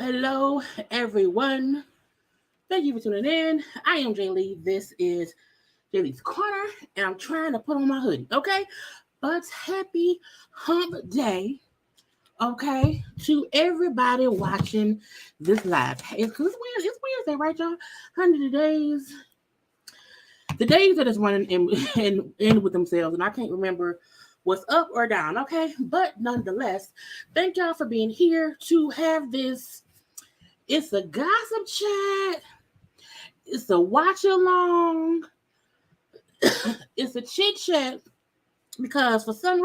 Hello, everyone. Thank you for tuning in. I am Jaylee. This is JayLeesCorner, and I'm trying to put on my hoodie, okay? But happy hump day, okay, to everybody watching this live. It's Wednesday, right, y'all? 100 days. The days that is running in with themselves, and I can't remember what's up or down, okay? But nonetheless, thank y'all for being here to have this. It's a gossip chat. It's a watch along. It's a chit chat because for some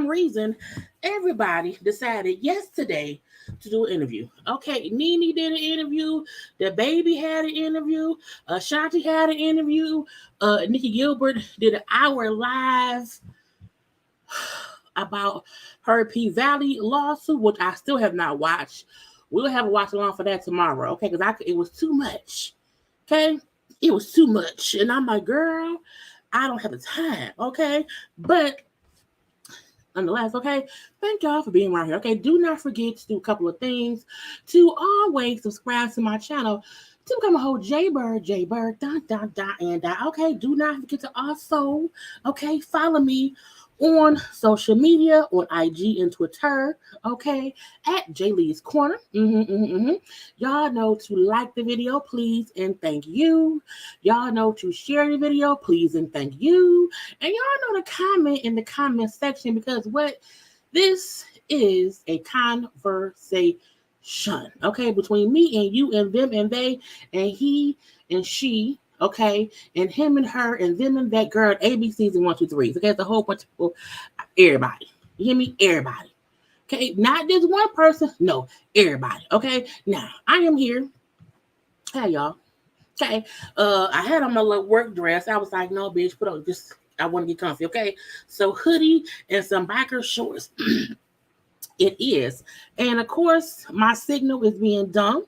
reason, everybody decided yesterday to do an interview. Okay, Nene did an interview. The baby had an interview. Ashanti had an interview. Nikki Gilbert did an hour live about her P-Valley lawsuit, which I still have not watched. We'll have a watch along for that tomorrow, okay? Because it was too much, okay? It was too much. And I'm like, girl, I don't have the time, okay? But nonetheless, okay, thank y'all for being around here, okay? Do not forget to do a couple of things. To always subscribe to my channel to become a whole JayBird, okay? Do not forget to also, okay, follow me on social media, on IG and Twitter, okay, at JayLeesCorner. Y'all know to like the video, please and thank you. Y'all know to share the video, please and thank you. And y'all know to comment in the comment section because this is a conversation, okay, between me and you and them and they and he and she. Okay, and him and her and them and that girl, ABCs and 1, 2, 3s. Okay, it's a whole bunch of people, everybody. You hear me? Everybody. Okay, not just one person. No, everybody. Okay, now I am here. Hey, y'all. Okay, I had on my little work dress. I was like, no, bitch, put on just. I want to get comfy. Okay, so hoodie and some biker shorts. It is, and of course, my signal is being done.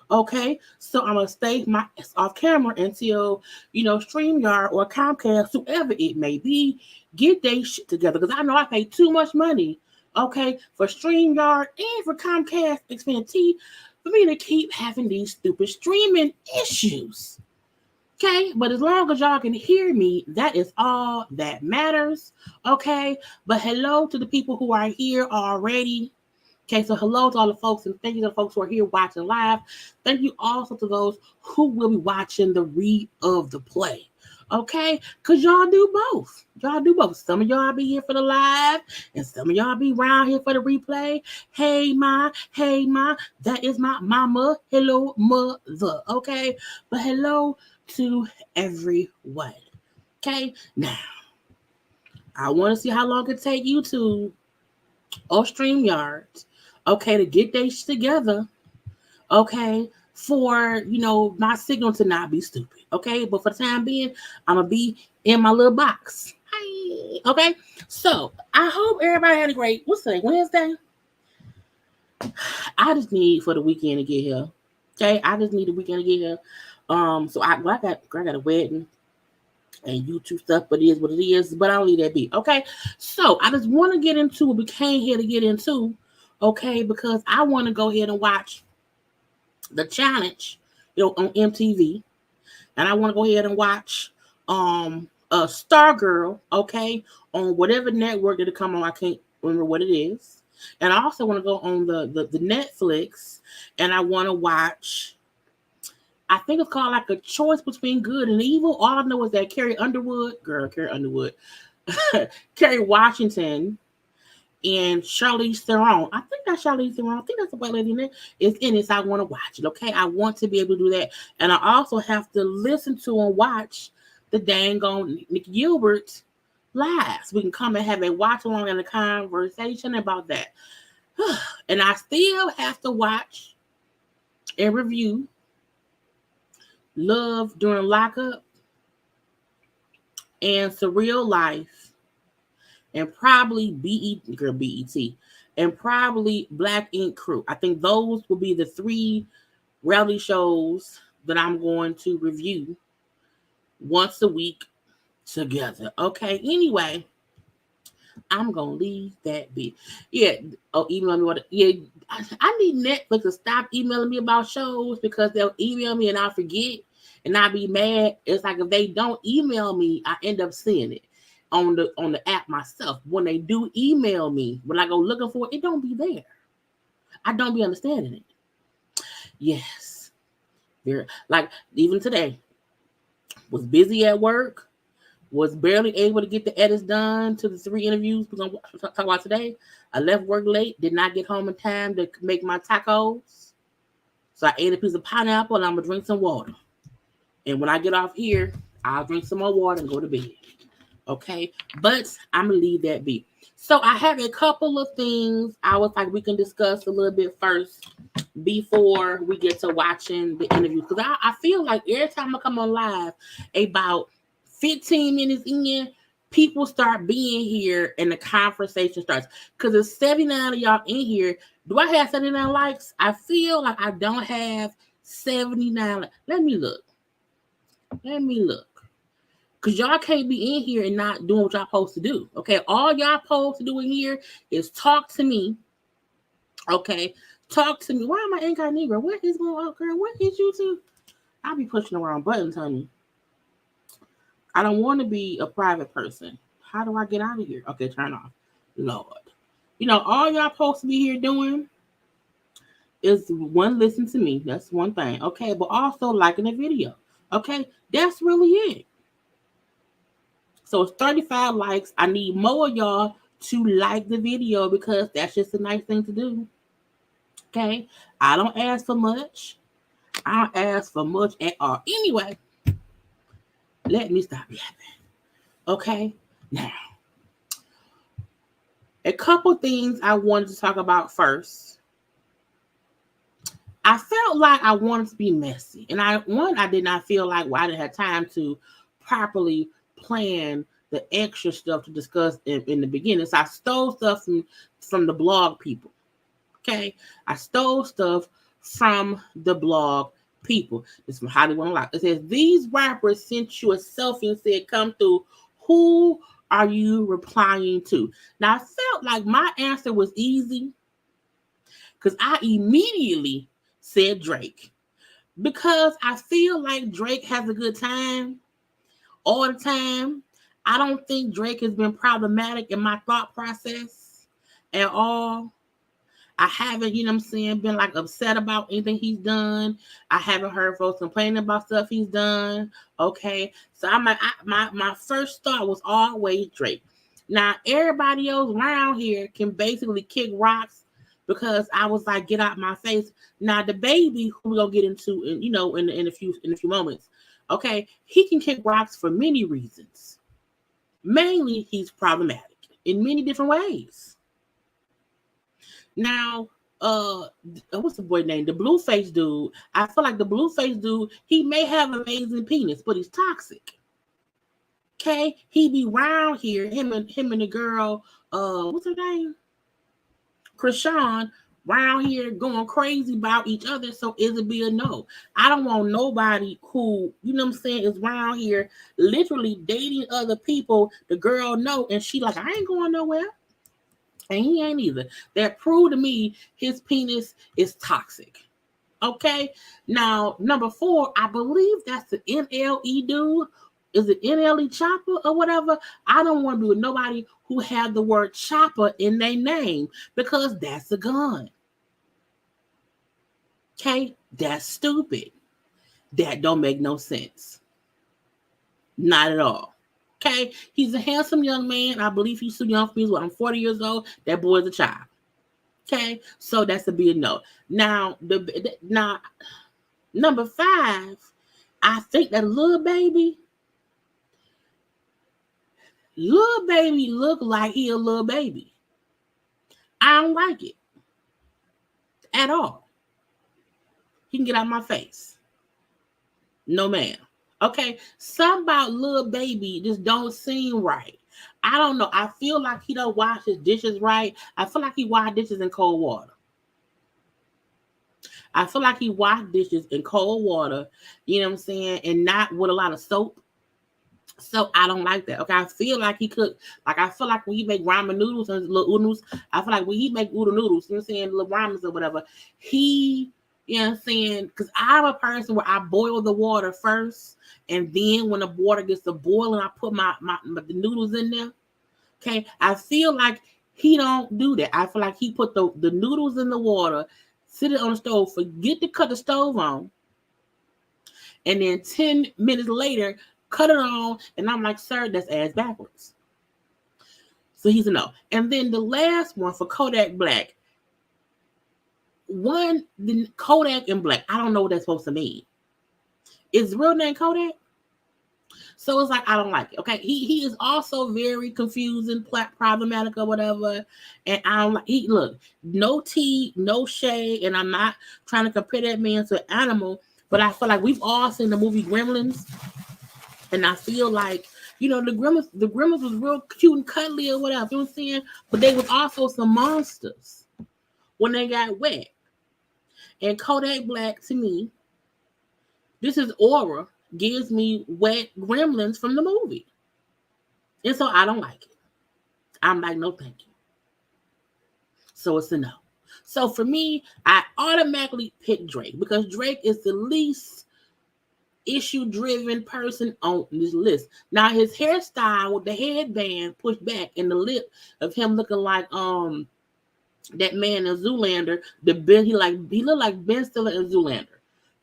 Okay, so I'm gonna stay my ass off camera until StreamYard or Comcast, whoever it may be, get their shit together. Because I know I pay too much money, okay, for StreamYard and for Comcast Xfinity for me to keep having these stupid streaming issues. Okay, but as long as y'all can hear me, that is all that matters. Okay, but hello to the people who are here already. Okay, so hello to all the folks, and thank you to the folks who are here watching live. Thank you also to those who will be watching the read of the play. Okay, because y'all do both. Y'all do both. Some of y'all be here for the live, and some of y'all be around here for the replay. Hey, ma. That is my mama. Hello, mother. Okay, but hello to everyone. Okay, now I want to see how long it take YouTube or StreamYard, okay, to get their shit together, okay, for, my signal to not be stupid, okay? But for the time being, I'm going to be in my little box. Hi. Okay? So, I hope everybody had a great, what's today, Wednesday? I just need for the weekend to get here, okay? I just need the weekend to get here. So, I got a wedding and YouTube stuff, but it is what it is. But I'll leave that be. Okay. So I just want to get into what we came here to get into. Okay, because I want to go ahead and watch the challenge, on MTV. And I want to go ahead and watch a Stargirl, okay, on whatever network that'll come on. I can't remember what it is. And I also want to go on the Netflix, and I want to watch, I think it's called like A Choice Between Good and Evil. All I know is that Carrie Underwood, Kerry Washington, and Charlize Theron. I think that's Charlize Theron. I think that's the white lady in there. Is in it, so I want to watch it. Okay, I want to be able to do that, and I also have to listen to and watch the dang on Nick Gilbert live. So we can come and have a watch along and a conversation about that. And I still have to watch and review Love During Lockup and Surreal Life, and probably BET, and probably Black Ink Crew. I think those will be the 3 reality shows that I'm going to review once a week together. Okay, anyway, I'm going to leave that be. Yeah, email me. I need Netflix to stop emailing me about shows, because they'll email me and I'll forget and I'll be mad. It's like if they don't email me, I end up seeing it on the app myself. When they do email me, when I go looking for it, it don't be there. I don't be understanding it. Yes. Like even today, was busy at work, was barely able to get the edits done to the 3 interviews we're going to talk about today. I left work late, did not get home in time to make my tacos. So I ate a piece of pineapple and I'm going to drink some water. And when I get off here, I'll drink some more water and go to bed. Okay? But I'm going to leave that be. So I have a couple of things I was like we can discuss a little bit first before we get to watching the interview. Because I feel like every time I come on live, about 15 minutes in, people start being here and the conversation starts. Because there's 79 of y'all in here. Do I have 79 likes? I feel like I don't have 79. Let me look. Because y'all can't be in here and not doing what y'all supposed to do. Okay, all y'all supposed to do in here is talk to me. Okay, talk to me. Why am I incognito? What is going on, girl? What is YouTube? I'll be pushing the wrong buttons, honey. I don't want to be a private person. How do I get out of here? Okay, turn off. Lord. All y'all supposed to be here doing is one, listen to me. That's one thing. Okay, but also liking the video. Okay, that's really it. So it's 35 likes. I need more of y'all to like the video, because that's just a nice thing to do. Okay, I don't ask for much. I don't ask for much at all. Anyway, let me stop yapping. Okay, now a couple things I wanted to talk about first. I felt like I wanted to be messy, and I did not feel like I didn't have time to properly plan the extra stuff to discuss in the beginning. So I stole stuff from the blog people. Okay, I stole stuff from the blog people. It's from Hollywood Unlocked. It says, these rappers sent you a selfie and said, come through. Who are you replying to? Now, I felt like my answer was easy, because I immediately said Drake, because I feel like Drake has a good time all the time. I don't think Drake has been problematic in my thought process at all. I haven't, you know what I'm saying, been like upset about anything he's done. I haven't heard folks complaining about stuff he's done. Okay. So I'm like, my first thought was always Drake. Now everybody else around here can basically kick rocks because I was like, get out my face. Now the baby, who we're gonna get into in, you know, in a few moments, okay, he can kick rocks for many reasons. Mainly he's problematic in many different ways. Now, what's the boy name? The Blueface dude. I feel like the Blueface dude, he may have an amazing penis, but he's toxic. Okay, he be round here, him and the girl, what's her name? Krishan, round here going crazy about each other. So is it be a no? I don't want nobody who, you know what I'm saying, is round here literally dating other people. The girl know, and she like, I ain't going nowhere. And he ain't either. That proved to me his penis is toxic. Okay. Now, number 4, I believe that's the NLE dude. Is it NLE Chopper or whatever? I don't want to be with nobody who have the word chopper in their name because that's a gun. Okay. That's stupid. That don't make no sense. Not at all. Okay, he's a handsome young man. I believe he's too young for me. I'm 40 years old. That boy's a child. Okay, so that's a big no. Now, number 5, I think that little baby look like he a little baby. I don't like it at all. He can get out of my face. No, ma'am. Okay, something about little baby just don't seem right. I don't know. I feel like he don't wash his dishes right. I feel like he wash dishes in cold water. I feel like he wash dishes in cold water, you know what I'm saying, and not with a lot of soap. So I don't like that. Okay, I feel like he could, like I feel like when he make ramen noodles and little noodles, I feel like when he make noodle noodles, you know what I'm saying, little ramens or whatever, he, you know what I'm saying, because I'm a person where I boil the water first, and then when the water gets to boiling, I put my the noodles in there. Okay, I feel like he don't do that. I feel like he put the noodles in the water, sit it on the stove, forget to cut the stove on, and then 10 minutes later, cut it on, and I'm like, sir, that's ass backwards. So he's a no. And then the last one for Kodak Black. The Kodak and Black, I don't know what that's supposed to mean. Is the real name Kodak? So it's like, I don't like it. Okay, he is also very confusing, problematic or whatever. And I don't like, look, no tea, no shade, and I'm not trying to compare that man to an animal, but I feel like we've all seen the movie Gremlins. And I feel like, you know, the Gremlins was real cute and cuddly or whatever, you know what I'm saying? But they was also some monsters when they got wet. And Kodak Black, to me, this is aura, gives me wet Gremlins from the movie. And so I don't like it. I'm like, no, thank you. So it's a no. So for me, I automatically pick Drake because Drake is the least issue-driven person on this list. Now his hairstyle with the headband pushed back and the lip of him looking like that man in Zoolander, he looked like Ben Stiller in Zoolander.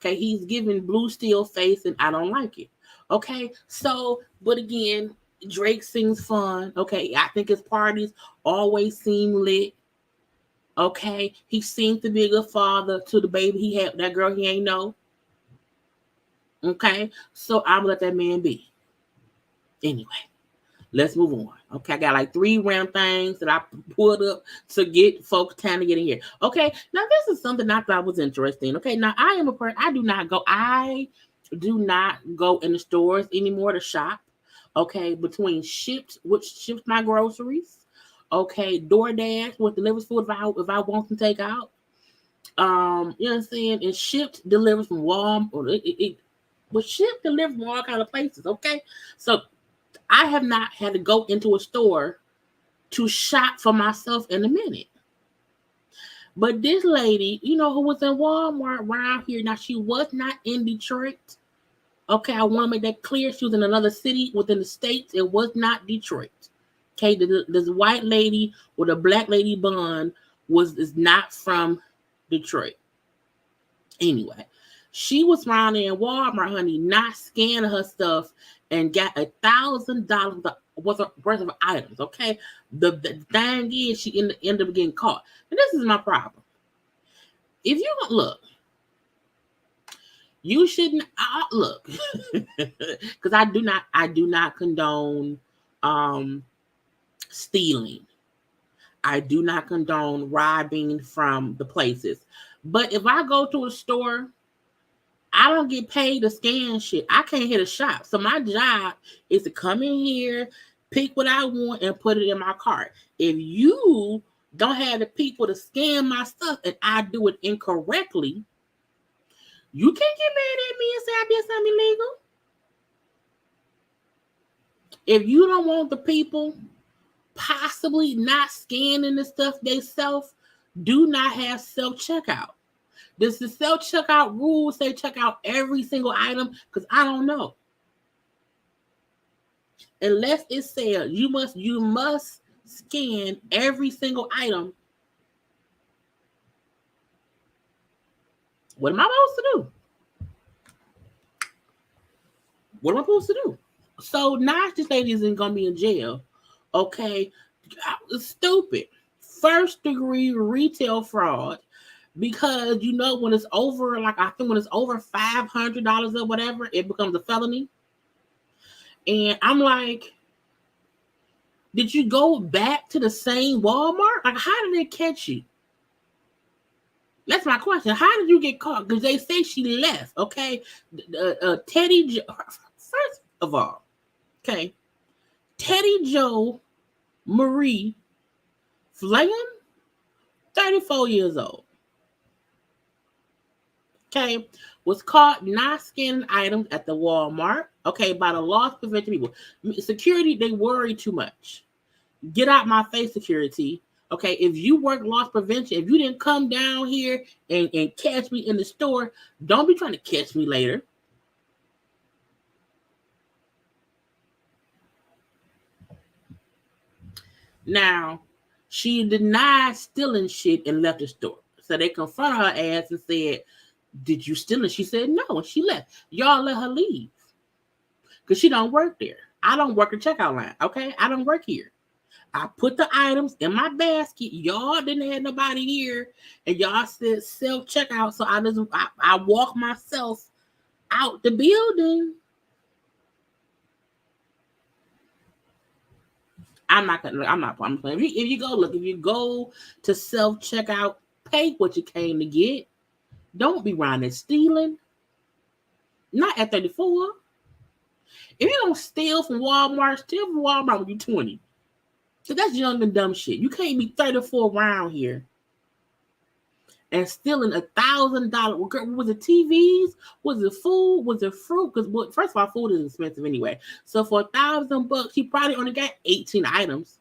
Okay, he's giving Blue Steel face, and I don't like it. Okay, so but again, Drake sings fun. Okay, I think his parties always seem lit. Okay, he seems to be a good father to the baby he had, that girl he ain't know. Okay, so I'm gonna let that man be. Anyway, let's move on. Okay, I got like 3 round things that I pulled up to get folks time to get in here. Okay, now this is something I thought was interesting. Okay, now I am a person, I do not go in the stores anymore to shop. Okay, between which ships my groceries. Okay, DoorDash, what delivers food if I want to take out. You know what I'm saying? And shipped delivers from Walmart. But shipped delivers from all kind of places. Okay, so I have not had to go into a store to shop for myself in a minute. But this lady, you know, who was in Walmart around here, now she was not in Detroit. Okay, I want to make that clear. She was in another city within the States. It was not Detroit. Okay, this white lady with a black lady bun is not from Detroit. Anyway, she was around there in Walmart, honey, not scanning her stuff and got $1,000 worth of items. Okay, the thing is, she ended up getting caught. And this is my problem. If you don't look, you shouldn't look, because I do not condone stealing. I do not condone robbing from the places. But if I go to a store, I don't get paid to scan shit. I can't hit a shop. So my job is to come in here, pick what I want, and put it in my cart. If you don't have the people to scan my stuff and I do it incorrectly, you can't get mad at me and say I did something illegal. If you don't want the people possibly not scanning the stuff themselves, do not have self-checkout. Does the self-checkout rule say check out every single item? Because I don't know. Unless it says you must scan every single item. What am I supposed to do? What am I supposed to do? So now this lady isn't gonna be in jail. Okay, stupid. First degree retail fraud. Because you know when it's over, like I think when it's over $500 or whatever, it becomes a felony. And I'm like, did you go back to the same Walmart? Like, how did they catch you? That's my question. How did you get caught? Because they say she left. Okay, Teddy. First of all, okay, Teddy Joe Marie Flynn, 34 years old. Okay, was caught not scanning items at the Walmart. Okay, by the loss prevention people. Security, they worry too much. Get out my face, security. Okay, if you work loss prevention, if you didn't come down here and catch me in the store, don't be trying to catch me later. Now, she denied stealing shit and left the store. So they confronted her ass and said, did you steal it? She said no, and she left. Y'all let her leave. Because she don't work there. I don't work the checkout line, okay? I don't work here. I put the items in my basket. Y'all didn't have nobody here. And y'all said self-checkout. So I walk myself out the building. I'm playing. If you go to self-checkout, pay what you came to get. Don't be around there stealing. Not at 34. If you don't steal from Walmart, steal from Walmart when you're 20. So that's young and dumb shit. You can't be 34 around here and stealing $1,000. Was it TVs? Was it food? Was it fruit? Because first of all, food is expensive anyway. So for $1,000, you probably only got 18 items.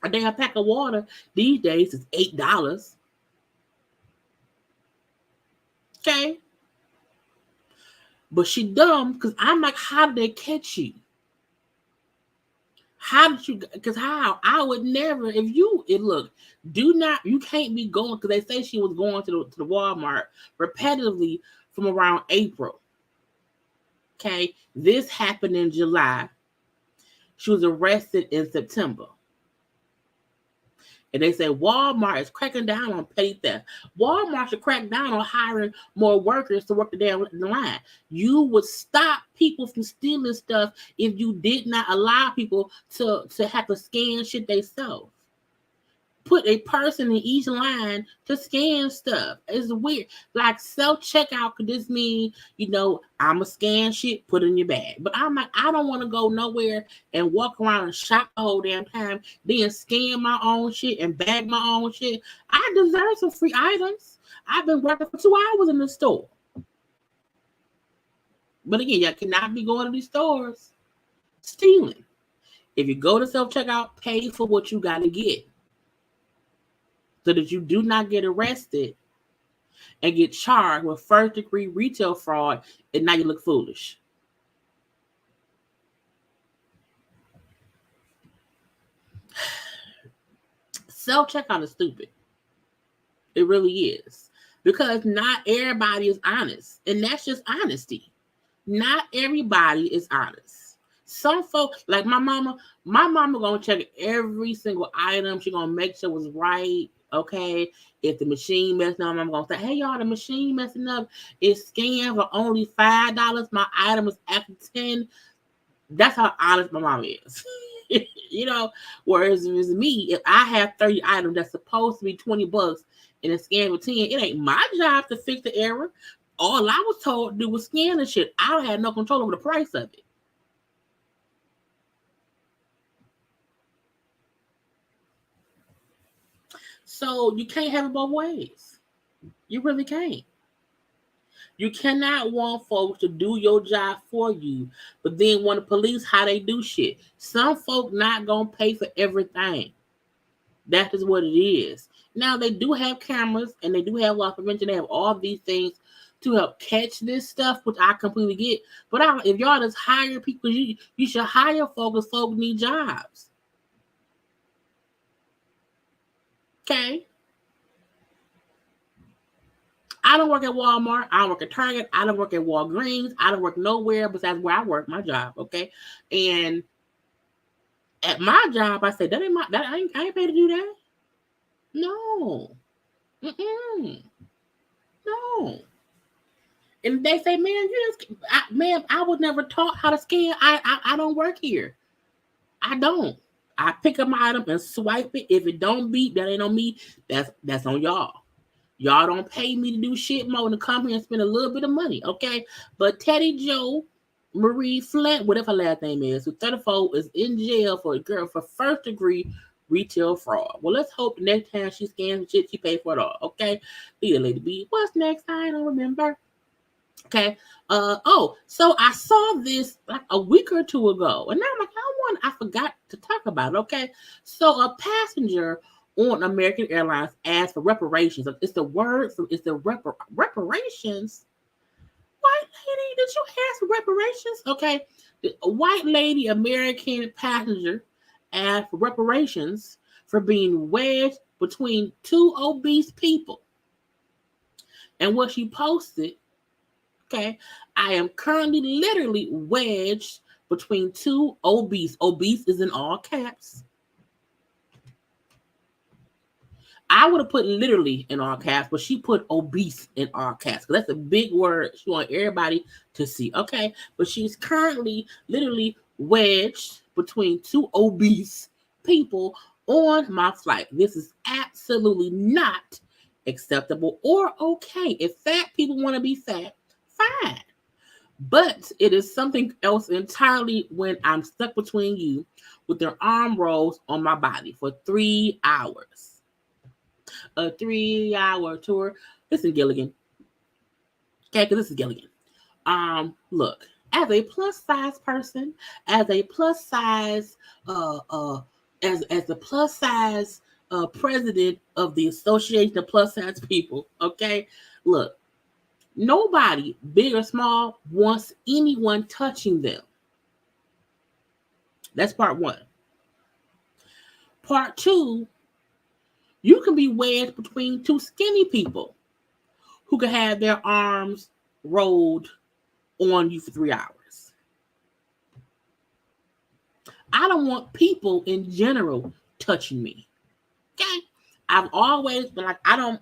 A damn pack of water these days is $8. Okay. But she dumb because I'm like, how did they catch you? How did you? Because how? I would never. You can't be going because they say she was going to the Walmart repetitively from around April. Okay, this happened in July. She was arrested in September. And they say Walmart is cracking down on petty theft. Walmart should crack down on hiring more workers to work the damn line. You would stop people from stealing stuff if you did not allow people to have to scan shit themselves. Put a person in each line to scan stuff. It's weird. Like self-checkout could just mean, I'ma scan shit, put it in your bag. But I'm like, I don't want to go nowhere and walk around and shop the whole damn time, then scan my own shit and bag my own shit. I deserve some free items. I've been working for 2 hours in the store. But again, y'all cannot be going to these stores stealing. If you go to self-checkout, pay for what you got to get, so that you do not get arrested and get charged with first-degree retail fraud, and now you look foolish. Self-checkout is stupid. It really is. Because not everybody is honest. And that's just honesty. Not everybody is honest. Some folks, like my mama gonna check every single item. She gonna make sure it was right. Okay. If the machine messing up, I'm gonna say, hey y'all, the machine messing up. It's scanned for only $5. My item is after 10. That's how honest my mom is. You know, whereas if it's me, if I have 30 items that's supposed to be $20 and it's scanned for 10, it ain't my job to fix the error. All I was told to do was scan the shit. I had no control over the price of it. So you can't have it both ways. You really can't. You cannot want folks to do your job for you, but then want to police how they do shit. Some folk not gonna pay for everything. That is what it is. Now they do have cameras and they do have loss prevention. They have all these things to help catch this stuff, which I completely get. But if y'all just hire people, you should hire folks because folks need jobs. Okay. I don't work at Walmart. I don't work at Target. I don't work at Walgreens. I don't work nowhere besides where I work, my job. Okay. And at my job, I said, I ain't paid to do that. No. Mm-mm. No. And they say, man, ma'am, I was never taught how to scan. I don't work here. I don't. I pick up my item and swipe it. If it don't beat, that ain't on me. That's on y'all. Y'all don't pay me to do shit more than come here and spend a little bit of money, okay? But Teddy Joe Marie Flint, whatever her last name is, who 34, is in jail for first degree retail fraud. Well, let's hope the next time she scans shit, she pays for it all, okay? Leave the lady be. What's next? I don't remember. Okay. So I saw this like a week or two ago, and now I'm like, I forgot to talk about it. Okay. So a passenger on American Airlines asked for reparations. It's the word from reparations. White lady, did you ask for reparations? Okay. A white lady, American passenger, asked for reparations for being wedged between two obese people. And what she posted, okay, I am currently literally wedged between two obese. Obese is in all caps. I would have put literally in all caps, but she put obese in all caps. That's a big word. She wants everybody to see. Okay. But she's currently literally wedged between two obese people on my flight. This is absolutely not acceptable or okay. If fat people want to be fat, fine. But it is something else entirely when I'm stuck between you with their arm rolls on my body for 3 hours. A 3-hour tour. Listen, Gilligan. Okay, because this is Gilligan. Look, as a plus size person, as a plus size, as the plus size president of the Association of Plus Size People, okay, look, nobody, big or small, wants anyone touching them. That's part one. Part two, you can be wedged between two skinny people who can have their arms rolled on you for 3 hours. I don't want people in general touching me. Okay? I've always been like, I don't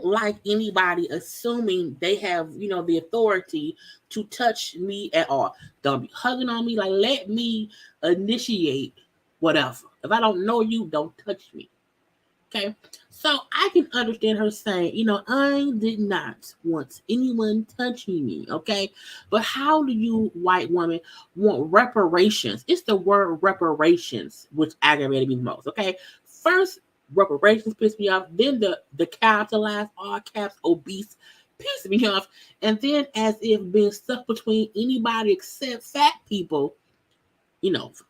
like anybody assuming they have, the authority to touch me at all. Don't be hugging on me. Like, let me initiate whatever. If I don't know you, don't touch me. Okay? So I can understand her saying, I did not want anyone touching me. Okay? But how do you, white woman, want reparations? It's the word reparations which aggravated me the most. Okay? First, reparations pissed me off. Then the capitalized all caps obese pissed me off. And then as if being stuck between anybody except fat people,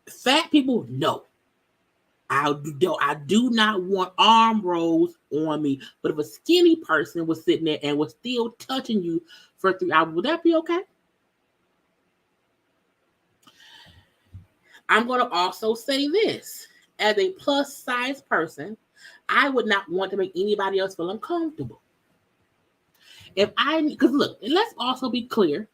fat people, no. I do not want arm rolls on me. But if a skinny person was sitting there and was still touching you for 3 hours, would that be okay? I'm going to also say this. As a plus size person, I would not want to make anybody else feel uncomfortable. Because look, let's also be clear.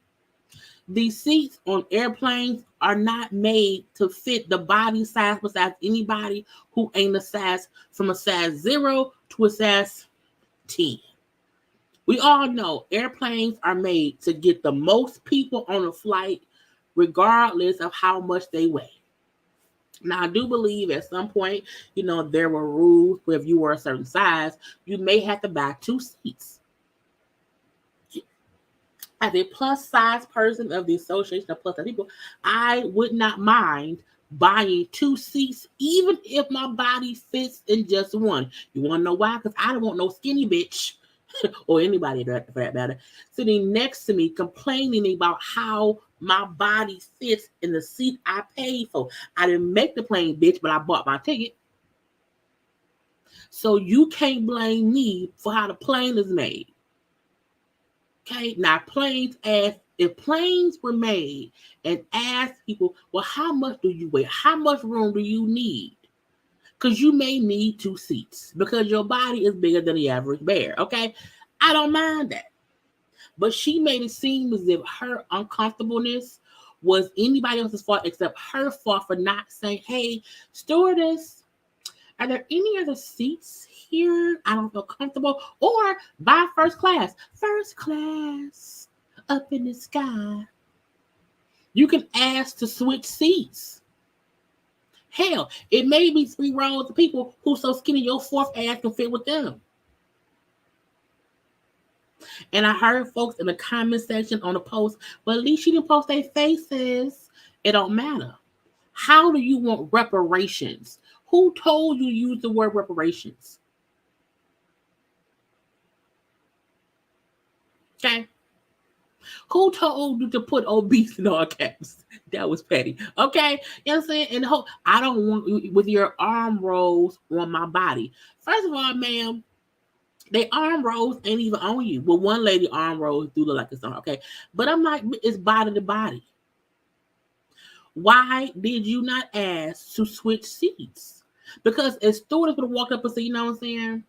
These seats on airplanes are not made to fit the body size besides anybody who ain't from a size 0 to a size 10. We all know airplanes are made to get the most people on a flight, regardless of how much they weigh. Now, I do believe at some point, there were rules where if you were a certain size, you may have to buy 2 seats. As a plus size person of the Association of Plus Size People, I would not mind buying 2 seats, even if my body fits in just one. You want to know why? Because I don't want no skinny bitch or anybody for that matter sitting next to me complaining about how my body fits in the seat I paid for. I didn't make the plane, bitch, but I bought my ticket. So you can't blame me for how the plane is made. Okay, now if planes were made and asked people, well, how much do you weigh? How much room do you need? Because you may need 2 seats because your body is bigger than the average bear. Okay, I don't mind that. But she made it seem as if her uncomfortableness was anybody else's fault except her fault for not saying, hey, stewardess, are there any other seats here? I don't feel comfortable. Or buy first class. First class up in the sky. You can ask to switch seats. Hell, it may be 3 rows of people who so skinny your 4th ass can fit with them. And I heard folks in the comment section on the post, but at least she didn't post their faces. It don't matter. How do you want reparations? Who told you to use the word reparations? Okay. Who told you to put obese in all caps? That was petty. Okay. You know what I'm saying? And I don't want with your arm rolls on my body. First of all, ma'am, they arm rolls ain't even on you. Well, one lady arm rolls do look like it's on. Okay. But I'm like, it's body to body. Why did you not ask to switch seats? Because as stewardess would have walked up and said, you know what I'm saying?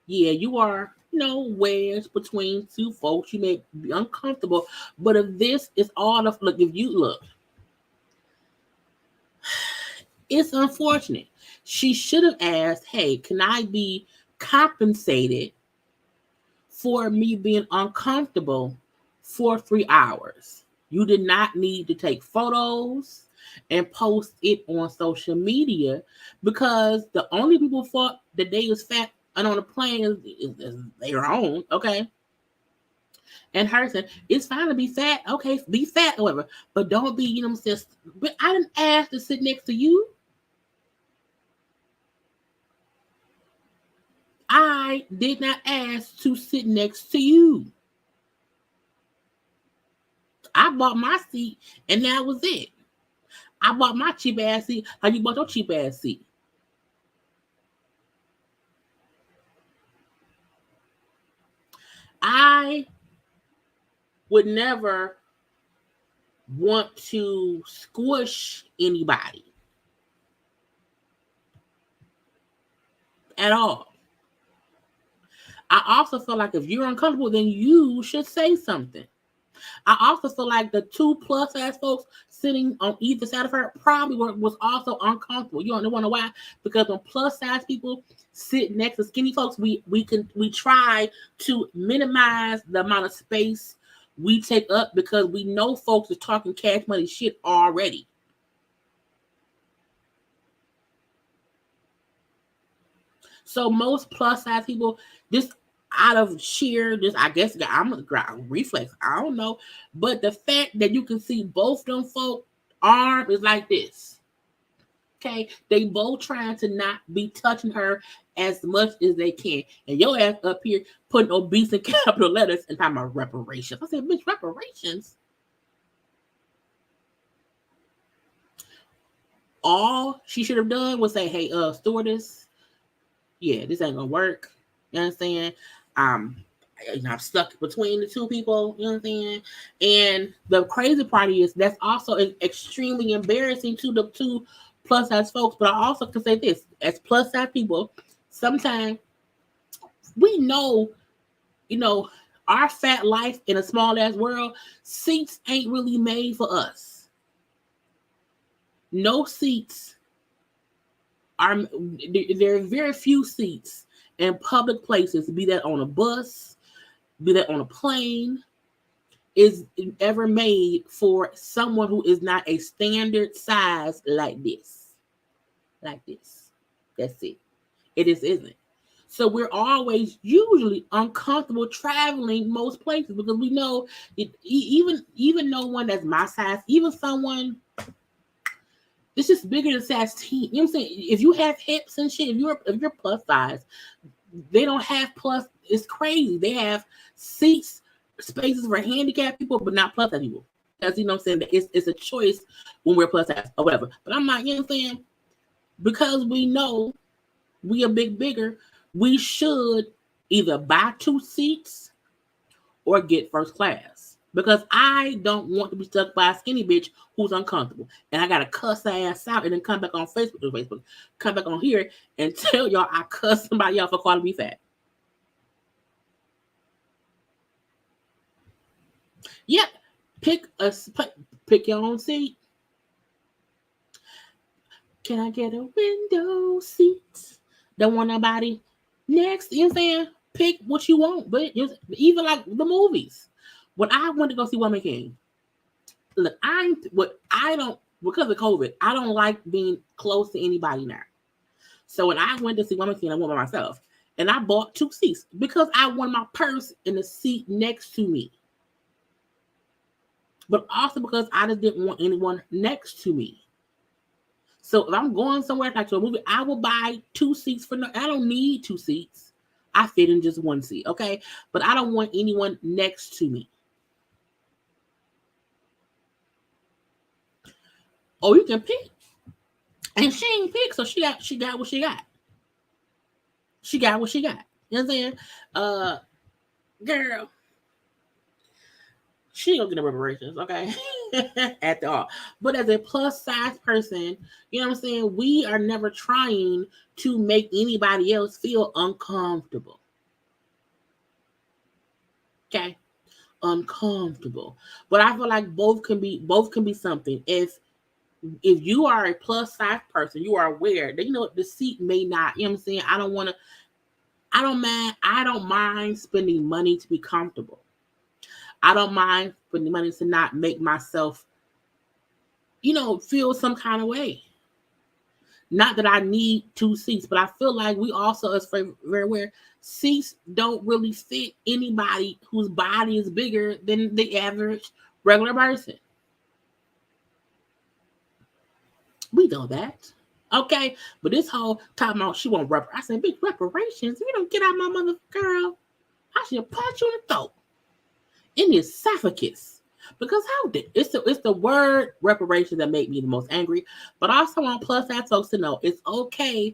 Yeah, you are, wedged between 2 folks. You may be uncomfortable. But if this is all of, look, if you look, it's unfortunate. She should have asked, hey, can I be compensated for me being uncomfortable for 3 hours? You did not need to take photos and post it on social media because the only people thought that they was fat and on the plane is their own, okay? And her said, it's fine to be fat, okay, be fat, however, but don't be, but I didn't ask to sit next to you. I did not ask to sit next to you. I bought my seat, and that was it. I bought my cheap ass seat. How you bought your cheap ass seat? I would never want to squish anybody at all. I also feel like if you're uncomfortable, then you should say something. I also feel like the 2 plus size folks sitting on either side of her probably was also uncomfortable. You don't know why? Because when plus size people sit next to skinny folks, we try to minimize the amount of space we take up because we know folks are talking cash money shit already. So most plus size people, just out of sheer, I guess I'm a reflex. I don't know, but the fact that you can see both them folk arm is like this. Okay, they both trying to not be touching her as much as they can, and your ass up here putting obese in capital letters and talking about reparations. I said, bitch, reparations. All she should have done was say, hey, stewardess, yeah, this ain't gonna work. You know what I'm saying? I'm stuck between the 2 people, you know what I'm saying? And the crazy part is that's also extremely embarrassing to the 2 plus size folks. But I also can say this, as plus size people sometimes we know, our fat life in a small ass world, seats ain't really made for us. No seats are, there are very few seats in public places, be that on a bus, be that on a plane, is ever made for someone who is not a standard size like this. Like this. That's it. It just isn't. So we're always usually uncomfortable traveling most places because we know even no one that's my size, even someone this is bigger than size 10. You know what I'm saying? If you have hips and shit, if you're plus size, they don't have plus. It's crazy. They have seats, spaces for handicapped people, but not plus size people. Because you know what I'm saying? It's a choice when we're plus size or whatever. But I'm not, you know what I'm saying? Because we know we a bigger, we should either buy 2 seats or get first class. Because I don't want to be stuck by a skinny bitch who's uncomfortable. And I got to cuss her ass out and then come back on Facebook, come back on here and tell y'all I cuss somebody out for calling me fat. Yep. Pick your own seat. Can I get a window seat? Don't want nobody next. You know what I'm saying? Pick what you want. But even like the movies. When I went to go see Woman King, look, because of COVID, I don't like being close to anybody now. So when I went to see Woman King, I went by myself. And I bought 2 seats because I wanted my purse in the seat next to me. But also because I just didn't want anyone next to me. So if I'm going somewhere like to a movie, I will buy 2 seats I don't need 2 seats. I fit in just 1 seat, okay? But I don't want anyone next to me. Oh, you can pick. And she ain't pick, so she got what she got. She got what she got. You know what I'm saying? Girl. She ain't gonna get no reparations, okay? At all. But as a plus size person, you know what I'm saying? We are never trying to make anybody else feel uncomfortable. Okay? Uncomfortable. But I feel like both can be something. If you are a plus size person, you are aware that the seat may not, you know what I'm saying? I don't mind spending money to be comfortable. I don't mind spending money to not make myself, feel some kind of way. Not that I need 2 seats, but I feel like we also, as very aware, seats don't really fit anybody whose body is bigger than the average regular person. We know that. Okay? But this whole talking about she want reparations. I said, big reparations? If you don't get out my mother girl, I should punch you in the throat. In the esophagus. Because it's the word reparation that made me the most angry. But I also want plus size folks to know it's okay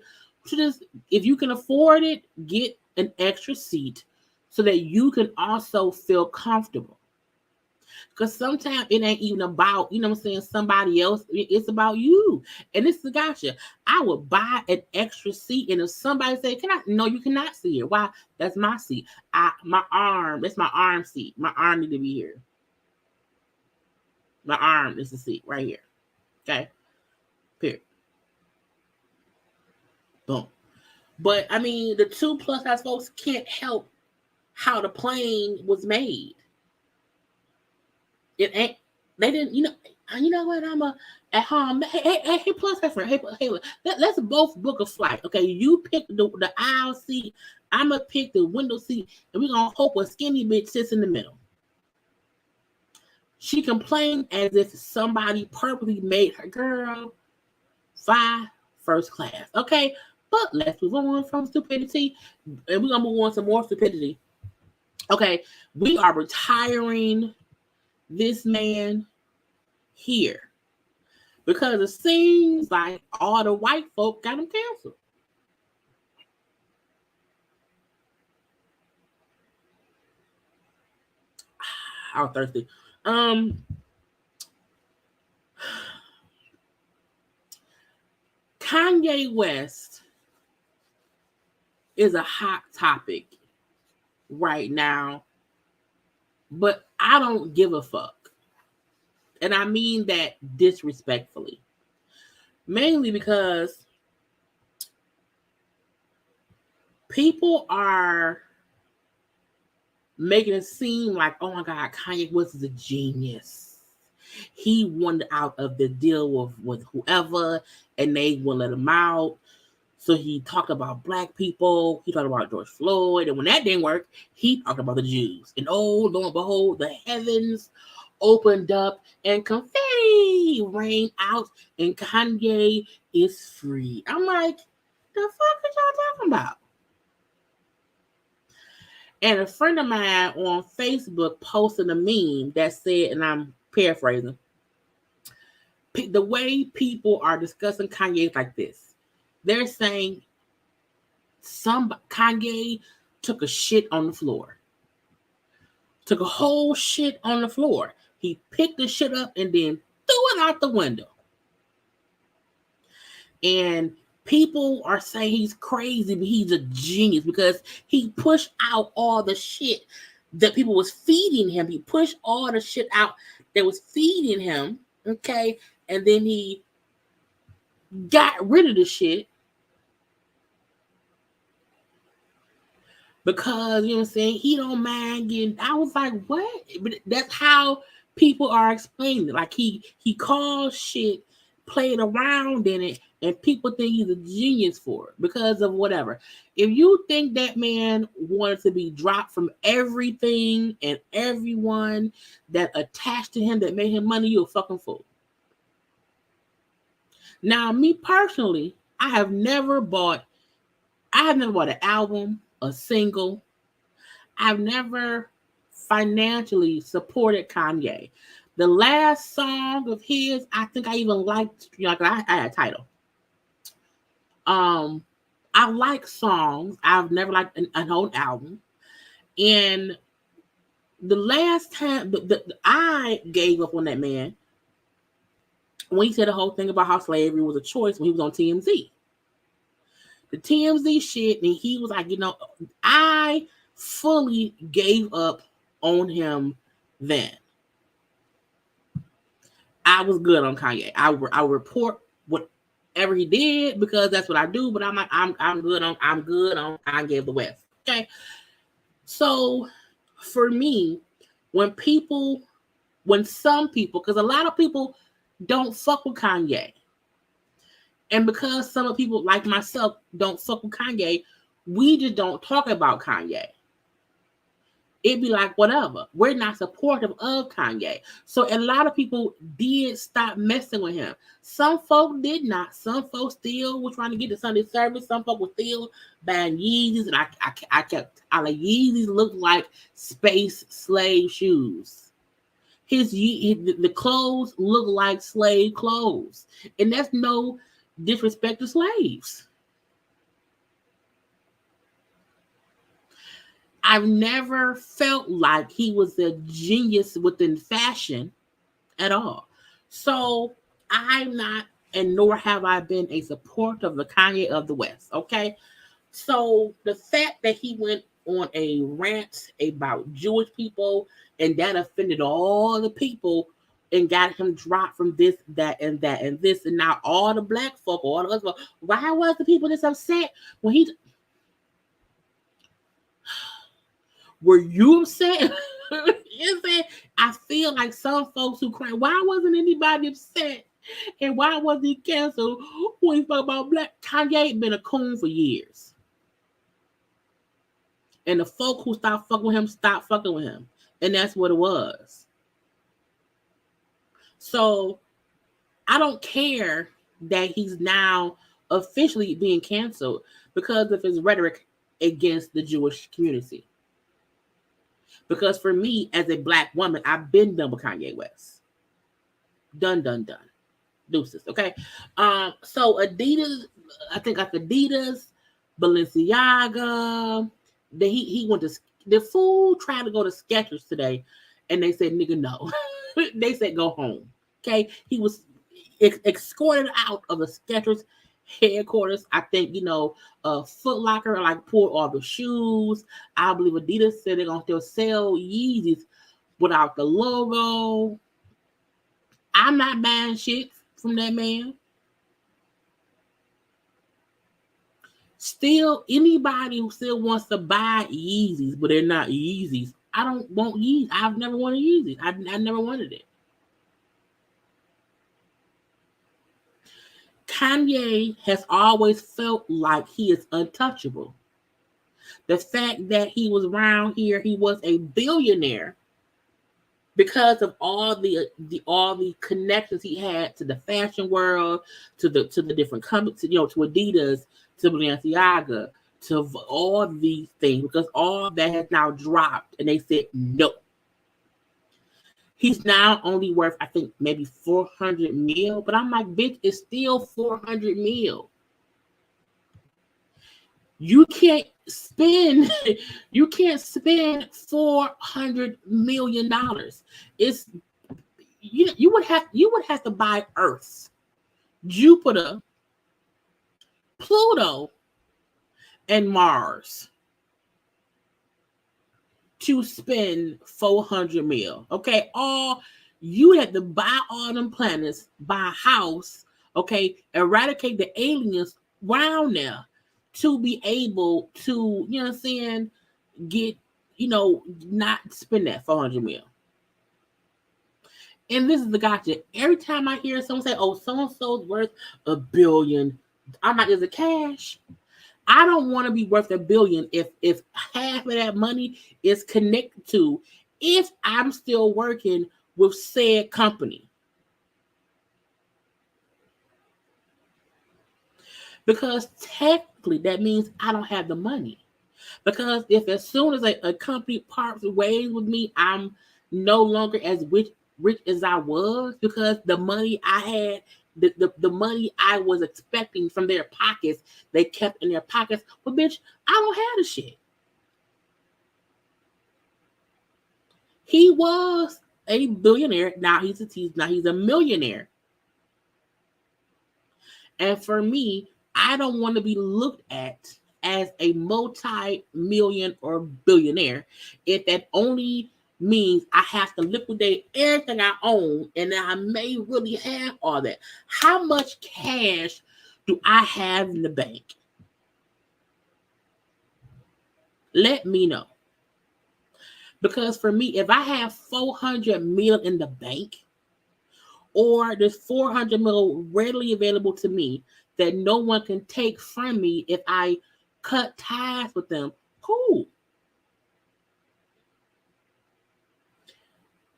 to just, if you can afford it, get an extra seat so that you can also feel comfortable. Because sometimes it ain't even about, somebody else. It's about you. And this is gotcha. I would buy an extra seat. And if somebody say, no, you cannot see it. Why? That's my seat. That's my arm seat. My arm need to be here. My arm is the seat right here. Okay? Period. Boom. But, the 2 plus size folks can't help how the plane was made. It ain't, they didn't, you know what, I'm at home, hey, plus size friend, hey, let's both book a flight, okay? You pick the aisle seat, I'm going to pick the window seat, and we're going to hope a skinny bitch sits in the middle. She complained as if somebody purposely made her girl fly first class, okay? But let's move on from stupidity, and we're going to move on to more stupidity. Okay, we are retiring this man here because it seems like all the white folk got him canceled. I was thirsty. Kanye West is a hot topic right now, but I don't give a fuck. And I mean that disrespectfully. Mainly because people are making it seem like, oh my God, Kanye West is a genius. He wanted out of the deal with whoever, and they wouldn't let him out. So he talked about black people. He talked about George Floyd. And when that didn't work, he talked about the Jews. And oh, lo and behold, the heavens opened up and confetti rained out and Kanye is free. I'm like, the fuck are y'all talking about? And a friend of mine on Facebook posted a meme that said, and I'm paraphrasing, the way people are discussing Kanye is like this. They're saying Kanye took a shit on the floor. Took a whole shit on the floor. He picked the shit up and then threw it out the window. And people are saying he's crazy, but he's a genius because he pushed out all the shit that people was feeding him. He pushed all the shit out that was feeding him, okay? And then he got rid of the shit because, you know what I'm saying, he don't mind getting, I was like, what? But that's how people are explaining it. Like he calls shit, playing around in it, and people think he's a genius for it because of whatever. If you think that man wanted to be dropped from everything and everyone that attached to him that made him money, you're a fucking fool. Now, me personally, I have never bought an album, a single. I've never financially supported Kanye. The last song of his, I think I even liked, I had a title. I like songs. I've never liked an whole album. And the last time I gave up on that man, when he said the whole thing about how slavery was a choice when he was on TMZ. The TMZ shit, and he was like, I fully gave up on him then. I was good on Kanye. I report whatever he did because that's what I do, but I'm like, I'm good on Kanye of the West. Okay. So for me, when some people, because a lot of people don't fuck with Kanye. And because some of people like myself don't fuck with Kanye, we just don't talk about Kanye. It'd be like, whatever. We're not supportive of Kanye. So a lot of people did stop messing with him. Some folk did not. Some folks still were trying to get to Sunday service. Some folk were still buying Yeezys. And I like Yeezys look like space slave shoes. The clothes look like slave clothes. And that's no disrespect to slaves. I've never felt like he was a genius within fashion at all. So I'm not, and nor have I been a supporter of the Kanye of the West. Okay. So the fact that he went on a rant about Jewish people and that offended all the people and got him dropped from this, that, and this, and now all the black folk, all the other folk, why was the people this upset when he? Were you upset? You know what I'm saying? I feel like some folks who cry, why wasn't anybody upset? And why wasn't he canceled when he spoke about black? Kanye been a coon for years. And the folk who stopped fucking with him. And that's what it was. So I don't care that he's now officially being canceled because of his rhetoric against the Jewish community. Because for me, as a black woman, I've been done with Kanye West. Done. Deuces, okay? So Adidas, I think like Adidas, Balenciaga, he went to, the fool tried to go to Skechers today, and they said, nigga, no. They said, go home, okay? He was escorted out of a Skechers headquarters. I think, Foot Locker like pulled all the shoes. I believe Adidas said they're gonna still sell Yeezys without the logo. I'm not buying shit from that man. Still, anybody who still wants to buy Yeezys, but they're not Yeezys, I don't want Yeezys. I've never wanted Yeezys. I never wanted it. Kanye has always felt like he is untouchable. The fact that he was around here, he was a billionaire because of all the connections he had to the fashion world, to the different companies, to Adidas, to Balenciaga, to all these things, because all that has now dropped, and they said no. He's now only worth, I think, maybe 400 mil, but I'm like, bitch, it's still 400 mil. You can't spend $400 million. It's you would have to buy Earth, Jupiter, Pluto, and Mars to spend 400 mil. Okay, you had to buy all them planets, buy a house, okay, eradicate the aliens around there to be able to, get, not spend that 400 mil. And this is the gotcha. Every time I hear someone say, oh, so-and-so's worth $1 billion, I'm like, is it cash? I don't want to be worth $1 billion if half of that money is connected to, if I'm still working with said company. Because technically that means I don't have the money. Because if as soon as a company parts ways with me, I'm no longer as rich as I was, because the money I had, the money I was expecting from their pockets, they kept in their pockets. But bitch, I don't have the shit. He was a billionaire. Now he's a millionaire. And for me, I don't want to be looked at as a multi-million or billionaire if that only means I have to liquidate everything I own, and I may really have all that. How much cash do I have in the bank? Let me know. Because for me, if I have 400 mil in the bank, or there's 400 mil readily available to me that no one can take from me if I cut ties with them, cool.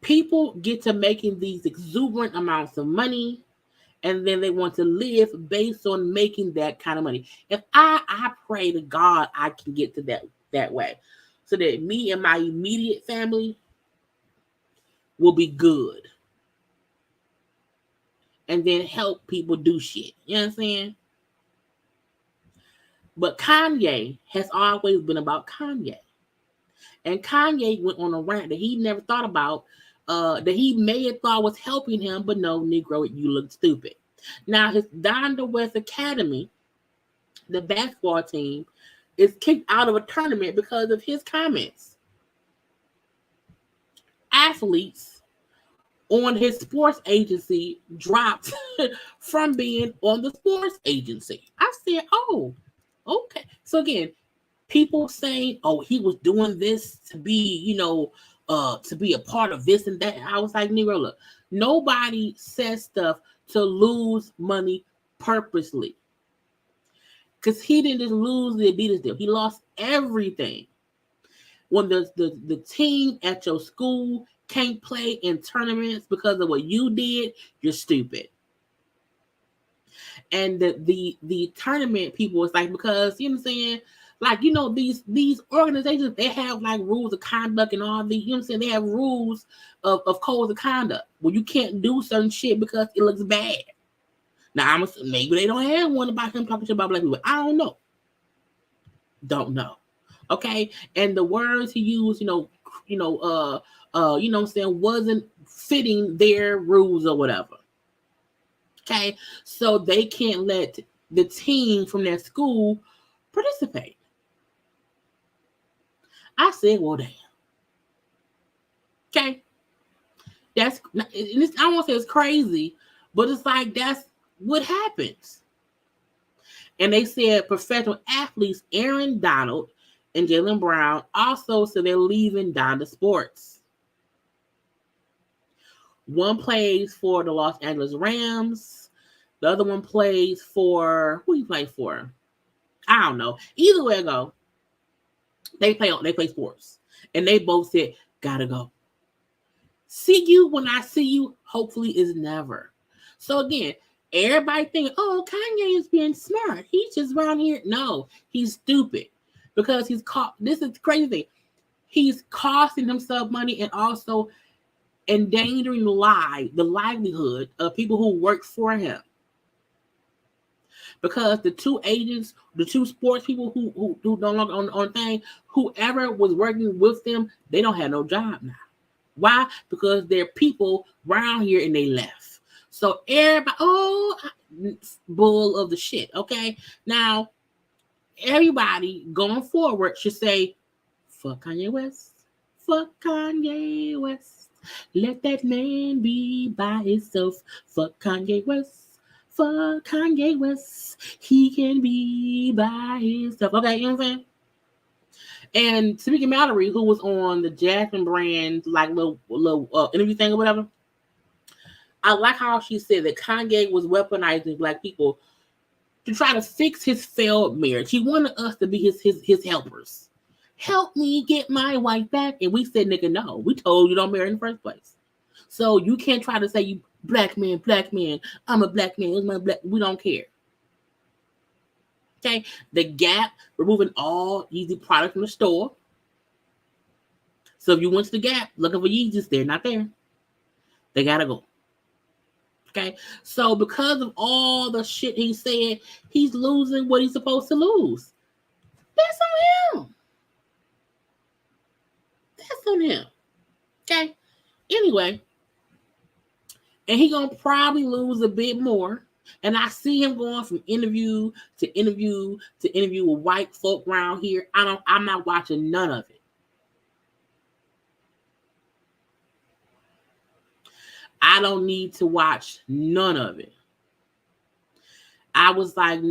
People get to making these exuberant amounts of money, and then they want to live based on making that kind of money. If I pray to God I can get to that way, so that me and my immediate family will be good, and then help people do shit. You know what I'm saying? But Kanye has always been about Kanye. And Kanye went on a rant that he never thought about, that he may have thought was helping him, but no, Negro, you look stupid. Now, his Donda West Academy, the basketball team, is kicked out of a tournament because of his comments. Athletes on his sports agency dropped from being on the sports agency. I said, oh, okay. So again, people saying, oh, he was doing this to be, to be a part of this and that. I was like, Negro, look, nobody says stuff to lose money purposely. Because he didn't just lose the Adidas deal. He lost everything. When the team at your school can't play in tournaments because of what you did, you're stupid. And the tournament people was like, because, you know what I'm saying? Like, these organizations, they have like rules of conduct and all these, you know what I'm saying? They have rules of codes of conduct where you can't do certain shit because it looks bad. Now, maybe they don't have one about him talking shit about black people. I don't know. Don't know. Okay? And the words he used, you know what I'm saying, wasn't fitting their rules or whatever. Okay? So they can't let the team from that school participate. I said, well, damn. Okay. I don't want to say it's crazy, but it's like that's what happens. And they said professional athletes Aaron Donald and Jaylen Brown also said they're leaving Donda Sports. One plays for the Los Angeles Rams. The other one plays for, who he play for? I don't know. Either way I go, they play sports. And they both said, gotta go. See you when I see you, hopefully is never. So again, everybody thinking, oh, Kanye is being smart. He's just around here. No, he's stupid. Because this is the crazy thing. He's costing himself money and also endangering the livelihood of people who work for him. Because the two agents, the two sports people who no longer on thing, whoever was working with them, they don't have no job now. Why? Because they're people around here and they left. So everybody, bull of the shit. Okay, now everybody going forward should say, "Fuck Kanye West, fuck Kanye West. Let that man be by himself. Fuck Kanye West, fuck Kanye West. He can be by himself." Okay, you know what I'm saying? And speaking of Mallory, who was on the Jasmine brand like little interview thing or whatever, I like how she said that Kanye was weaponizing Black people to try to fix his failed marriage. He wanted us to be his helpers. Help me get my wife back. And we said, nigga, no. We told you don't marry in the first place. So you can't try to say you black man. I'm a black man. It's my black. We don't care. Okay, the Gap removing all Yeezy products from the store. So if you went to the Gap looking for Yeezys, they're not there. They gotta go. Okay, so because of all the shit he said, he's losing what he's supposed to lose. That's on him. That's on him. Okay. Anyway, and he gonna probably lose a bit more. And I see him going from interview to interview to interview with white folk around here. I'm not watching none of it. I don't need to watch none of it. I was like, I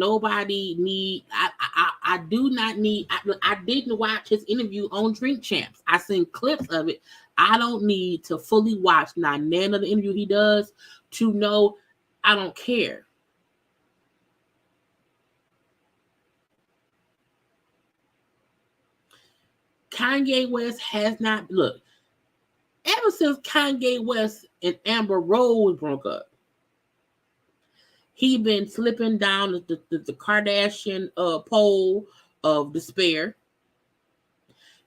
do not need, I didn't watch his interview on Drink Champs. I seen clips of it. I don't need to fully watch none of the interview he does to know I don't care. Kanye West has not, look, ever since Kanye West and Amber Rose broke up, he been slipping down the Kardashian pole of despair.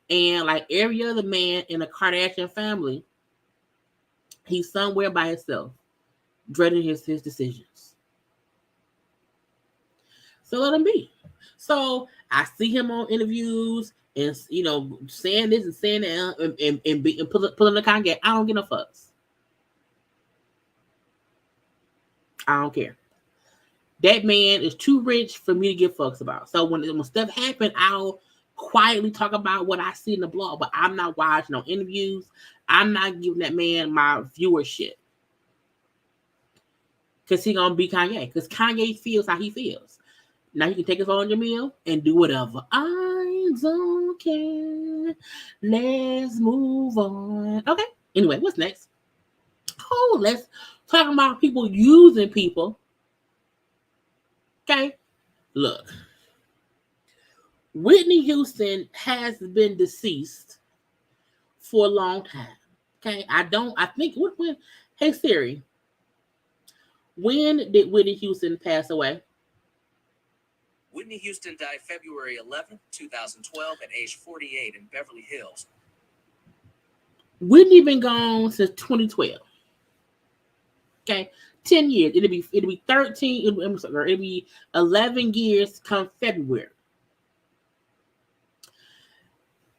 And like every other man in a Kardashian family, he's somewhere by himself, dreading his decisions. So let him be. So I see him on interviews and, you know, saying this and saying that and pulling the Kanye. I don't get no fucks. I don't care. That man is too rich for me to give fucks about. So when stuff happens, I'll quietly talk about what I see in the blog, but I'm not watching no interviews. I'm not giving that man my viewership. Because he gonna be Kanye. Because Kanye feels how he feels. Now you can take his phone, Jamil, and do whatever. I don't care. Let's move on. Okay. Anyway, what's next? Oh, let's talk about people using people. Okay. Look. Whitney Houston has been deceased for a long time. Okay. Hey Siri, when did Whitney Houston pass away? Whitney Houston died February 11, 2012 at age 48 in Beverly Hills. Whitney been gone since 2012. Okay, 10 years. It'll be 13. It'll be 11 years come February.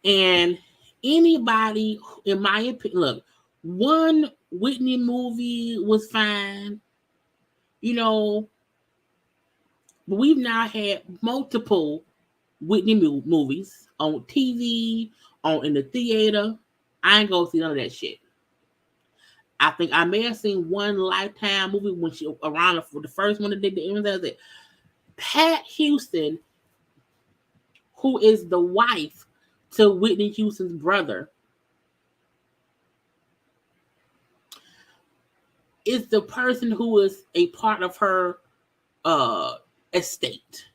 And anybody, in my opinion, look, one Whitney movie was fine. You know, we've now had multiple Whitney movies on TV, in the theater. I ain't gonna see none of that shit. I think I may have seen one Lifetime movie when she around the first one that did the internet. Pat Houston, who is the wife to Whitney Houston's brother, is the person who is a part of her estate.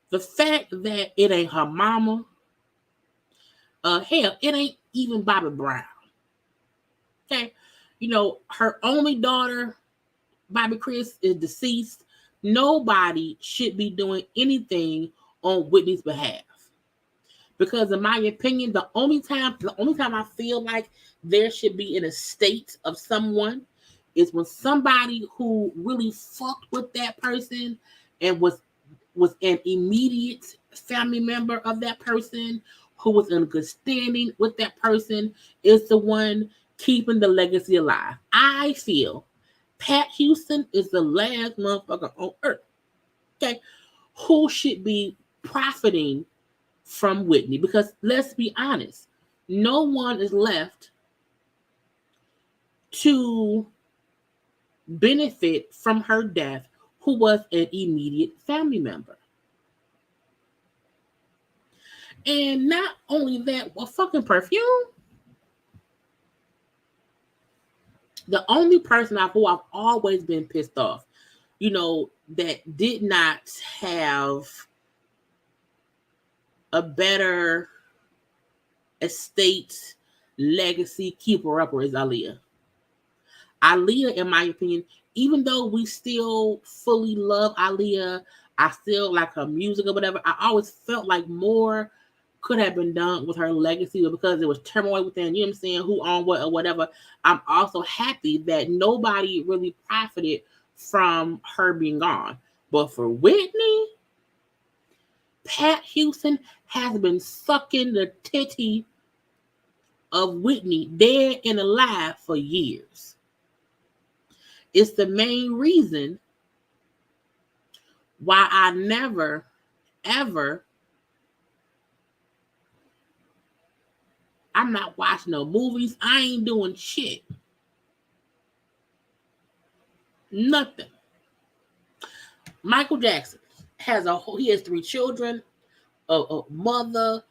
The fact that it ain't her mama, hell, it ain't even Bobby Brown. Okay, her only daughter, Bobby Chris, is deceased. Nobody should be doing anything on Whitney's behalf. Because in my opinion, the only time I feel like there should be an estate of someone is when somebody who really fucked with that person and was an immediate family member of that person, who was in good standing with that person, is the one keeping the legacy alive. I feel Pat Houston is the last motherfucker on earth, okay, who should be profiting from Whitney. Because let's be honest, no one is left to benefit from her death who was an immediate family member. And not only that, well, fucking perfume. The only person who I've always been pissed off, that did not have a better estate legacy keeper upper is Aaliyah. Aaliyah, in my opinion, even though we still fully love Aaliyah, I still like her music or whatever, I always felt like more could have been done with her legacy, but because there was turmoil within, you know what I'm saying, who on what or whatever, I'm also happy that nobody really profited from her being gone. But for Whitney, Pat Houston has been sucking the titty of Whitney dead and alive for years. It's the main reason why I never, ever, I'm not watching no movies. I ain't doing shit. Nothing. Michael Jackson he has 3 children, a mother,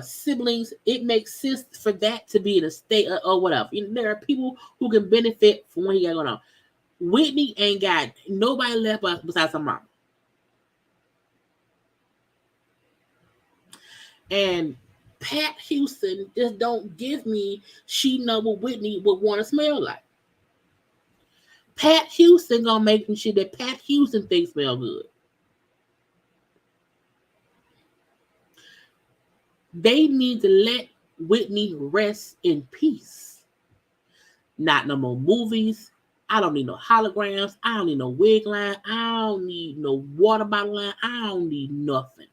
siblings. It makes sense for that to be in a state or whatever. There are people who can benefit from what he got going on. Whitney ain't got nobody left besides her mom. And Pat Houston just don't give me she know what Whitney would want to smell like. Pat Houston gonna make some shit that Pat Houston thinks smell good. They need to let Whitney rest in peace. Not no more movies. I don't need no holograms. I don't need no wig line. I don't need no water bottle line. I don't need nothing.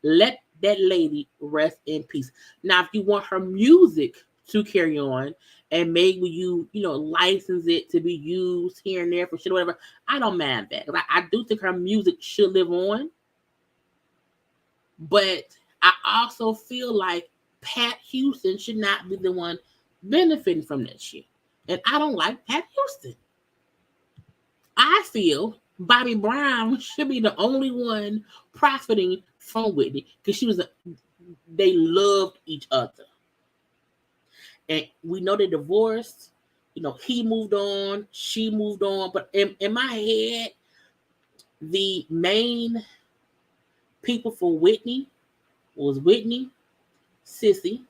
Let that lady rest in peace. Now, if you want her music to carry on and maybe you license it to be used here and there for shit or whatever, I don't mind that. I do think her music should live on. But I also feel like Pat Houston should not be the one benefiting from that shit. And I don't like Pat Houston. I feel Bobby Brown should be the only one profiting from Whitney because they loved each other. And we know they divorced. He moved on, she moved on. But in my head, the main people for Whitney was Whitney, Sissy,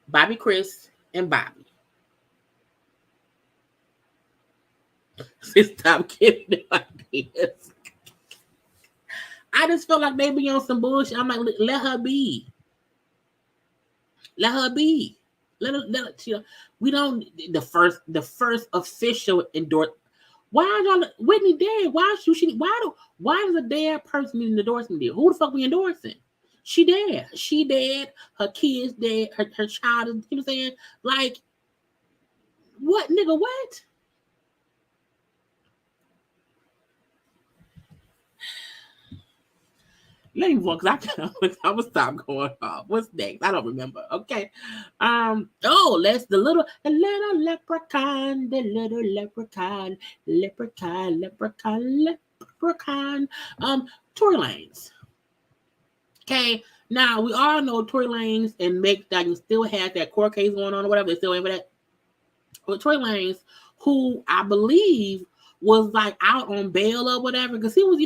Bobby Chris, and Bobby. Stop giving them ideas. I just felt like they be on some bullshit. I'm like, let her be. Let her be. Let her, we don't the first official endorsement. Why y'all Whitney dead? Why does a dead person need an endorsement deal? Who the fuck we endorsing? She dead. She dead. Her kids dead. Her child is, you know what I'm saying? Like, what, nigga, what? Let me walk, because I'm gonna stop going off. What's next? I don't remember. Okay. Let's the little leprechaun, leprechaun. Tory Lanez. Okay. Now we all know Tory Lanez and Meg Stallion still has that court case going on or whatever. They still waiting for that. But Tory Lanez, who I believe was like out on bail or whatever, because he was,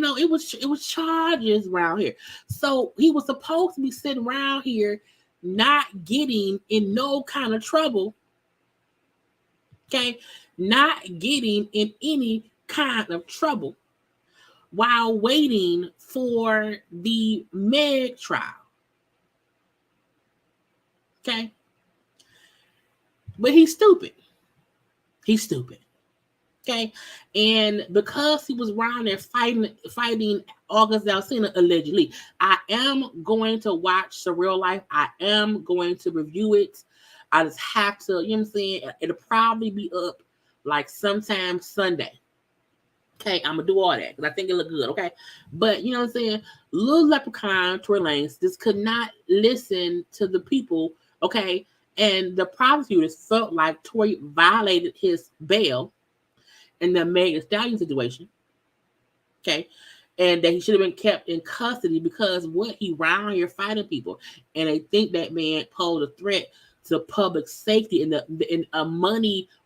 it was charges around here. So he was supposed to be sitting around here not getting in no kind of trouble. Okay, not getting in any kind of trouble while waiting for the Meg trial. Okay, but he's stupid. He's stupid. Okay, and because he was around there fighting August Alsina allegedly, I am going to watch the real life. I am going to review it. I just have to, you know what I'm saying? It'll probably be up like sometime Sunday. Okay, I'm gonna do all that because I think it look good. Okay, but you know what I'm saying? Little leprechaun Tory Lanez just could not listen to the people. Okay, and the prosecutors felt like Tory violated his bail in the Meg Thee Stallion situation, okay, and that he should have been kept in custody because what he around here fighting people, and they think that man posed a threat to public safety, and a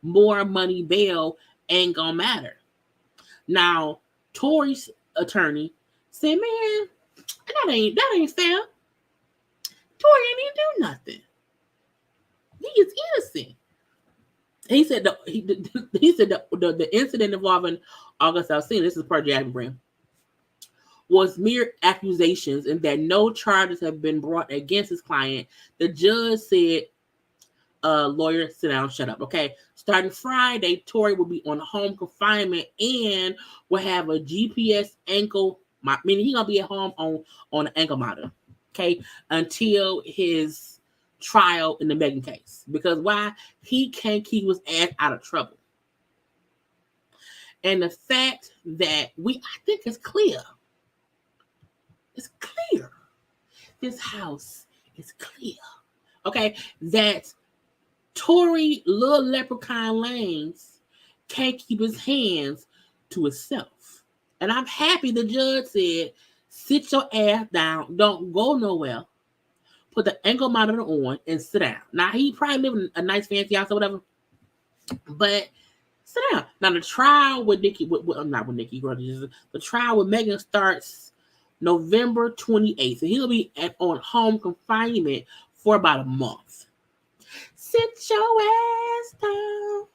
more money bail ain't gonna matter. Now, Tory's attorney said, "Man, that ain't fair. Tory ain't even do nothing. He is innocent." He said the incident involving August Alsina, this is per Jackson Brand, was mere accusations and that no charges have been brought against his client. The judge said, lawyer, sit down, shut up. Okay. Starting Friday, Tory will be on home confinement and will have a GPS ankle, meaning he's gonna be at home on an ankle monitor. Okay, until his trial in the Megan case. Because why? He can't keep his ass out of trouble. And the fact that I think it's clear. It's clear. This house is clear. Okay, that Tory Little Leprechaun Lanez can't keep his hands to himself. And I'm happy the judge said, sit your ass down, don't go nowhere. Put the ankle monitor on and sit down. Now, he probably live in a nice fancy house or whatever, but sit down. Now, the trial with Nicki, not with Nicki, the trial with Megan starts November 28th. So he'll be on home confinement for about a month. Sit your ass down.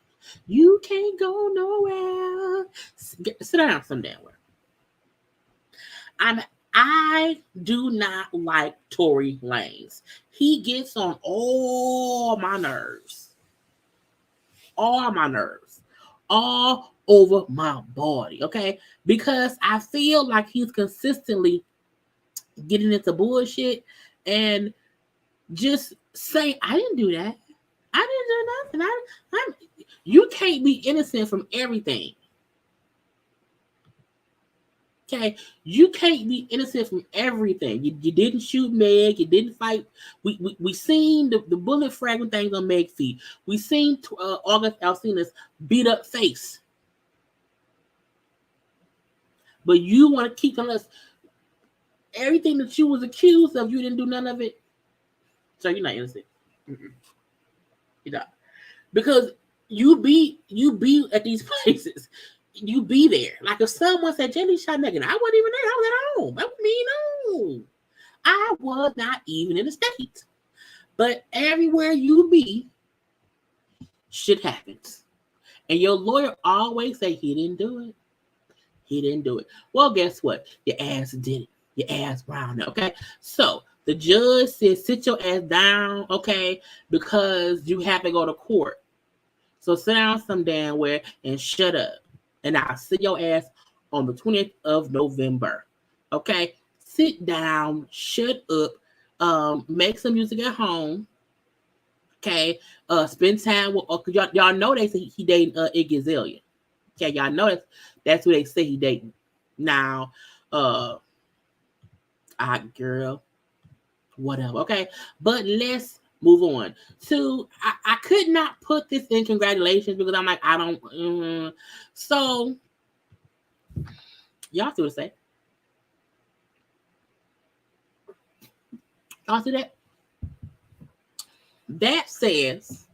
You can't go nowhere. Sit down some damn where. I do not like Tory Lanez. He gets on all my nerves. All my nerves. All over my body, okay? Because I feel like he's consistently getting into bullshit and just saying, I didn't do that. I didn't do nothing. You can't be innocent from everything. Okay, you can't be innocent from everything. You didn't shoot Meg. You didn't fight. We seen the bullet fragment things on Meg's feet. We seen August Alsina's beat up face. But you want to keep telling us everything that you was accused of. You didn't do none of it. So you're not innocent. You're not, because you be at these places. You be there. Like if someone said Jaylee shot Megan, I wasn't even there. I was at home. That was me. No. I was not even in the States. But everywhere you be, shit happens. And your lawyer always say he didn't do it. He didn't do it. Well, guess what? Your ass did it. Your ass brown. Okay. So the judge said sit your ass down, okay, because you have to go to court. So sit down some damn where and shut up. And I'll sit your ass on the 20th of November. Okay? Sit down, shut up, make some music at home. Okay? Spend time with y'all know they say he dating Iggy Azalea. Okay, y'all know that's who they say he dating. Now, Girl, whatever. Okay, but let's move on to. I could not put this in congratulations because I'm like I don't. So y'all see what I say? Y'all see that? That says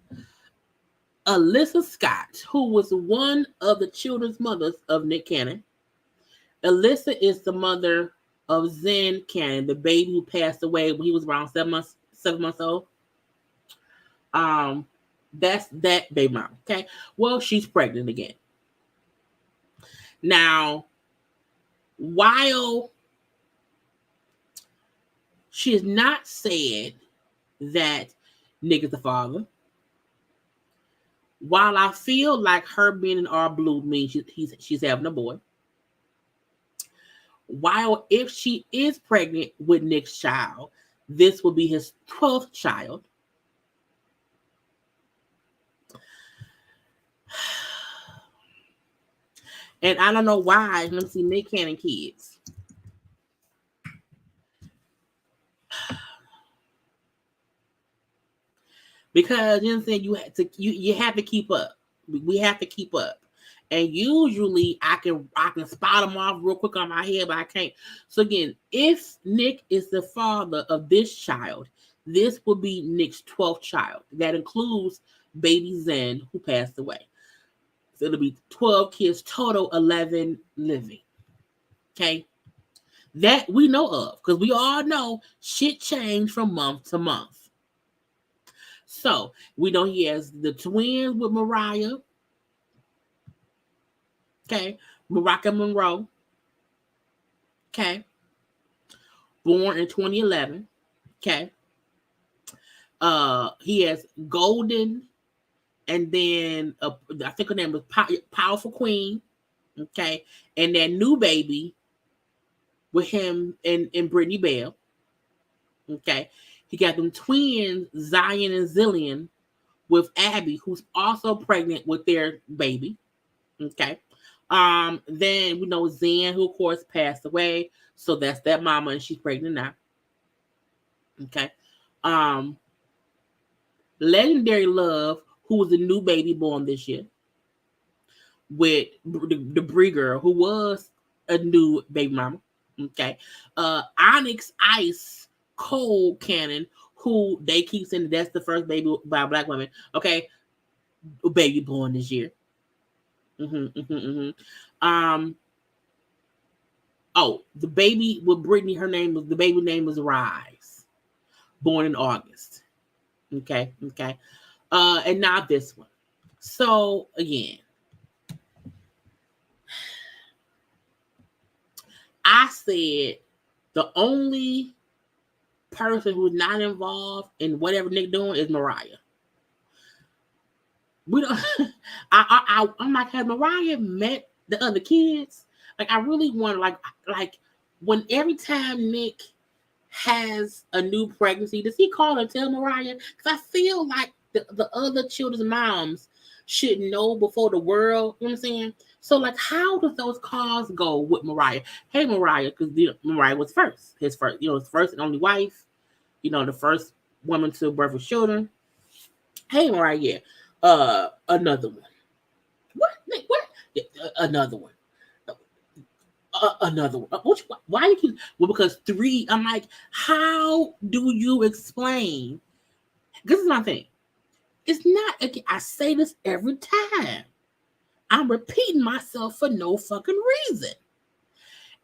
Alyssa Scott, who was one of the children's mothers of Nick Cannon. Alyssa is the mother of Zen Cannon, the baby who passed away when he was around 7 months old. That's that baby mom. Okay. Well, she's pregnant again. Now, while she has not said that Nick is the father, while I feel like her being in our blue means she's having a boy, while if she is pregnant with Nick's child, this will be his 12th child. And I don't know why. Let me see, Nick Cannon kids. Because you know what I'm saying, you have to keep up. We have to keep up. And usually I can spot them off real quick on my head, but I can't. So again, if Nick is the father of this child, this will be Nick's 12th child. That includes baby Zen, who passed away. So it'll be 12 kids total, 11 living. Okay? That we know of, because we all know shit changed from month to month. So we know he has the twins with Mariah. Okay. Mariah Monroe. Okay. Born in 2011. Okay. He has Golden, and then I think her name was Powerful Queen. Okay. And that new baby with him and Brittany Bell. Okay. He got them twins, Zion and Zillion, with Abby, who's also pregnant with their baby. Okay. Then we know Zen, who of course passed away. So that's that mama, and she's pregnant now. Okay. Legendary Love, who was a new baby born this year, with the Bree girl, who was a new baby mama. Okay. Onyx Ice Cole Cannon, who they keep saying that's the first baby by a black woman. Okay. Baby born this year. Oh, the baby with Brittany, the baby name was Rise, born in August. Okay. And now this one. So again, I said the only person who's not involved in whatever Nick doing is Mariah. We don't. I'm like, has Mariah met the other kids? Like, I really want like when every time Nick has a new pregnancy, does he call and tell Mariah? Because I feel like the other children's moms should know before the world. You know what I'm saying? So, like, how does those calls go with Mariah? Hey, Mariah, because Mariah was his first and only wife. The first woman to birth his children. Hey, Mariah, yeah. Another one. What? Another one. Another one. Why you keep? Well, because 3. I'm like, how do you explain? This is my thing. It's not. Again, I say this every time. I'm repeating myself for no fucking reason.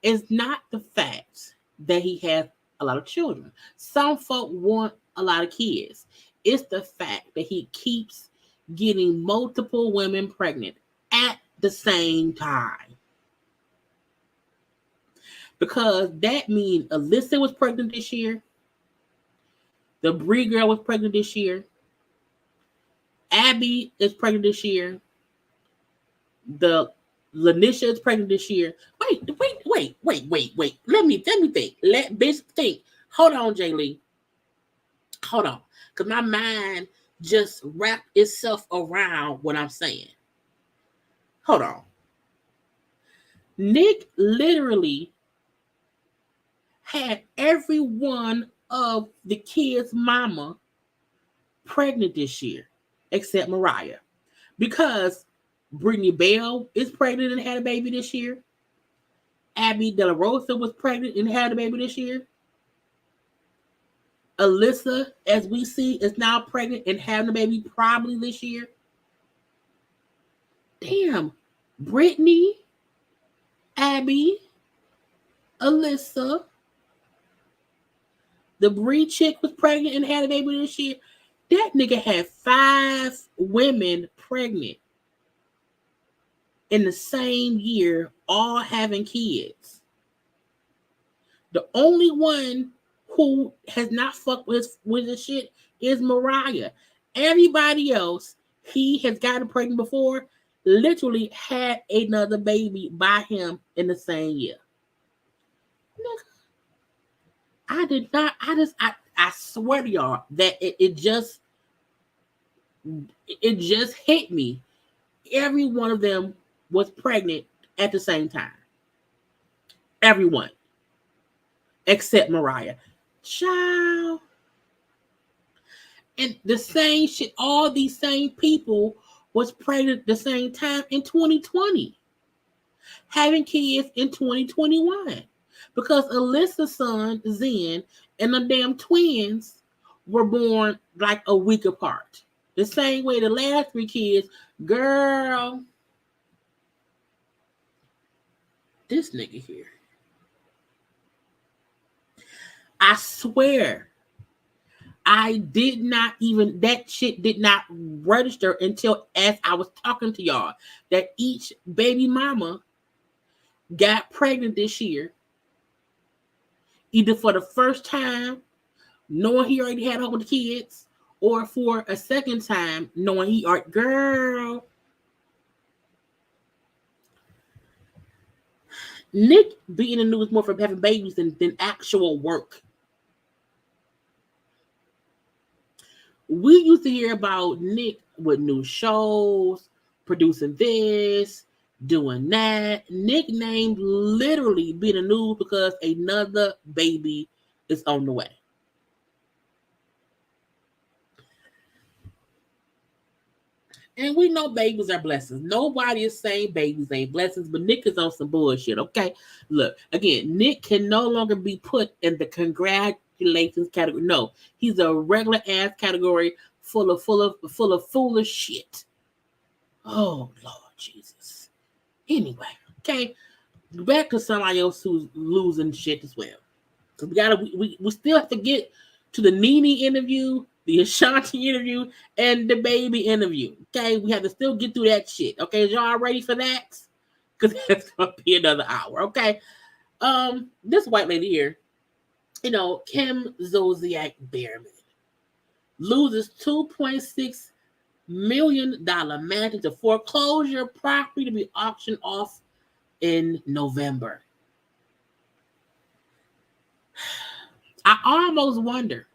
It's not the fact that he has a lot of children. Some folk want a lot of kids. It's the fact that he keeps getting multiple women pregnant at the same time. Because that means Alyssa was pregnant this year. The Bree girl was pregnant this year. Abby is pregnant this year. The Lanisha is pregnant this year. Wait. Let me think. Let bitch think. Hold on, Jaylee. Hold on. Because my mind just wrapped itself around what I'm saying. Hold on. Nick literally had every one of the kids' mama pregnant this year, except Mariah. Because Brittany Bell is pregnant and had a baby this year. Abby De La Rosa was pregnant and had a baby this year. Alyssa, as we see, is now pregnant and having a baby probably this year. Damn. Brittany, Abby, Alyssa, the Bree chick was pregnant and had a baby this year. That nigga had 5 women pregnant in the same year, all having kids. The only one who has not fucked with his shit is Mariah. Everybody else, he has gotten pregnant before, literally had another baby by him in the same year. I did not, I swear to y'all that it just hit me. Every one of them was pregnant at the same time. Everyone. Except Mariah. Child. And the same shit, all these same people was pregnant at the same time in 2020. Having kids in 2021. Because Alyssa's son, Zen, and the damn twins were born like a week apart. The same way the last 3 kids, girl. This nigga here. I swear, I did not even, that shit did not register until as I was talking to y'all, that each baby mama got pregnant this year, either for the first time, knowing he already had a whole bunch of kids, or for a second time, knowing he already, girl. Nick be in the news more for having babies than actual work. We used to hear about Nick with new shows, producing this, doing that. Nick name literally be in the news because another baby is on the way. And we know babies are blessings. Nobody is saying babies ain't blessings, but Nick is on some bullshit, okay? Look, again, Nick can no longer be put in the congratulations category. No, he's a regular ass category full of foolish shit. Oh, Lord Jesus. Anyway, okay, back to somebody else who's losing shit as well. Because we still have to get to the Nene interview, the Ashanti interview, and the baby interview. Okay, we have to still get through that shit. Okay, is y'all ready for that? Because that's gonna be another hour. Okay, this white lady here, Kim Zolciak Behrman loses $2.6 million mansion to foreclosure property to be auctioned off in November. I almost wonder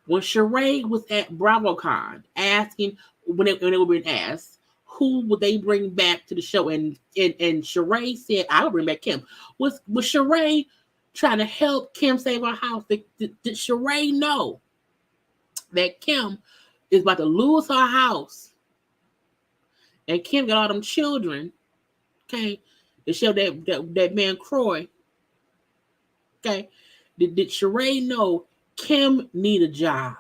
when Sheree was at BravoCon asking when they were being asked who would they bring back to the show, and Sheree said I would bring back Kim. Was Sheree trying to help Kim save her house? Did Sheree know that Kim is about to lose her house, and Kim got all them children? Okay, to show that man Croy. Okay. Did Sheree know Kim need a job?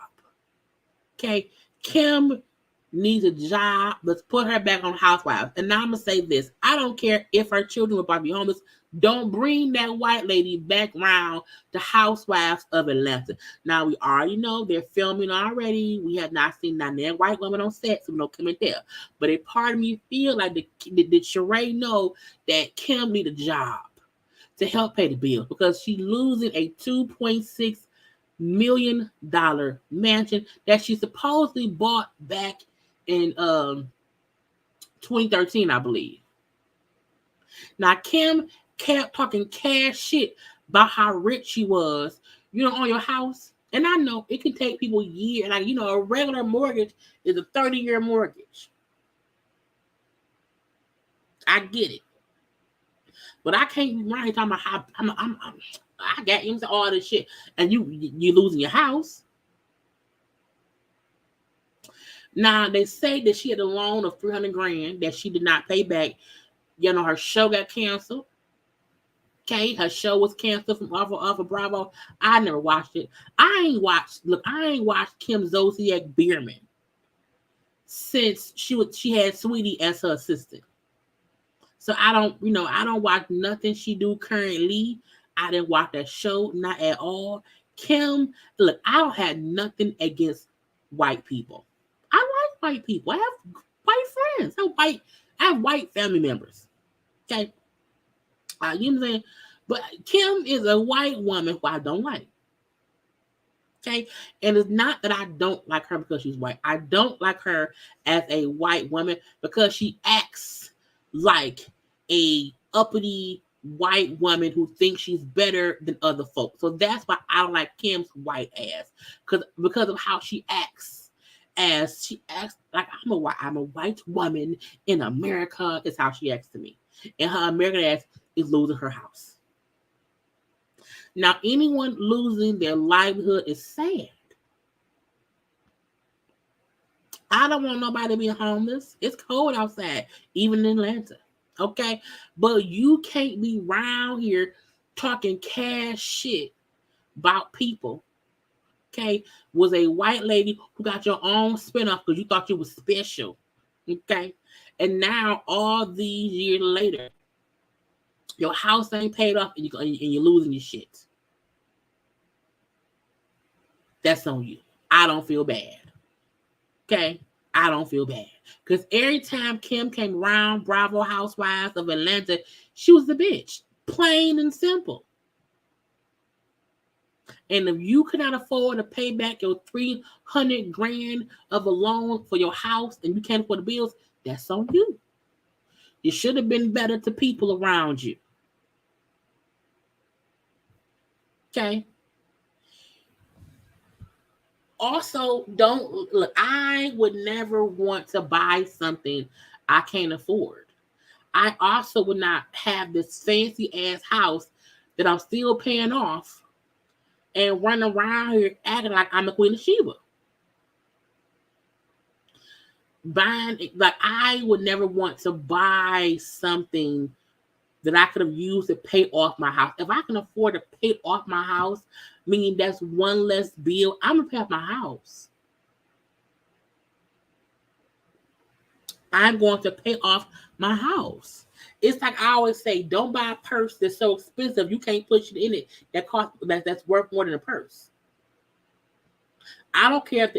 Okay, Kim needs a job. Let's put her back on Housewives. And now I'm gonna say this: I don't care if her children will probably be homeless. Don't bring that white lady back around to Housewives of Atlanta. Now we already know they're filming already. We have not seen none of that white woman on set, so we don't come in there. But a part of me feel like did Sheree know that Kim need a job to help pay the bills because she's losing a $2.6 million mansion that she supposedly bought back in 2013, I believe. Now, Kim kept talking cash shit about how rich she was, on your house. And I know it can take people years. Like, a regular mortgage is a 30-year mortgage. I get it. But I can't be right here talking about how I got into all this shit, and you losing your house. Now they say that she had a loan of $300,000 that she did not pay back. You know, her show got canceled. Okay, her show was canceled from off of Bravo. I never watched it. I ain't watched Kim Zolciak Bierman since she had Sweetie as her assistant. So I don't watch nothing she do currently. I didn't watch that show, not at all. Kim, look, I don't have nothing against white people. I like white people. I have white friends. I have white family members. Okay. You know what I'm saying? But Kim is a white woman who I don't like. Okay. And it's not that I don't like her because she's white. I don't like her as a white woman because she acts like a uppity white woman who thinks she's better than other folks. So that's why I don't like Kim's white ass. Because of how she acts. As she acts like I'm a white woman in America is how she acts to me. And her American ass is losing her house. Now, anyone losing their livelihood is sad. I don't want nobody to be homeless. It's cold outside, even in Atlanta. Okay? But you can't be around here talking cash shit about people. Okay? Was a white lady who got your own spinoff because you thought you was special. Okay? And now, all these years later, your house ain't paid off and you're losing your shit. That's on you. I don't feel bad. Okay? I don't feel bad. Because every time Kim came around, Bravo Housewives of Atlanta, she was the bitch. Plain and simple. And if you cannot afford to pay back your $300,000 of a loan for your house and you can't afford the bills, that's on you. You should have been better to people around you. Okay? Also, don't look, I would never want to buy something I can't afford. I also would not have this fancy ass house that I'm still paying off and run around here acting like I'm the Queen of Sheba. I would never want to buy something that I could have used to pay off my house. If I can afford to pay off my house, meaning that's one less bill, I'm going to pay off my house. I'm going to pay off my house. It's like I always say, don't buy a purse that's so expensive you can't put shit in it that's worth more than a purse. I don't care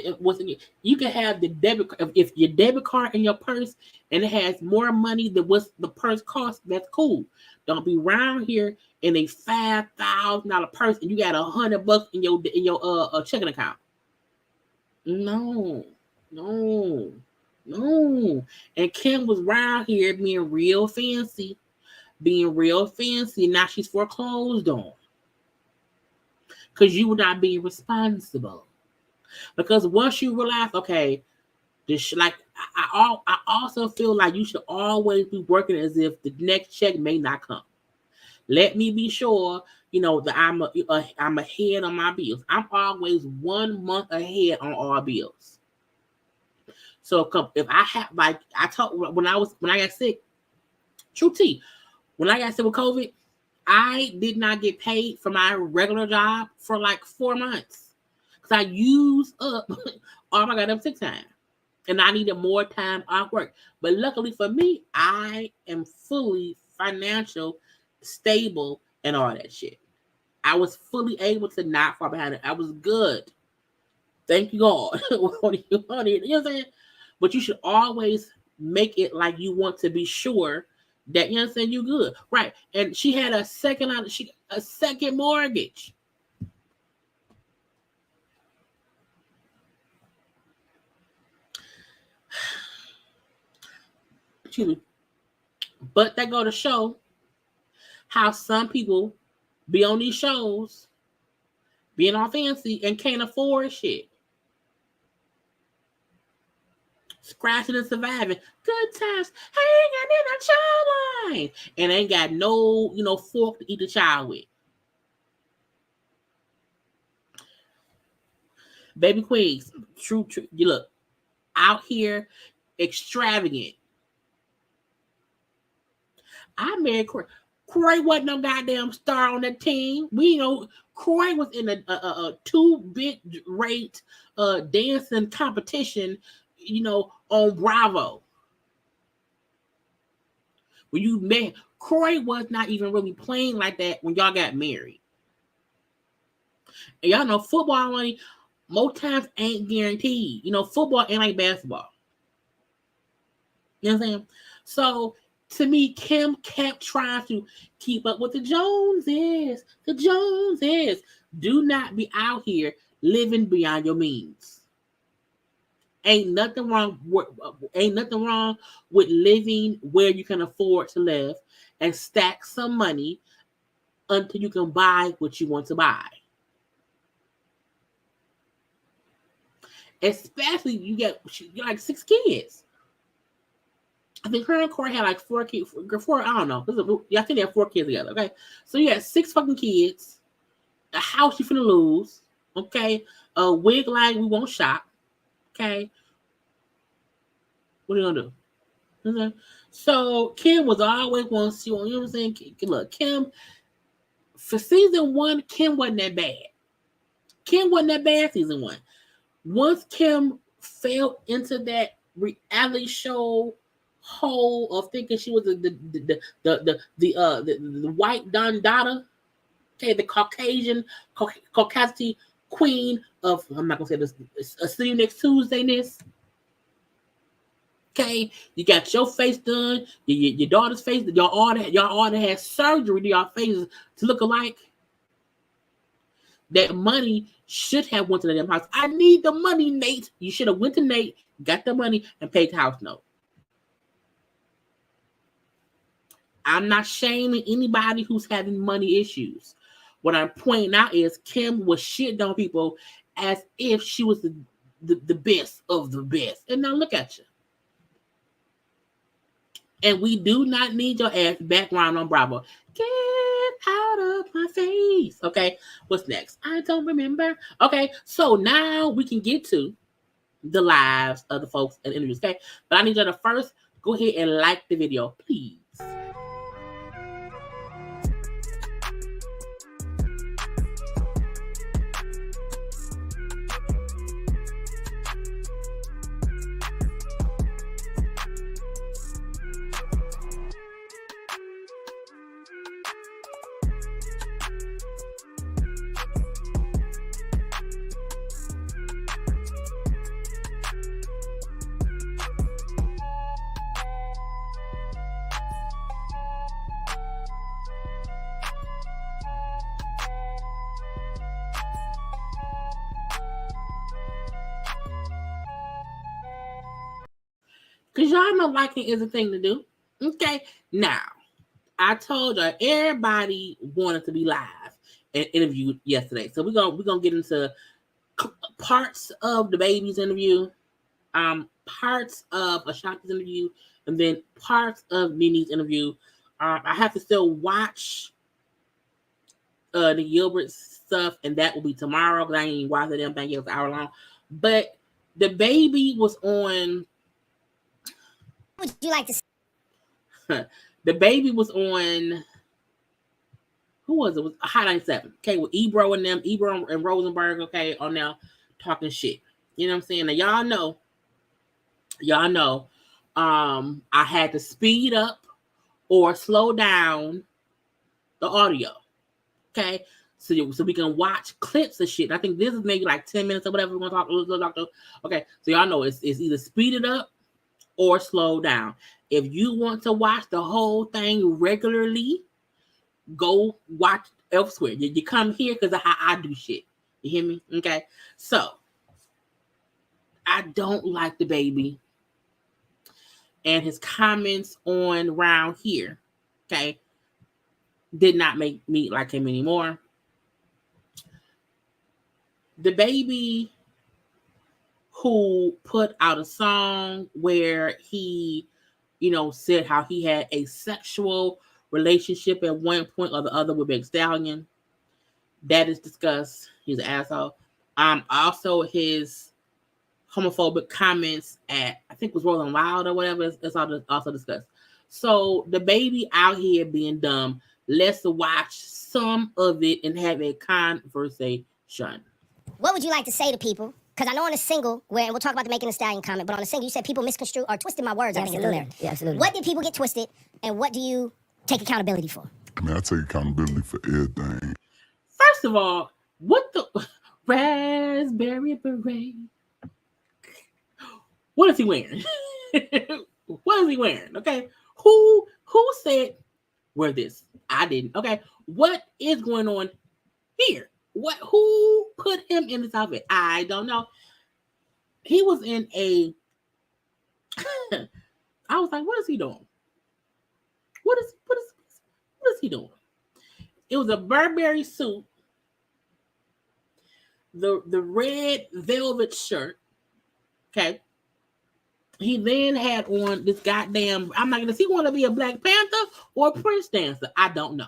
you can have the debit. If your debit card in your purse and it has more money than what the purse costs, that's cool. Don't be around here in a $5,000 purse and you got $100 in your checking account. No. And Kim was around here being real fancy. Now she's foreclosed on because you were not being responsible. Because once you realize, okay, I also feel like you should always be working as if the next check may not come. Let me be sure, that I'm ahead on my bills. I'm always 1 month ahead on all bills. So if I have, like I told when I got sick, true tea, when I got sick with COVID, I did not get paid for my regular job for like 4 months. I used up all my goddamn sick time. And I needed more time off work. But luckily for me, I am fully financial, stable, and all that shit. I was fully able to not fall behind it. I was good. Thank you, God. You know what I'm saying? But you should always make it like you want to be sure that, you know what I'm saying, you're good. Right. And she had a second mortgage. But that go to show how some people be on these shows being all fancy and can't afford shit. Scratching and surviving. Good times. Hanging in a child line. And ain't got no, fork to eat the child with. Baby queens, true. You look out here, extravagant. I married Corey. Corey wasn't no goddamn star on that team. We know Corey was in a 2-bit rate dancing competition, on Bravo. When you met, Corey was not even really playing like that when y'all got married. And y'all know football money most times ain't guaranteed. Football ain't like basketball. You know what I'm saying? So to me, Kim kept trying to keep up with the Joneses. The Joneses. Do not be out here living beyond your means. Ain't nothing wrong with living where you can afford to live and stack some money until you can buy what you want to buy. Especially you're like 6 kids. I think her and Corey had like 4 kids. I don't know. I think they have 4 kids together. Okay, so you got 6 fucking kids. A house you finna lose. Okay, a wig line we won't shop. Okay, what are you gonna do? Okay, so Kim was always wanting to see. You know what I'm saying? Look, Kim for season 1, Kim wasn't that bad. Kim wasn't that bad season 1. Once Kim fell into that reality show hole of thinking she was the white Don Dada, okay, the Caucasian queen of, I'm not gonna say this, See You Next Tuesday-ness. Okay, you got your face done, your daughter's face, y'all all had surgery to your faces to look alike. That money should have went to the damn house. I need the money, Nate. You should have went to Nate, got the money, and paid the house note. I'm not shaming anybody who's having money issues. What I'm pointing out is Kim was shitting on people as if she was the best of the best. And now look at you. And we do not need your ass background on Bravo. Get out of my face. Okay, what's next? I don't remember. Okay, so now we can get to the lives of the folks and interviews. Okay, but I need you to first go ahead and like the video, please. Because y'all know liking is a thing to do. Okay, now, I told y'all everybody wanted to be live and interviewed yesterday. So we're gonna get into parts of the baby's interview, parts of Ashanti's interview, and then parts of Nene's interview. I have to still watch the Gilbert stuff, and that will be tomorrow because I ain't even watched the damn thing. It was an hour long. But the baby was on. Would you like to see? The baby was on. Who was it? It was Hot 97. Okay, with Ebro and them, Ebro and Rosenberg. Okay, on now talking shit. You know what I'm saying? Now y'all know. I had to speed up or slow down the audio. Okay, so we can watch clips of shit. I think this is maybe like 10 minutes or whatever we're gonna talk. Okay, so y'all know it's either speed it up or slow down. If you want to watch the whole thing regularly, go watch elsewhere. You come here because of how I do shit. You hear me? Okay. So I don't like the baby and his comments on round here. Okay. Did not make me like him anymore. The baby who put out a song where he, said how he had a sexual relationship at one point or the other with Big Stallion. That is discussed. He's an asshole. Also his homophobic comments at, I think it was Rolling Loud or whatever. It's also discussed. So the baby out here being dumb. Let's watch some of it and have a conversation. What would you like to say to people? Because I know on a single, and we'll talk about the Making a Stallion comment, but on a single, you said people misconstrue or twisted my words. Absolutely. Yeah, absolutely. What did people get twisted, and what do you take accountability for? I mean, I take accountability for everything. First of all, what the raspberry beret? What is he wearing? What is he wearing? Okay, who said wear this? I didn't. Okay, what is going on here? Who put him in this outfit? I don't know. He was in a I was like, what is he doing? What is he doing? It was a Burberry suit, the red velvet shirt. Okay. He then had on this goddamn, I'm not gonna see, want to be a Black Panther or a Prince dancer. I don't know.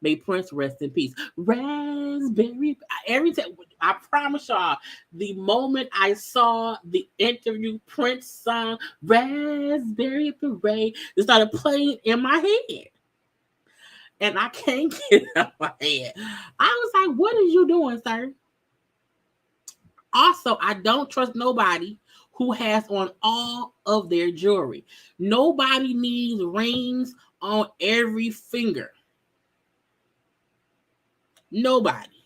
May Prince rest in peace. Raspberry. Every time, I promise y'all, the moment I saw the interview Prince song Raspberry Beret, it started playing in my head. And I can't get it out of my head. I was like, what is you doing, sir? Also, I don't trust nobody who has on all of their jewelry. Nobody needs rings on every finger. Nobody.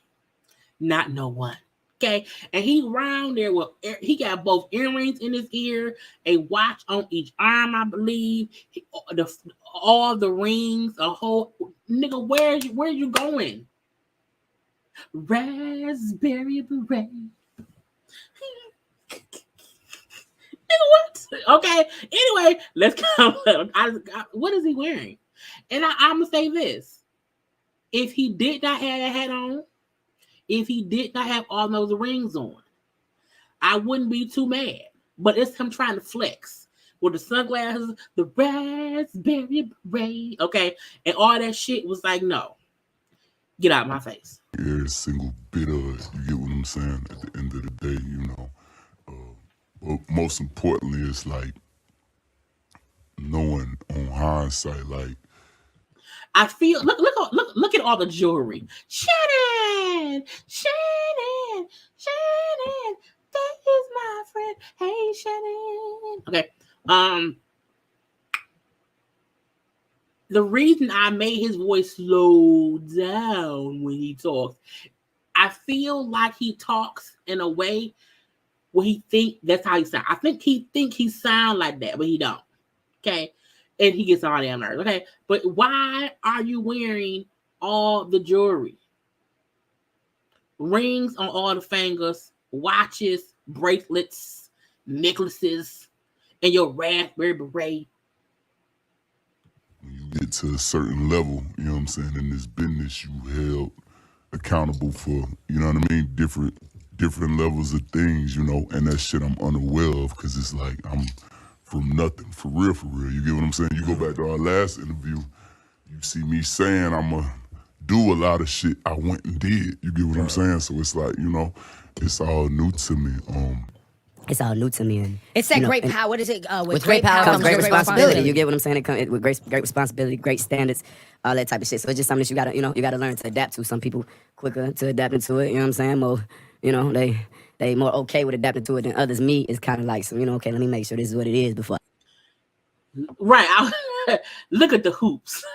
Not no one. Okay. And he round there with, he got both earrings in his ear, a watch on each arm, I believe. All the rings, a whole nigga, where you going? Raspberry beret. What? Okay. Anyway, let's come. What is he wearing? And I'm gonna say this. If he did not have a hat on, if he did not have all those rings on, I wouldn't be too mad. But it's him trying to flex with the sunglasses, the raspberry beret, okay? And all that shit was like, no. Get out of my face. Every single bit of it, you get what I'm saying? At the end of the day, you know. But most importantly, it's like knowing on hindsight, like, I feel look at all the jewelry. Shannon, that is my friend. Hey, Shannon. Okay. The reason I made his voice slow down when he talks, I feel like he talks in a way where he think that's how he sound. I think he sound like that, but he don't. Okay. And he gets on damn nerves. Okay. But why are you wearing all the jewelry? Rings on all the fingers, watches, bracelets, necklaces, and your raspberry beret. when you get to a certain level, you know what I'm saying, in this business, you held accountable for, you know what I mean, different levels of things, you know, and that shit I'm unaware of because it's like I'm from nothing, for real. You get what I'm saying? You go back to our last interview, you see me saying I'm going to do a lot of shit I went and did. You get what I'm saying? So it's like, you know, it's all new to me. It's all new to me. And it's that great power. What is it? With great power comes great responsibility. You get what I'm saying? It comes with great responsibility, great standards, all that type of shit. So it's just something that you gotta learn to adapt to. Some people quicker to adapting to it. You know what I'm saying? More, you know, they more okay with adapting to it than others. Me is kind of like some, you know, okay, let me make sure this is what it is before. Right. Look at the hoops.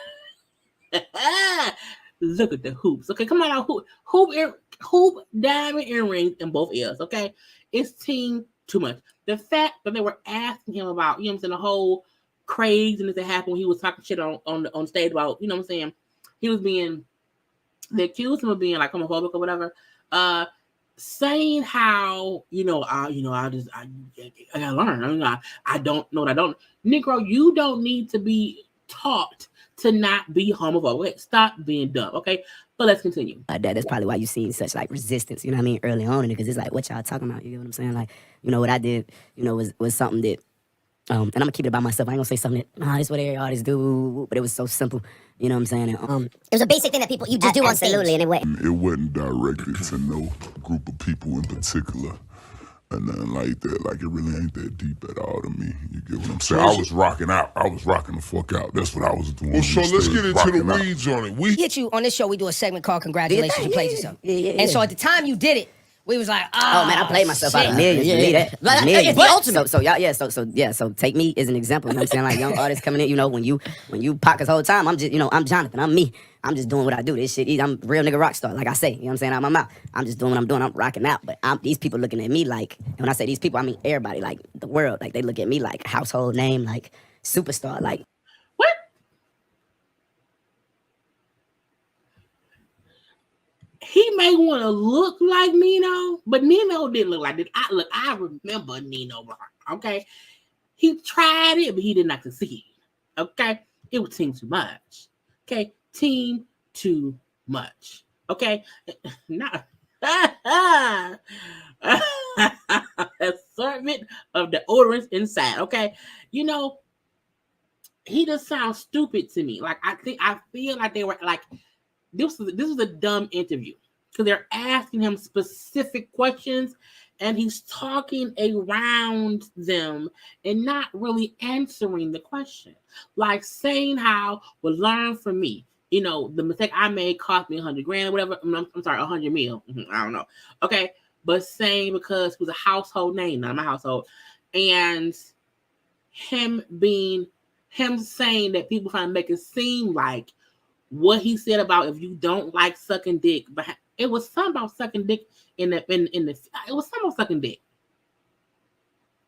Look at the hoops. Okay, come on out. Hoop diamond earrings in both ears. Okay, it's team too much. The fact that they were asking him about, you know what I'm saying, the whole craziness that happened when he was talking shit on stage about, you know what I'm saying, they accused him of being like homophobic or whatever. Saying how, I gotta learn. I don't know what I don't. Negro, you don't need to be taught to not be homophobic. Stop being dumb, okay? But let's continue. That's probably why you seen such like resistance, you know what I mean, early on in it, because it's like, what y'all talking about? You know what I'm saying? Like, you know, what I did, you know, was something that And I'm gonna keep it by myself. I ain't gonna say something that, this is what every artist do, but it was so simple. You know what I'm saying? And, It was a basic thing that people you just do on stage. absolutely, and It wasn't directed to no group of people in particular. And nothing like that. Like, it really ain't that deep at all to me. You get what I'm saying? I was rocking out. I was rocking the fuck out. That's what I was doing. Well, so let's get into the Rocking out. weeds on it. We Hit you on this show. We do a segment called "Congratulations, You Played Yourself." Yeah. And so at the time you did it, we was like, Oh man, I played myself out of millions. Yeah. Believe that. Like, Millions. it's the ultimate. So y'all, so take me as an example. You know what I'm saying? Like young artists coming in, you know, when you pop this whole time, I'm just, I'm Jonathan. I'm me. I'm just doing what I do. This shit, I'm real nigga rock star. Like I say, you know what I'm saying? Out my mouth. I'm just doing what I'm doing. I'm rocking out. But these people looking at me like, and when I say these people, I mean everybody, like the world. Like they look at me like household name, like superstar. Like What? He may want to look like Nino, but Nino didn't look like this. I remember Nino Rock. Okay, he tried it, but he did not succeed. Okay, it was team too much. Okay, team too much. Okay, not assortment of the odorants inside. Okay, he just sounds stupid to me. Like I feel like they were like. This was a dumb interview because they're asking him specific questions and he's talking around them and not really answering the question. Like saying how, well, learn from me. The mistake I made cost me $100,000 or whatever. I'm sorry, 100 mil. I don't know. Okay. But saying because it was a household name, not my household. And him saying that people trying to make it seem like what he said about if you don't like sucking dick, but it was something about sucking dick it was something about sucking dick.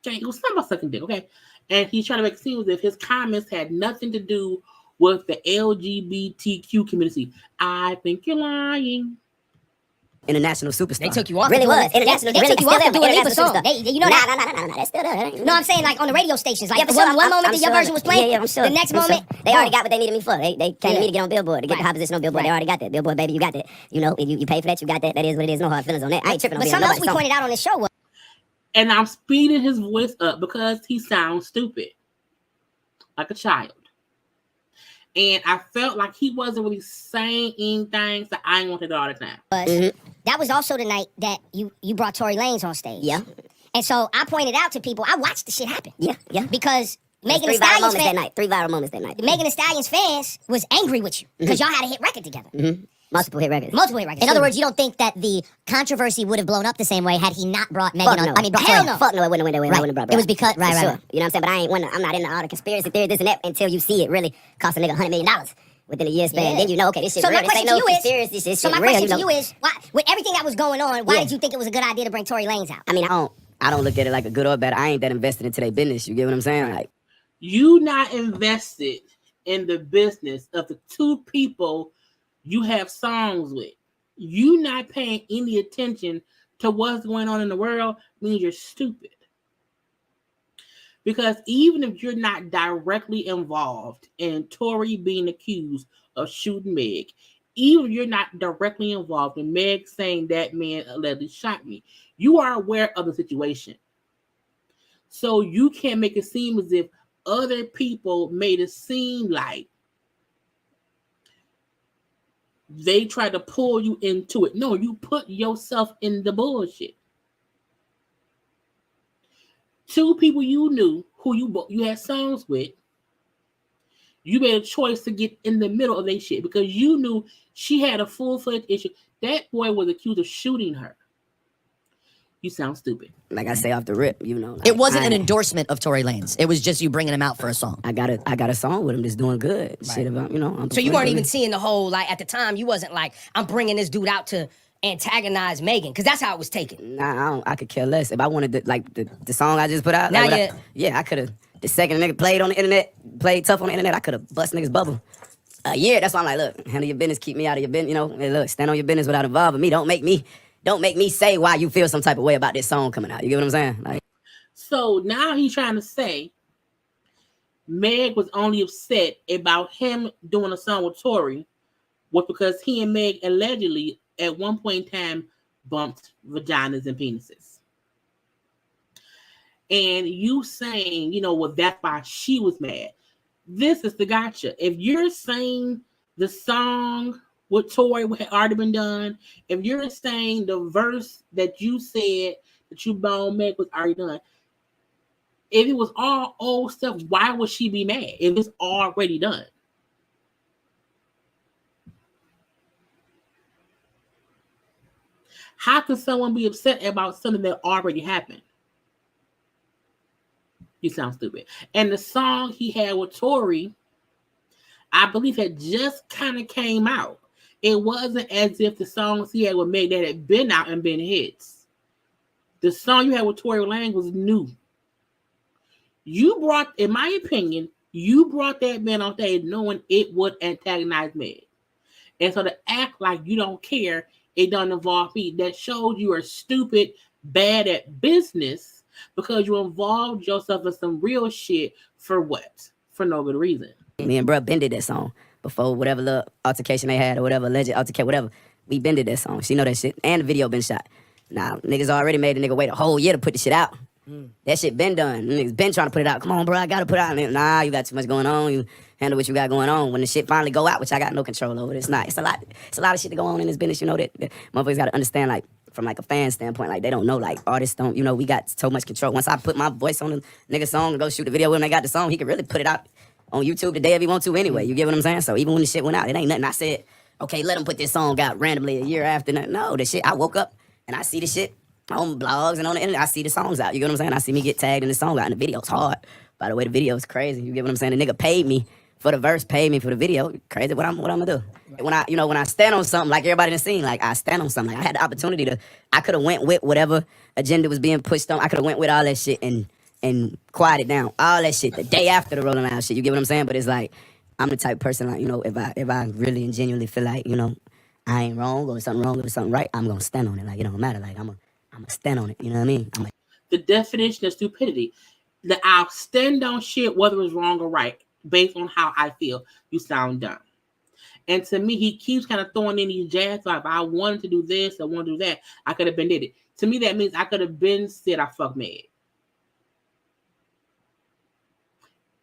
Okay, it was something about sucking dick. Okay, and he's trying to make it seem as if his comments had nothing to do with the LGBTQ community. I think you're lying. international superstar. They took you off. Really to do was. it. International. They Really, took you off to still do a am. Libra song. You know that? No. That's still there. No, I'm saying like on the radio stations. Like Yeah, but one sure, moment I'm that your sure. version was playing. Yeah, I'm sure. The next I'm sure. moment, They already got what they needed me for. They came to me to get on Billboard, to get the Right. high position on Billboard. Right. They already got that. Billboard, baby, you got that. You pay for that, you got that. That is what it is. No hard feelings on that. I ain't tripping on But being something else we nobody's pointed out on this show was And I'm speeding his voice up because he sounds stupid, like a child. And I felt like he wasn't really saying anything, so I ain't want to do all the time. That was also the night that you brought Tory Lanez on stage. Yeah. And so I pointed out to people, I watched the shit happen. Yeah. Because Megan Thee Stallion's fans, 3 viral moments that night. Megan Thee Stallion's fans was angry with you because y'all had a hit record together. Multiple hit records. In other words, you don't think that the controversy would have blown up the same way had he not brought Megan on? No. I mean, brought Hell Tory. no. Fuck no, it wouldn't have went that way. Right. I wouldn't have brought It was because For right. sure. You know what I'm saying? But I'm not into all the conspiracy theories, this and that, until you see it really cost a nigga $100 million within a year span. Yeah. Then you know, okay, this shit So real. my This ain't question to no you is, conspiracy. This so shit my real. question to know. you is, why, with everything that was going on, why Yeah. did you think it was a good idea to bring Tory Lanez out? I mean, I don't look at it like a good or bad. I ain't that invested into their business. You get what I'm saying? Like, You not invested in the business of the two people you have songs with. You not paying any attention to what's going on in the world means you're stupid. Because even if you're not directly involved in Tory being accused of shooting Meg, even if you're not directly involved in Meg saying that man allegedly shot me, you are aware of the situation. So you can't make it seem as if other people made it seem like they tried to pull you into it. No, you put yourself in the bullshit. Two people you knew who you had songs with, you made a choice to get in the middle of their shit because you knew she had a full-fledged issue. That boy was accused of shooting her. You sound stupid. like I say off the rip, like, it wasn't an endorsement of Tory Lanez. It was just you bringing him out for a song. I got a song with him that's doing good. Right. Shit about, I'm So you weren't even seeing the whole, like, at the time, you wasn't like, I'm bringing this dude out to antagonize Megan, because that's how it was taken. Nah, I could care less. If I wanted the song I just put out, Now I could have. The second nigga played on the internet, played tough on the internet, I could have bust niggas bubble. Yeah, that's why I'm like, look, handle your business, keep me out of your business. Hey, look, stand on your business without involving me. Don't make me say why you feel some type of way about this song coming out. You get what I'm saying? Like, So now he's trying to say Meg was only upset about him doing a song with Tory was because he and Meg allegedly at one point in time bumped vaginas and penises. and you saying, well, that's why she was mad. This is the gotcha. If you're saying the song with Tory had already been done, if you're saying the verse that you said that you bone make was already done, if it was all old stuff, why would she be mad if it's already done? How can someone be upset about something that already happened? You sound stupid. And the song he had with Tory, I believe, had just kind of came out. It wasn't as if the songs he had with Meg that had been out and been hits. The song you had with Tory Lanez was new. You brought, in my opinion, you brought that man on stage knowing it would antagonize Meg. And so to act like you don't care, it doesn't involve me. That shows you are stupid, bad at business, because you involved yourself in some real shit for what? For no good reason. Me and bruh bended that song before whatever little altercation they had or whatever, alleged altercation, whatever. We bended that song. She know that shit. And the video been shot. Now, niggas already made a nigga wait a whole year to put the shit out. That shit been done. Niggas been trying to put it out. Come on, bro, I gotta put it out. Nah, you got too much going on. You handle what you got going on. When the shit finally go out, which I got no control over, it's not. It's a lot of shit to go on in this business. You know that motherfuckers gotta understand, like, from like a fan standpoint, like they don't know, like artists don't, we got so much control. Once I put my voice on the nigga song and go shoot the video when they got the song, he could really put it out on YouTube the day if he want to anyway. You get what I'm saying? So even when the shit went out, it ain't nothing I said, okay, let him put this song out randomly a year after. No, the shit, I woke up and I see the shit on blogs and on the internet. I see the songs out. You get what I'm saying? I see me get tagged in the song out, and the video's hard. By the way, the video's crazy. You get what I'm saying? The nigga paid me for the verse, paid me for the video. Crazy what I'm gonna do. When I stand on something, like everybody done seen, like I stand on something. Like I had the opportunity I could have went with whatever agenda was being pushed on. I could have went with all that shit and quieted down all that shit the day after the Rolling Loud shit. You get what I'm saying? But it's like, I'm the type of person, like, if I really and genuinely feel like, I ain't wrong or something wrong or something right, I'm gonna stand on it. Like, it don't matter. Like, I'm gonna stand on it. You know what I mean? The definition of stupidity. That I'll stand on shit whether it's wrong or right based on how I feel. You sound dumb. And to me, he keeps kind of throwing in these jabs. Like, if I wanted to do this, I want to do that, I could have been did it. To me, that means I could have been said I fuck Meg.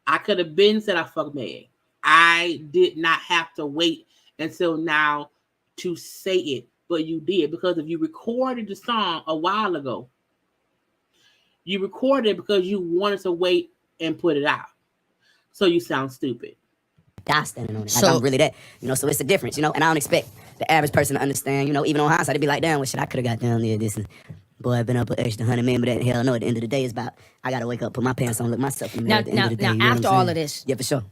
I could have been said I fuck Meg. I did not have to wait until now to say it, but you did, because if you recorded the song a while ago, you recorded it because you wanted to wait and put it out. So you sound stupid. Die standing on it. Like, I'm really that. So it's a difference, and I don't expect the average person to understand, even on hindsight, they'd be like, damn, what shit I could have got down there, this and boy, I've been up an extra 100 million, but that hell no, at the end of the day, it's about, I gotta wake up, put my pants on, look myself in the mirror at the end of the day. Now, after all of this, yeah, for sure.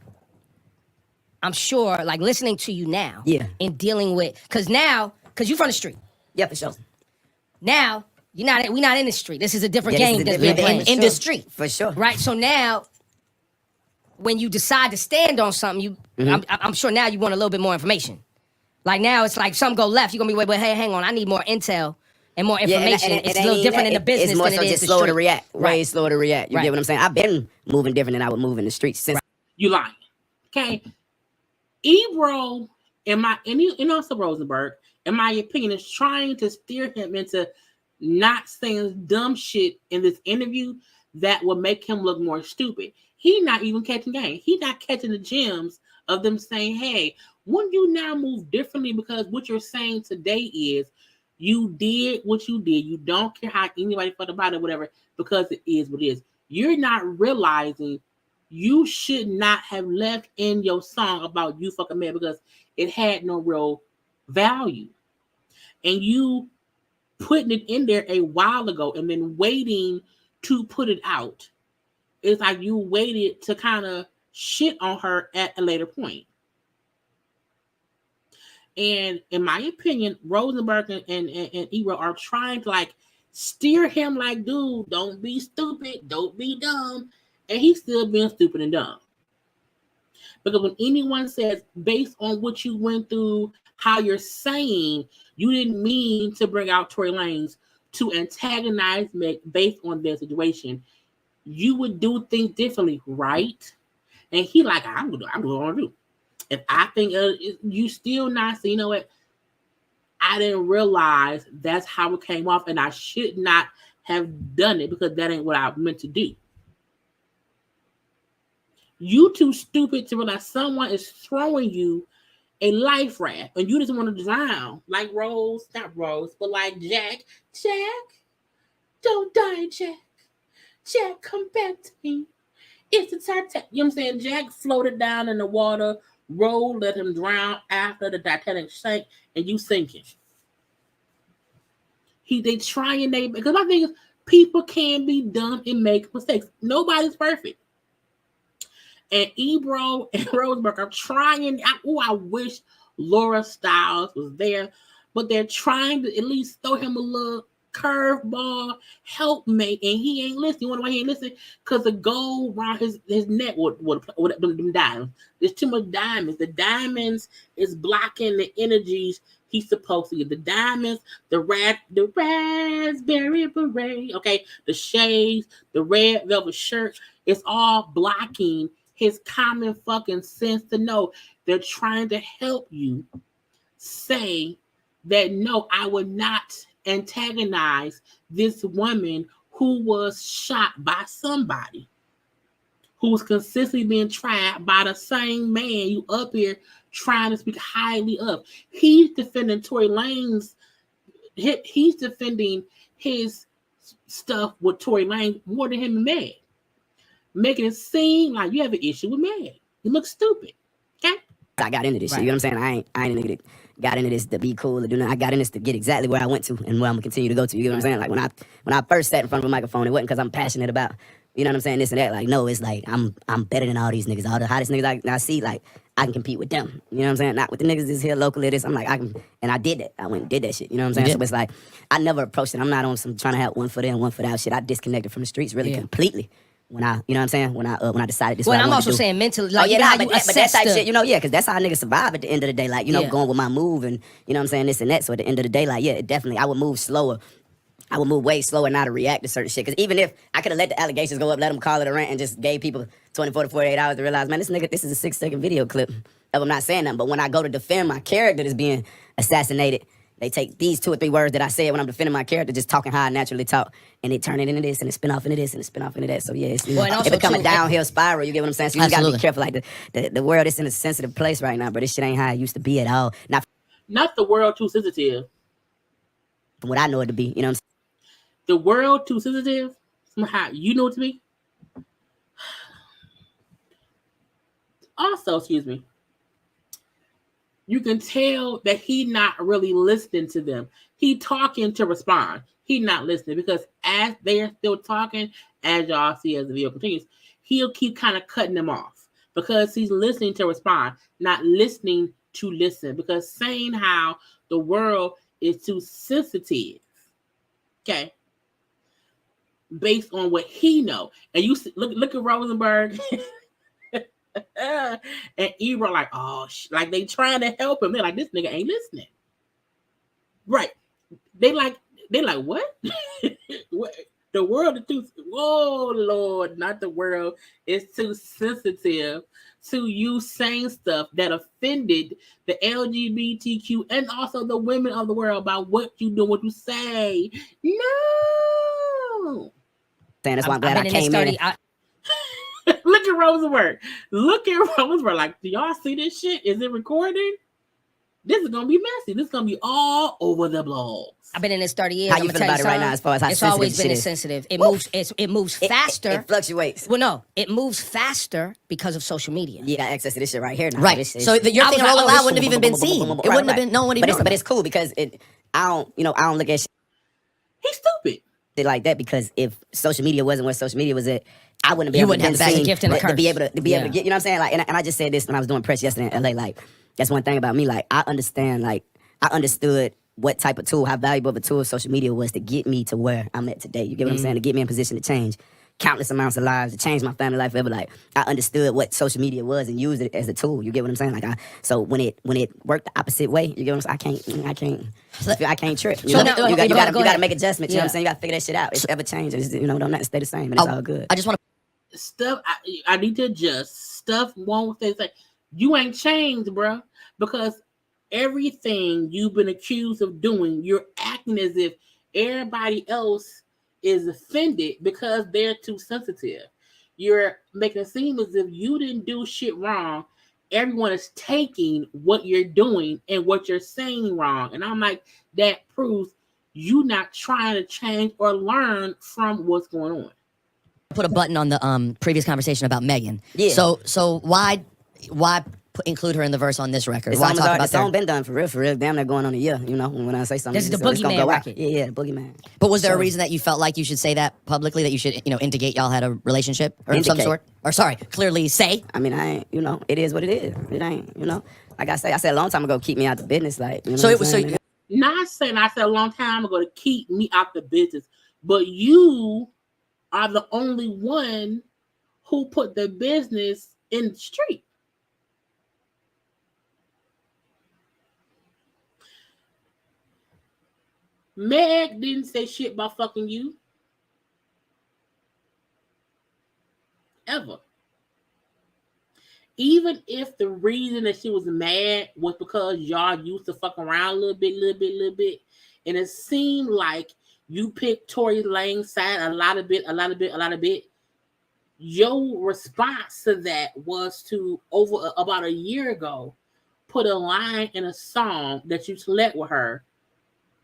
I'm sure, like, listening to you now, yeah, and dealing with, because you're from the street. Yeah, for sure. Now, we're not in the street. This is a different game that's being played in the street. For sure. Right, so now, when you decide to stand on something, I'm sure now you want a little bit more information. Like now, it's like something go left, you're gonna be, wait, hey, hang on, I need more intel and more information. And it's a little different in the business it's more than so it is just the slower street. to react, Right. way slower to react. You get what I'm saying? I've been moving different than I would move in the streets since. You lying. Okay. Ebro and also Rosenberg, in my opinion, is trying to steer him into not saying dumb shit in this interview that will make him look more stupid. He's not even catching game. He's not catching the gems of them saying, hey, wouldn't you now move differently? Because what you're saying today is you did what you did. You don't care how anybody felt about it, whatever, because it is what it is. You're not realizing you should not have left in your song about you fucking man because it had no real value. And you putting it in there a while ago and then waiting to put it out. It's like you waited to kind of shit on her at a later point. And in my opinion, Rosenberg and Ebro are trying to like steer him like, dude, don't be stupid, don't be dumb. And he's still being stupid and dumb. Because when anyone says, based on what you went through, how you're saying, you didn't mean to bring out Tory Lanez to antagonize Meg based on their situation, you would do things differently, right? And he like, I'm doing what I want to do. If I think you still not, so you know what? I didn't realize that's how it came off, and I should not have done it because that ain't what I meant to do. You too stupid to realize someone is throwing you a life raft and you just want to drown. Like Rose, not Rose, but like Jack. Jack, don't die, Jack. Jack, come back to me. It's the Titanic. You know what I'm saying? Jack floated down in the water. Rose let him drown after the Titanic sank, and you sinking. They trying because my thing is people can be dumb and make mistakes. Nobody's perfect. And Ebro and Roseberg are trying. I wish Laura Stiles was there, but they're trying to at least throw him a little curveball, helpmate, and he ain't listening. You wonder why he ain't listening? Because the gold around his neck with them diamonds. There's too much diamonds. The diamonds is blocking the energies he's supposed to get. The diamonds, the raspberry beret, okay, the shades, the red velvet shirt, it's all blocking his common fucking sense to know they're trying to help you say that no, I would not antagonize this woman who was shot by somebody who's consistently being tried by the same man you up here trying to speak highly of. He's defending Tory Lanez. He's defending his stuff with Tory Lanez more than him and Meg, making it seem like you have an issue with Meg. You look stupid. Okay? I got into this shit. You know what I'm saying? I ain't a nigga that got into this to be cool or do nothing. I got in this to get exactly where I went to and where I'm gonna continue to go to. You know what I'm saying? Like when I first sat in front of a microphone, it wasn't because I'm passionate about, you know what I'm saying, this and that. Like, no, it's like I'm better than all these niggas. All the hottest niggas I see, like, I can compete with them. You know what I'm saying? Not with the niggas that's here locally. I'm like, I can, and I did that. I went and did that shit. You know what I'm saying? So it's like, I never approached it. I'm not on some trying to have one foot in, one foot out shit. I disconnected from the streets really completely. When I, you know what I'm saying? When I decided this. Well, I'm also saying mentally, like, but that type shit, you know, because that's how niggas survive at the end of the day. Like, you know, going with my move and, you know what I'm saying, this and that. So at the end of the day, like, yeah, definitely, I would move slower. I would move way slower now to react to certain shit. Because even if I could have let the allegations go up, let them call it a rant, and just gave people 24 to 48 hours to realize, man, this is a 6-second video clip of him not saying nothing. But when I go to defend my character that's being assassinated, they take these 2 or 3 words that I said when I'm defending my character, just talking how I naturally talk, and they turn it into this, and it spin off into this, and it spin off into that. So yeah, it become a downhill spiral. You get what I'm saying? So you just gotta be careful. Like the world is in a sensitive place right now, but this shit ain't how it used to be at all. Not the world too sensitive. From what I know it to be, you know what I'm saying? The world too sensitive. Somehow you know it to be. Also, excuse me. You can tell that he not really listening to them. He talking to respond. He not listening because as they are still talking, as y'all see as the video continues, he'll keep kind of cutting them off because he's listening to respond, not listening to listen. Because saying how the world is too sensitive, okay, based on what he know, and you see, look at Rosenberg. And Ebro like, oh, like they trying to help him. They're like, this nigga ain't listening. Right. They like what? What? The world is too, oh Lord, not the world. It's too sensitive to you saying stuff that offended the LGBTQ and also the women of the world about what you do, what you say. No. That's why I'm glad I came in. Look at Rosenberg. Like, do y'all see this shit? Is it recording? This is gonna be messy. This is gonna be all over the blogs. I've been in this 30 years. How you feel about it right now as far as how it's sensitive always been sensitive. It moves. It moves faster. It fluctuates. Well, no, it moves faster because of social media. You got access to this shit right here now. Right. So your thing Rolling Loud wouldn't have even been seen. It wouldn't have been. No one even. But it's cool because I don't look at shit. He's stupid. Like that because if social media wasn't where social media was at, I wouldn't be able to be able to get, you know what I'm saying? Like, and I just said this when I was doing press yesterday in LA. Like, that's one thing about me. Like, I understood what type of tool, how valuable of a tool social media was to get me to where I'm at today. You get what I'm saying? To get me in position to change countless amounts of lives, to change my family life forever. Like, I understood what social media was and used it as a tool. You get what I'm saying? Like, so when it worked the opposite way, you get what I'm saying? I can't trip. You gotta make adjustments. You know what I'm saying? You gotta figure that shit out. It's ever changes. You know, don't nothing stay the same, and it's all good. I just want to stuff. I need to adjust. Stuff won't stay the same. You ain't changed, bro, because everything you've been accused of doing, you're acting as if everybody else is offended because they're too sensitive. You're making it seem as if you didn't do shit wrong. Everyone is taking what you're doing and what you're saying wrong. And I'm like, that proves you not trying to change or learn from what's going on. Put a button on the previous conversation about Megan. Yeah. So why include her in the verse on this record? The Why song, talk about the song been done for real. Damn, they're going on a year. You know, when I say something, This is the it's gonna Boogeyman go out. record. Yeah, the Boogeyman. But was there a reason that you felt like you should say that publicly, that you should, indicate y'all had a relationship or of some Indicate. sort? Or sorry, clearly say? I mean, I ain't, it is what it is. It ain't, like I said a long time ago, keep me out the business. Like, So it was Not saying I said a long time ago to keep me out the business, but you are the only one who put the business in the street. Meg didn't say shit about fucking you. Ever. Even if the reason that she was mad was because y'all used to fuck around a little bit, and it seemed like you picked Tory Lanez's side a lot of bit. Your response to that was to, over about a year ago, put a line in a song that you slept with her.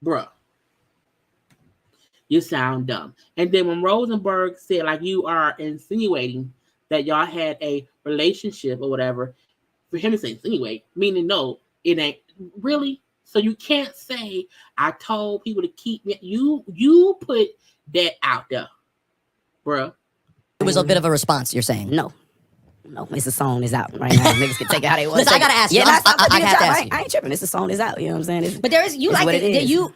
Bruh, you sound dumb. And then when Rosenberg said, like, you are insinuating that y'all had a relationship or whatever, for him to say insinuate, meaning no, it ain't. Really? So you can't say, I told people to keep me. You put that out there, bruh. It was a bit of a response, you're saying? No, it's a song is out right now. Niggas can take it how they want. Listen, I gotta ask you. Yeah, I have to ask you. I ain't tripping. It's a song is out. You know what I'm saying? But there is you like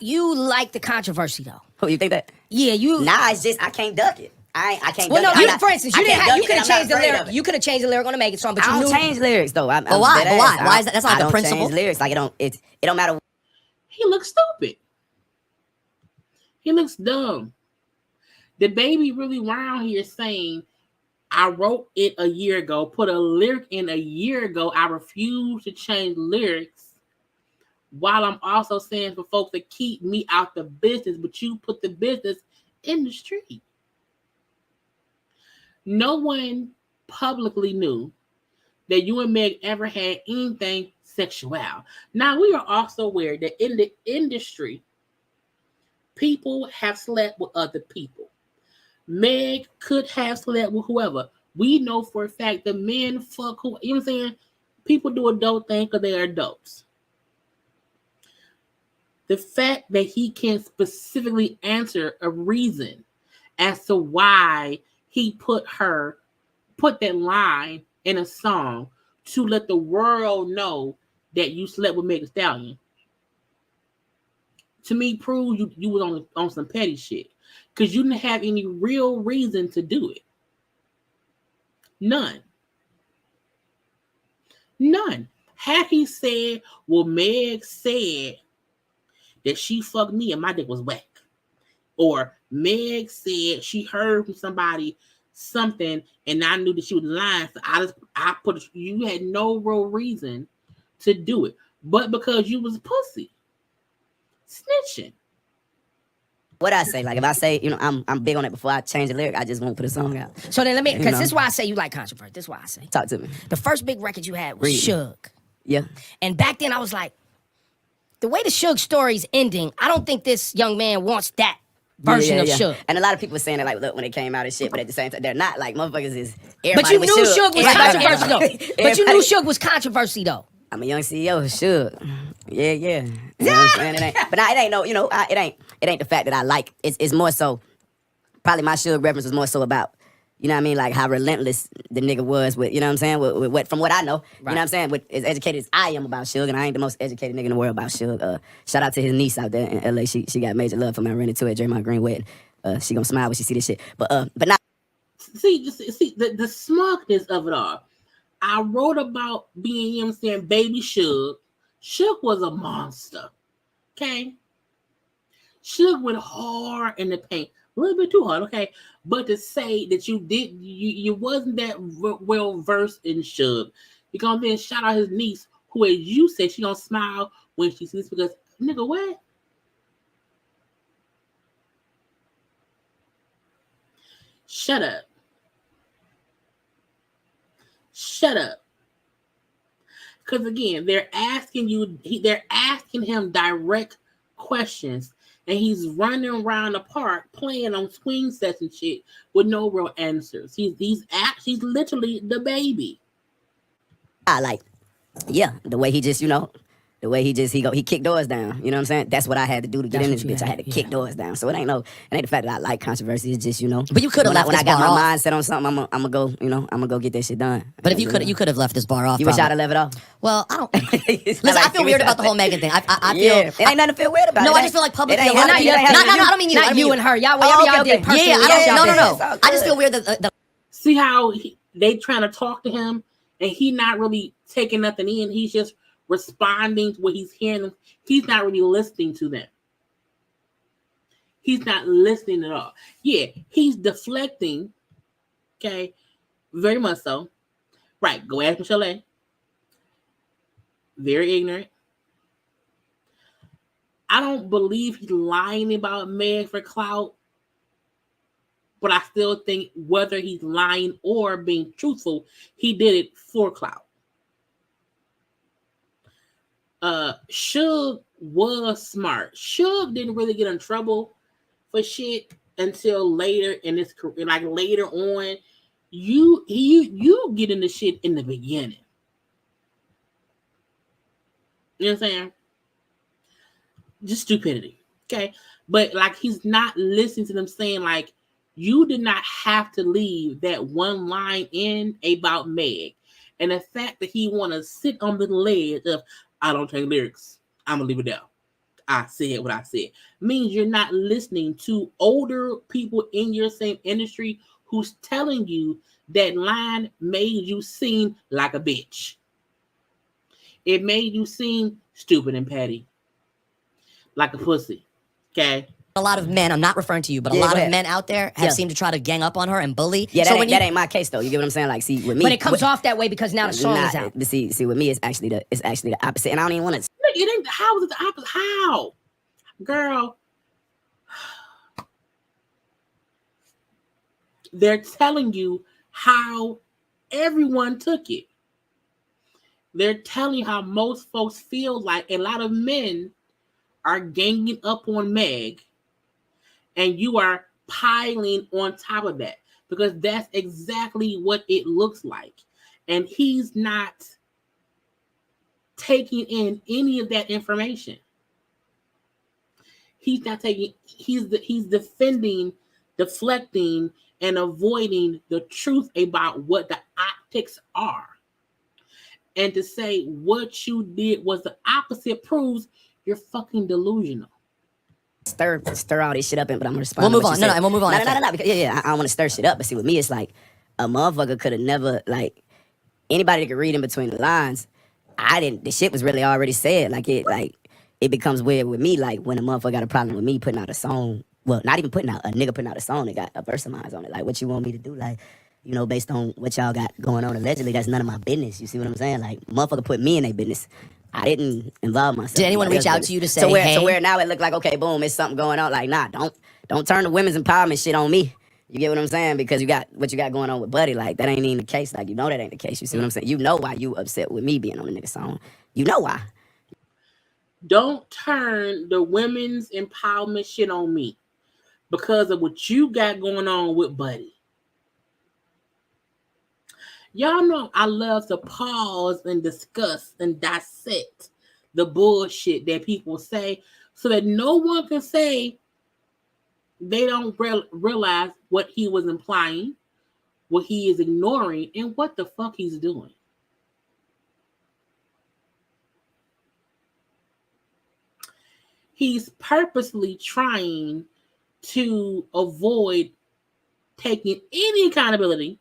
you like the controversy though. Who you think that? Yeah, you. Nah, it's just I can't duck it. I can't. Well, no, duck it. for instance, you could have changed the lyric. You could have changed the lyric on the Megan song, but you I knew. don't change lyrics though. But why? But why? Why is that? That's not I the don't principle. change lyrics. Like it don't matter. He looks stupid. He looks dumb. The baby really around here saying, I wrote it a year ago, put a lyric in a year ago. I refuse to change lyrics, while I'm also saying for folks to keep me out the business, but you put the business in the street. No one publicly knew that you and Meg ever had anything sexual. Now, we are also aware that in the industry, people have slept with other people. Meg could have slept with whoever. We know for a fact that men fuck who, you know what I'm saying? People do adult things because they are adults. The fact that he can specifically answer a reason as to why he put that line in a song to let the world know that you slept with Meg Thee Stallion, to me proves you was on some petty shit. Because you didn't have any real reason to do it. None. Had he said, well, Meg said that she fucked me and my dick was whack, or Meg said she heard from somebody something and I knew that she was lying, so you had no real reason to do it, but because you was a pussy snitching. What I say, like if I say, I'm big on it before I change the lyric, I just won't put a song out. So then because this is why I say you like controversy. This is why I say. Talk to me. The first big record you had was Suge. Yeah. And back then I was like, the way the Suge story's ending, I don't think this young man wants that version of Suge. And a lot of people saying that, like, look, when it came out and shit, but at the same time, they're not. Like, motherfuckers is But you knew Suge was controversy though. But you knew Suge was controversy though. I'm a young CEO, Suge. Yeah. You know what I'm saying? It ain't no, it ain't the fact that I like. It's more so, probably my Suge reference was more so about, you know what I mean, like how relentless the nigga was with, you know what I'm saying, with what, from what I know, right. You know what I'm saying, with as educated as I am about Suge, and I ain't the most educated nigga in the world about Suge. Shout out to his niece out there in LA. She got major love for me. I ran into her at Draymond Green wedding. She gonna smile when she see this shit. But not. See the smugness of it all. I wrote about being, you know what I'm saying, baby Suge. Suge was a monster. Okay? Suge went hard in the paint. A little bit too hard, okay? But to say that you wasn't that well versed in Suge. You gonna then shout out his niece, who, as you said, she gonna smile when she sees, because, nigga, what? Shut up. Shut up. Because again, they're asking him direct questions, and he's running around the park playing on swing sets and shit with no real answers. He's literally the baby. The way he just, he kicked doors down. You know what I'm saying? That's what I had to do to get in this bitch. I had to kick doors down. So it ain't the fact that I like controversy. It's just, But you could have left when this I got bar my off. mindset on something, I'm gonna go get that shit done. But if you could have left this bar off. You wish I'd have left it off? Well, I don't. Listen, I feel weird about the whole Megan thing. I feel it ain't nothing to feel weird about. No, I just feel like publicly. It ain't Not nothing- you. it ain't No, nothing- I don't mean you. Not you and her. Y'all, Oh, y'all okay, did okay. personally. No. I just feel weird that. See how they trying to talk to him, and he not really taking nothing in. He's just responding to what he's hearing. He's not really listening to them. He's not listening at all. Yeah, he's deflecting. Okay, very much so. Right, go ask Michelle A. Very ignorant. I don't believe he's lying about Meg for clout, but I still think whether he's lying or being truthful, he did it for clout. Suge was smart. Suge didn't really get in trouble for shit until later in his career. Like later on, you get into shit in the beginning. You know what I'm saying? Just stupidity. Okay. But like he's not listening to them saying, like, you did not have to leave that one line in about Meg. And the fact that he want to sit on the ledge of, I don't take lyrics, I'm going to leave it there. I said what I said. Means you're not listening to older people in your same industry who's telling you that line made you seem like a bitch. It made you seem stupid and petty. Like a pussy. Okay? A lot of men, I'm not referring to you, but a lot of men out there have seemed to try to gang up on her and bully. Yeah, that ain't my case though. You get what I'm saying? Like, see, with me, But it comes off that way because now the song is out. But see, with me, it's actually the opposite, and I don't even want to. It ain't. How is it the opposite? How, girl? They're telling you how everyone took it. They're telling you how most folks feel like a lot of men are ganging up on Meg. And you are piling on top of that because that's exactly what it looks like. And he's not taking in any of that information. He's not taking, he's defending, deflecting, and avoiding the truth about what the optics are. And to say what you did was the opposite proves you're fucking delusional. Stir all this shit up in, but I'm gonna respond. We'll move on. No, we'll move on. No. Because, I don't want to stir shit up. But see, with me, it's like a motherfucker could have never, like, anybody that could read in between the lines. The shit was really already said. It becomes weird with me. Like when a motherfucker got a problem with me putting out a song. Well, not even putting out a nigga putting out a song that got a verse of mine on it. Like, what you want me to do? Like, based on what y'all got going on allegedly, that's none of my business. You see what I'm saying? Like, motherfucker put me in their business. I didn't involve myself. Did anyone reach out to you to say, hey? So where now it look like, okay, boom, it's something going on. Like, nah, don't turn the women's empowerment shit on me. You get what I'm saying? Because you got what you got going on with Buddy. Like, that ain't even the case. Like, that ain't the case. You see what I'm saying? You know why you upset with me being on the nigga song. You know why. Don't turn the women's empowerment shit on me because of what you got going on with Buddy. Y'all know I love to pause and discuss and dissect the bullshit that people say so that no one can say they don't realize what he was implying, what he is ignoring, and what the fuck he's doing. He's purposely trying to avoid taking any accountability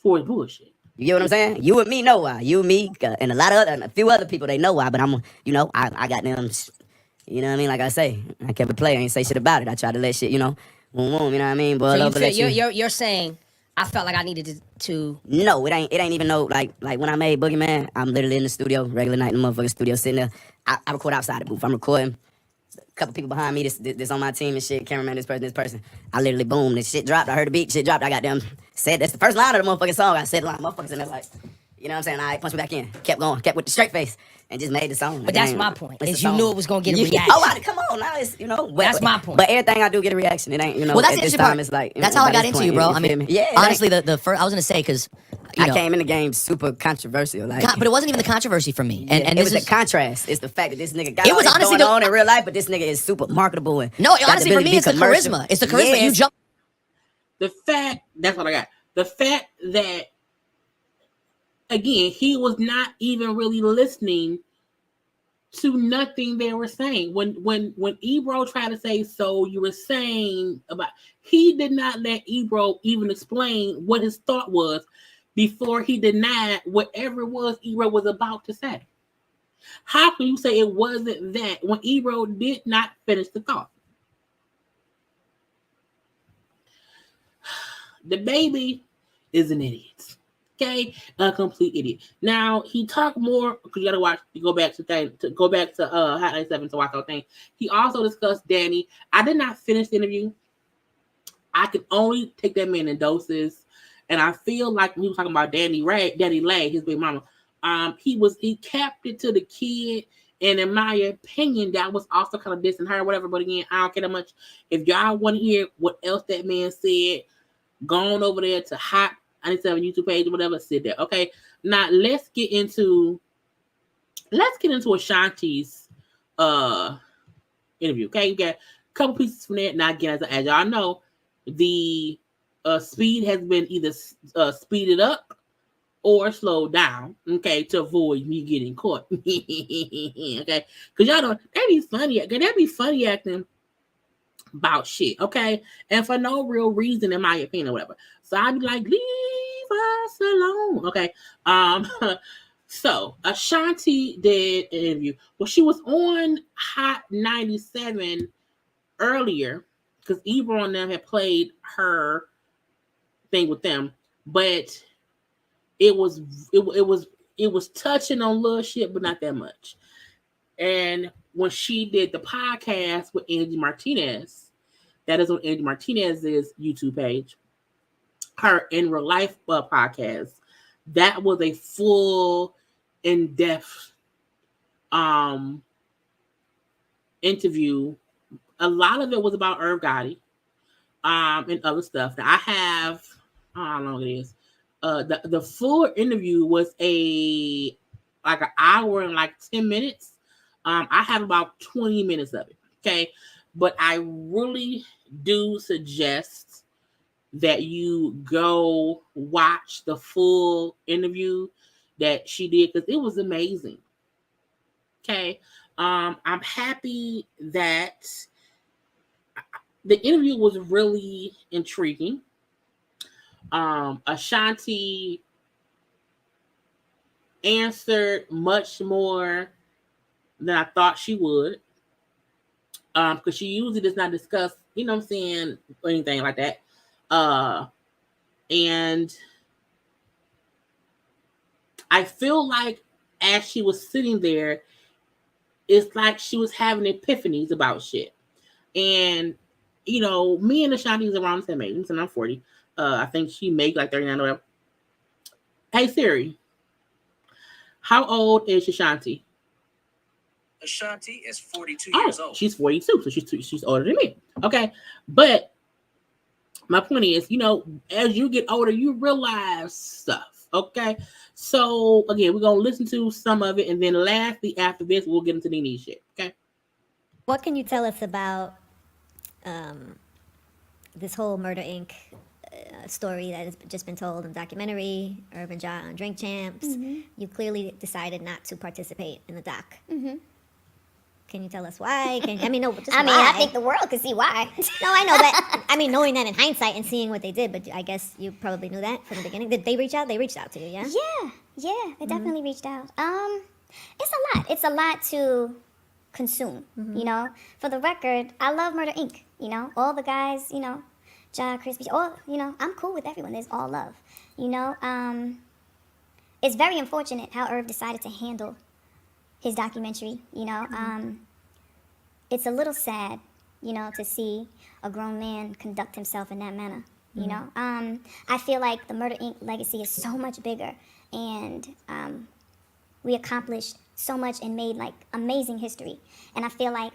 for his bullshit. You get what I'm saying? You and me know why. You and me and a few other people, they know why. But I got them. You know what I mean? Like I say, I kept it play. I ain't say shit about it. I tried to let shit, boom, you know what I mean? Boy, So you're saying I felt like I needed to. No, it ain't even no like when I made Boogeyman, I'm literally in the studio, regular night in the motherfucking studio, sitting there. I record outside the booth. I'm recording. couple people behind me, this on my team and shit, cameraman, this person. I literally, boom, this shit dropped. I heard the beat, shit dropped. I got them said, that's the first line of the motherfucking song. I said the line, motherfuckers in there like, you know what I'm saying? All right, punch me back in. Kept going, kept with the straight face, and just made the song. But that's my point, is you knew it was going to get a reaction. Come on, now it's, you know. That's my point. But everything I do get a reaction. It ain't, you know, Well, that's at the this interesting time, part. it's like. That's how I got into you, bro. I mean, honestly, the first, I was going to say, because, I came in the game super controversial. Like, but it wasn't even the controversy for me. And it was the contrast. It's the fact that this nigga got It all was this honestly going on in real life, but this nigga is super marketable. And No, got honestly, for me, it's the commercial. charisma. It's the charisma. Yes. You jump. The fact, that's what I got. The fact that, again, he was not even really listening to nothing they were saying. When Ebro tried to say, so you were saying about, he did not let Ebro even explain what his thought was before he denied whatever it was Ebro was about to say. How can you say it wasn't that when Ebro did not finish the thought? The baby is an idiot. Okay, a complete idiot. Now he talked more because you gotta watch. You go back to Hot 97 to watch the thing. He also discussed Danny. I did not finish the interview. I could only take that man in doses, and I feel like when he was talking about Danny Lay, his big mama. He kept it to the kid, and in my opinion, that was also kind of dissing her, or whatever. But again, I don't care that much. If y'all want to hear what else that man said, go on over there to Hot 97 YouTube page or whatever. Sit there, okay? Now let's get into Ashanti's interview. Okay, you got a couple pieces from there. Now again, as y'all know, the speed has been either speeded up or slowed down, okay, to avoid me getting caught. Okay, because y'all know they be funny acting about shit, okay, and for no real reason, in my opinion, or whatever. So I'd be like, leave us alone, okay. So Ashanti did an interview. Well, she was on Hot 97 earlier because Ebro and them had played her thing with them, but it was touching on little shit, but not that much. And when she did the podcast with Angie Martinez, that is on Angie Martinez's YouTube page, her In Real Life podcast, that was a full, in-depth interview. A lot of it was about Irv Gotti and other stuff. Now, I have, I don't know how long it is. The full interview was like an hour and like 10 minutes. I have about 20 minutes of it. Okay. But I really do suggest that you go watch the full interview that she did, because it was amazing. Okay. I'm happy that the interview was really intriguing. Ashanti answered much more than I thought she would. Because she usually does not discuss, you know what I'm saying, or anything like that. And I feel like as she was sitting there, it's like she was having epiphanies about shit. And, you know, me and Ashanti is around the same age, and I'm 40. I think she made like 39 or whatever. Hey Siri, how old is Ashanti? Ashanti is 42 years old. She's 42, so she's older than me. Okay, but my point is, you know, as you get older, you realize stuff. Okay, so again, we're gonna listen to some of it, and then lastly, after this, we'll get into Nene shit. Okay. What can you tell us about this whole Murder Inc. Story that has just been told in the documentary, Urban Ja on Drink Champs? Mm-hmm. You clearly decided not to participate in the doc. Mm-hmm. Can you tell us why? I think the world could see why. No, I know that. I mean, knowing that in hindsight and seeing what they did, but I guess you probably knew that from the beginning. Did they reach out? They reached out to you, yeah? Yeah, they definitely reached out. It's a lot. It's a lot to consume, you know? For the record, I love Murder Inc., you know? All the guys, you know, Ja, Crispy, all, you know, I'm cool with everyone. There's all love, you know? It's very unfortunate how Irv decided to handle his documentary, you know? it's a little sad, you know, to see a grown man conduct himself in that manner. You know, I feel like the Murder Inc. legacy is so much bigger, and we accomplished so much and made like amazing history. And I feel like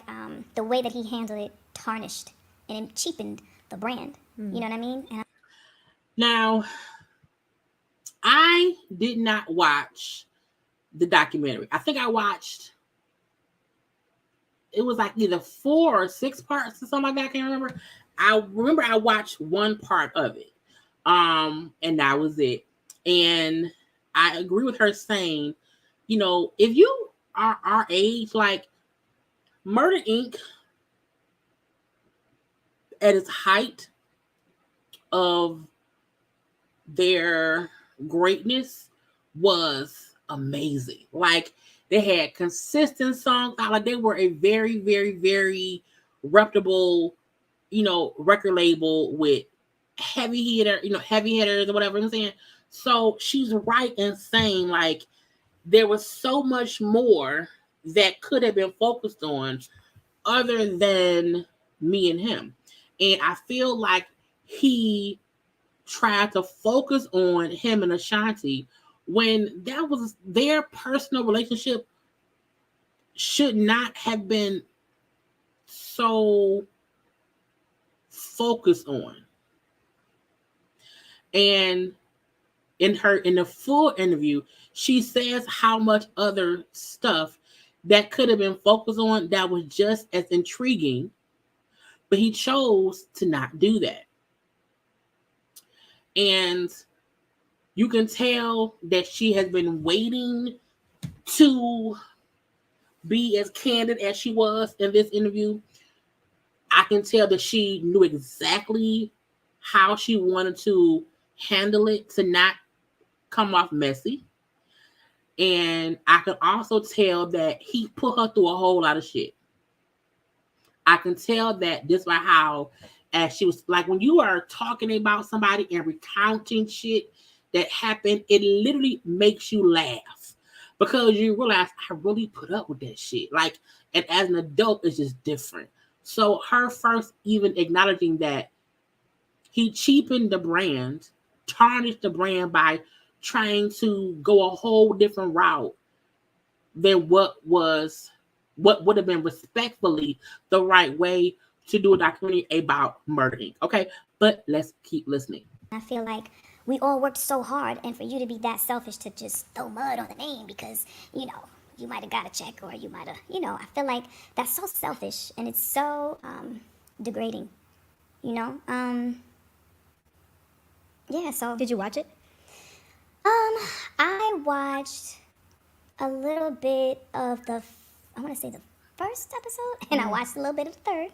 the way that he handled it tarnished and it cheapened the brand. You know what I mean? And Now, I did not watch the documentary. I think I watched, it was like either 4 or 6 parts or something like that. I can't remember. I remember I watched one part of it. And that was it. And I agree with her saying, you know, if you are our age, like Murder Inc. at its height of their greatness was amazing. Like they had consistent songs out. Like they were a very, very, very reputable, you know, record label with heavy hitters or whatever I'm saying. So she's right in saying like there was so much more that could have been focused on other than me and him. And I feel like he tried to focus on him and Ashanti when that was their personal relationship should not have been so focused on. And in the full interview, she says how much other stuff that could have been focused on that was just as intriguing, but he chose to not do that. And you can tell that she has been waiting to be as candid as she was in this interview. I can tell that she knew exactly how she wanted to handle it to not come off messy. And I can also tell that he put her through a whole lot of shit. I can tell that just by how, as she was like, when you are talking about somebody and recounting shit that happened, it literally makes you laugh because you realize I really put up with that shit. Like, and as an adult, it's just different. So her first even acknowledging that he cheapened the brand, tarnished the brand by trying to go a whole different route than what would have been respectfully the right way to do a documentary about murdering. Okay, but let's keep listening. I feel like we all worked so hard, and for you to be that selfish to just throw mud on the name because, you know, you might have got a check or you might have, you know, I feel like that's so selfish and it's so degrading, you know? Yeah, so. Did you watch it? I watched a little bit of the first episode, and I watched a little bit of the third.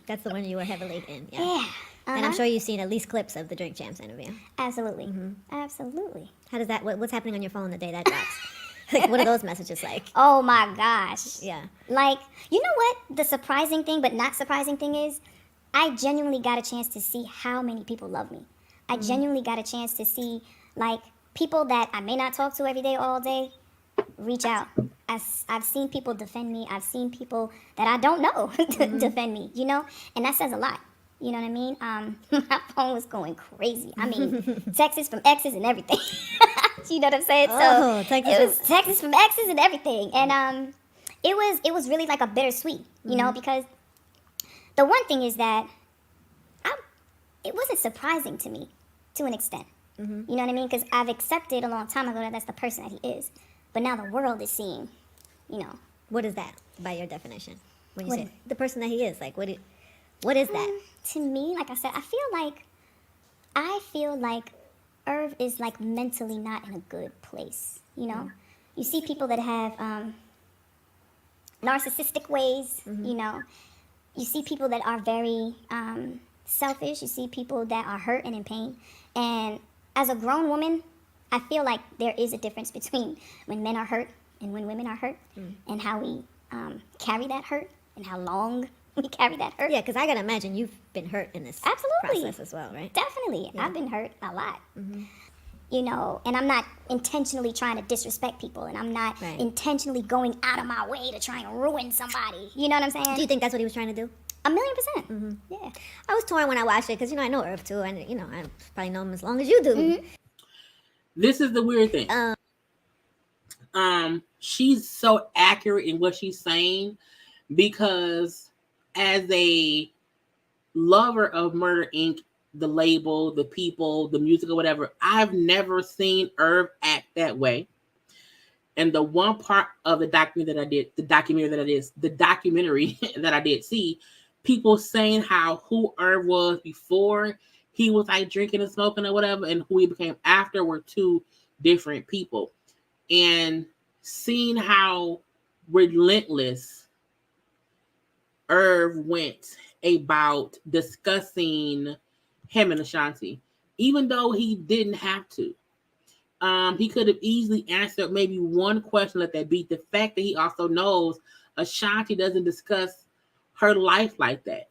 That's the one you were heavily in, yeah. Yeah. And I'm sure you've seen at least clips of the Drink Champs interview. Absolutely. Absolutely. How does that, what's happening on your phone the day that drops? Like, what are those messages like? Oh my gosh. Yeah. Like, you know what the surprising thing, but not surprising thing is? I genuinely got a chance to see how many people love me. I genuinely got a chance to see, like, people that I may not talk to every day, all day, reach out. I've seen people defend me. I've seen people that I don't know defend me, you know? And that says a lot. You know what I mean? My phone was going crazy. I mean, texts from exes and everything. You know what I'm saying? Oh, so it was texts from exes and everything. And it was really like a bittersweet, you know, because the one thing is that it wasn't surprising to me to an extent. You know what I mean? Because I've accepted a long time ago that that's the person that he is. But now the world is seeing, you know. What is that by your definition? When you say the person that he is, like, what is that? To me, like I said, I feel like Irv is like mentally not in a good place, you know? You see people that have narcissistic ways, you know? You see people that are very selfish. You see people that are hurt and in pain. And as a grown woman, I feel like there is a difference between when men are hurt and when women are hurt, and how we carry that hurt and how long we carry that hurt. Yeah, because I gotta imagine you've been hurt in this Absolutely. process as well, right? Definitely. Yeah. I've been hurt a lot. you know, and I'm not intentionally trying to disrespect people, and I'm not intentionally going out of my way to try and ruin somebody. You know what I'm saying? Do you think that's what he was trying to do? 1,000,000%. Yeah. I was torn when I watched it because, you know, I know Irv too, and, you know, I probably know him as long as you do. This is the weird thing. She's so accurate in what she's saying because as a lover of Murder Inc., the label, the people, the music or whatever, I've never seen Irv act that way. And the one part of the documentary that I did see, people saying how who Irv was before he was like drinking and smoking or whatever, and who he became after were two different people. And seeing how relentless Irv went about discussing him and Ashanti, even though he didn't have to. He could have easily answered maybe one question, let that beat. The fact that he also knows Ashanti doesn't discuss her life like that.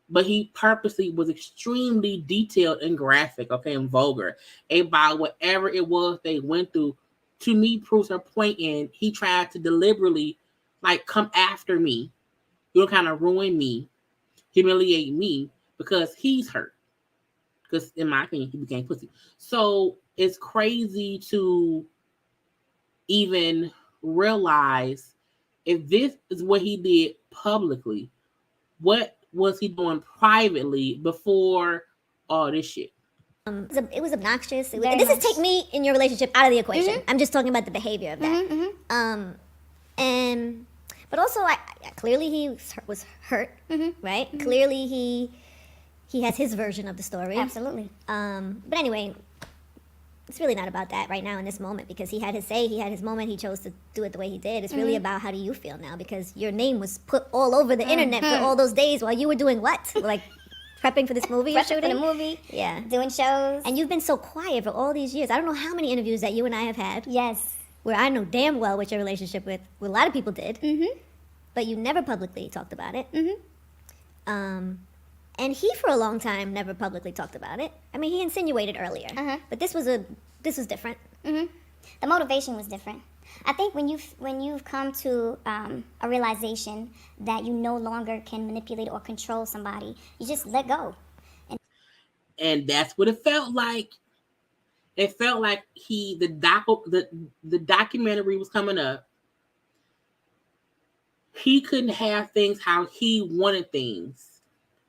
But he purposely was extremely detailed and graphic, and vulgar about whatever it was they went through. To me, proves her point in he tried to deliberately like come after me, kind of ruin me, humiliate me because he's hurt. Because in my opinion, he became pussy. So it's crazy to even realize if this is what he did publicly, what was he doing privately before all this shit? It was obnoxious. This is take me in your relationship out of the equation. I'm just talking about the behavior of that. But also, clearly he was hurt, right? Clearly he has his version of the story. Absolutely. But anyway, it's really not about that right now in this moment because he had his say, he had his moment, he chose to do it the way he did. It's really about how do you feel now because your name was put all over the internet for all those days while you were doing what? Like prepping for this movie you're shooting? For the movie. Yeah. Doing shows. And you've been so quiet for all these years. I don't know how many interviews that you and I have had. Yes. Where I know damn well what your relationship with a lot of people did. But you never publicly talked about it. And he, for a long time, never publicly talked about it. I mean, he insinuated earlier, but this was different. The motivation was different. I think when you've come to a realization that you no longer can manipulate or control somebody, you just let go. And that's what it felt like. It felt like the documentary was coming up. He couldn't have things how he wanted things.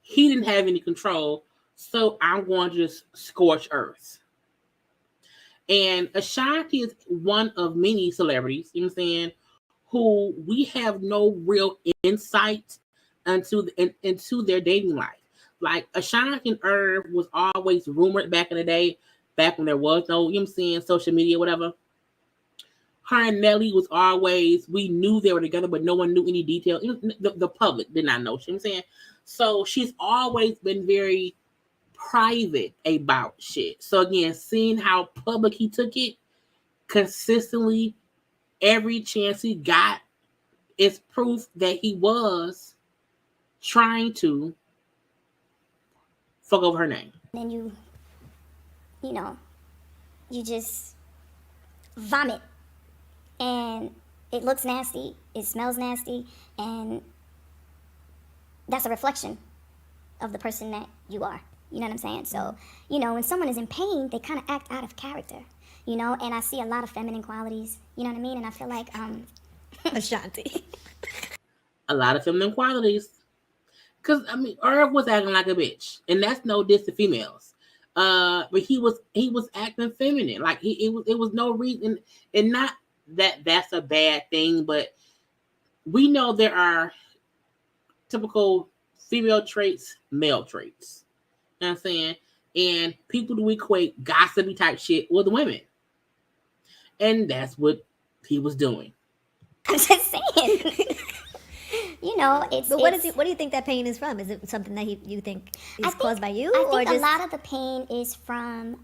He didn't have any control, so I'm going to just scorch earth. And Ashanti is one of many celebrities, you know what I'm saying, who we have no real insight into their dating life. Like Ashanti and Irv was always rumored back in the day, back when there was no, you know what I'm saying, social media, whatever. Her and Nelly was always, we knew they were together, but no one knew any detail. The public did not know, you know what I'm saying? So she's always been very private about shit. So again, seeing how public he took it consistently, every chance he got is proof that he was trying to fuck over her name. And you just vomit. And it looks nasty, it smells nasty, and that's a reflection of the person that you are. You know what I'm saying? So, when someone is in pain, they kind of act out of character, and I see a lot of feminine qualities, you know what I mean? And I feel like, Ashanti. A lot of feminine qualities. Because, Irv was acting like a bitch. And that's no diss to females. But he was acting feminine. Like, it was no reason. And not that that's a bad thing, but we know there are typical female traits, male traits. You know what I'm saying? And people do equate gossipy type shit with women. And that's what he was doing. I'm just saying. It's... But what do you think that pain is from? Is it something that you think is caused by you? I think a lot of the pain is from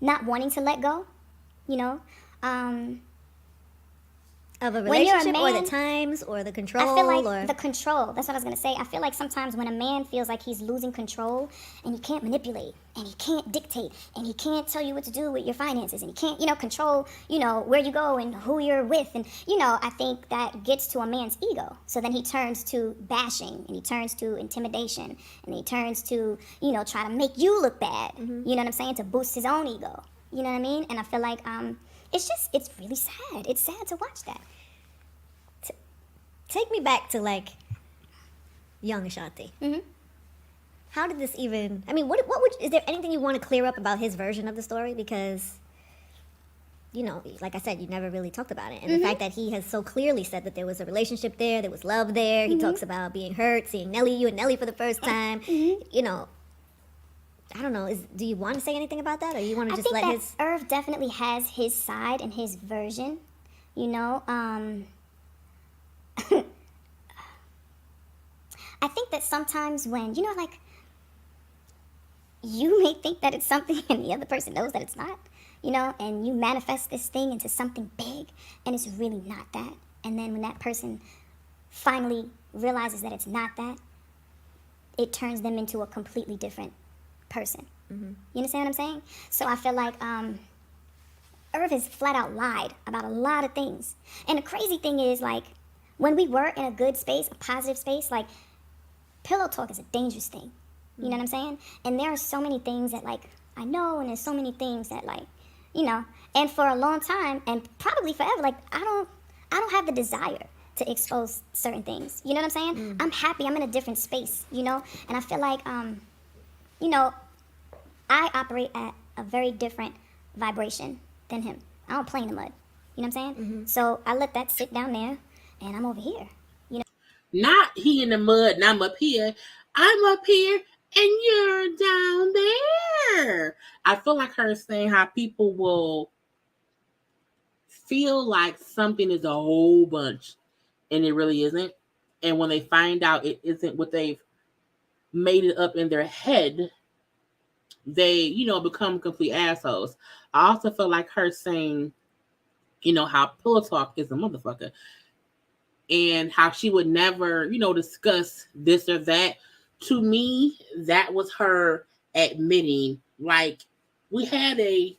not wanting to let go, Of a When you're a relationship or man, the times or the control? I feel like or... the control. That's what I was gonna say. I feel like sometimes when a man feels like he's losing control and he can't manipulate and he can't dictate and he can't tell you what to do with your finances and he can't, control, where you go and who you're with, and I think that gets to a man's ego. So then he turns to bashing and he turns to intimidation and he turns to, try to make you look bad. You know what I'm saying? To boost his own ego. You know what I mean? And I feel like it's really sad. It's sad to watch that. Take me back to like young Ashanti. Mm-hmm. How did this even? I mean, what would? Is there anything you want to clear up about his version of the story? Because, like I said, you never really talked about it, and the fact that he has so clearly said that there was a relationship there was love there. He talks about being hurt, seeing you and Nelly for the first time. I don't know. Do you want to say anything about that, or you want to just let his? Irv definitely has his side and his version. I think that sometimes when, you may think that it's something and the other person knows that it's not, and you manifest this thing into something big and it's really not that. And then when that person finally realizes that it's not that, it turns them into a completely different person. You understand what I'm saying? So I feel like Irv has flat out lied about a lot of things. And the crazy thing is, like, when we were in a good space, a positive space, like, pillow talk is a dangerous thing. You know what I'm saying? And there are so many things that, like, I know, and there's so many things that, like, and for a long time, and probably forever, like, I don't have the desire to expose certain things. You know what I'm saying? I'm happy. I'm in a different space, and I feel like, I operate at a very different vibration than him. I don't play in the mud. You know what I'm saying? So I let that sit down there, and I'm over here. Not he in the mud and I'm up here. I'm up here and you're down there. I feel like her saying how people will feel like something is a whole bunch and it really isn't. And when they find out it isn't what they've made it up in their head, they, become complete assholes. I also feel like her saying, how pillow talk is a motherfucker. And how she would never, discuss this or that. To me, that was her admitting, like, we had a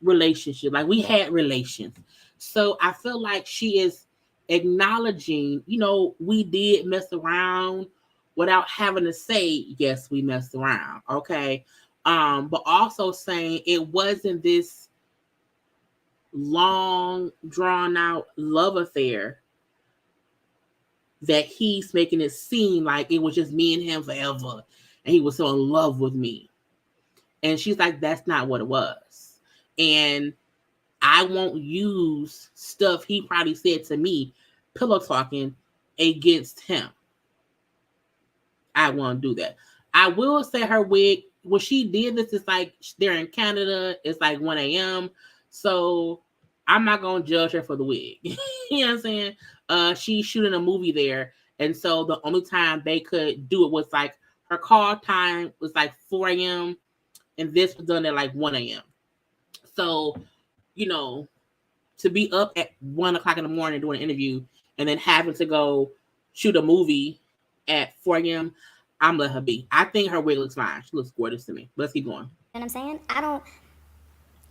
relationship, like we had relations. So I feel like she is acknowledging, we did mess around without having to say, yes, we messed around, okay? But also saying it wasn't this long, drawn out love affair that he's making it seem like it was just me and him forever and he was so in love with me. And she's like, that's not what it was. And I won't use stuff he probably said to me, pillow talking, against him. I won't do that. I will say her wig, when she did this, it's like they're in Canada, it's like 1 a.m. So I'm not going to judge her for the wig. You know what I'm saying? She's shooting a movie there. And so the only time they could do it was like her call time was like 4 a.m. and this was done at like 1 a.m. So, to be up at 1 o'clock in the morning doing an interview and then having to go shoot a movie at 4 a.m., I'm letting her be. I think her wig looks fine. She looks gorgeous to me. Let's keep going. You know what I'm saying? I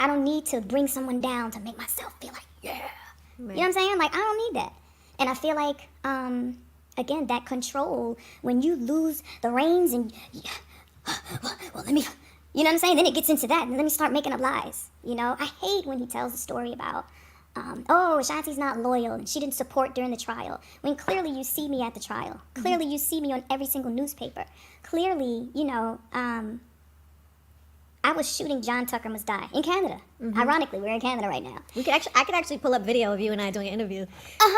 don't need to bring someone down to make myself feel like, yeah. Right. You know what I'm saying? Like, I don't need that. And I feel like, again, that control, when you lose the reins and, well, let me, you know what I'm saying? Then it gets into that, and let me start making up lies. I hate when he tells the story about, Ashanti's not loyal, and she didn't support during the trial. When clearly you see me at the trial. Clearly you see me on every single newspaper. Clearly, I was shooting John Tucker Must Die in Canada. Ironically, we're in Canada right now. I could actually pull up video of you and I doing an interview.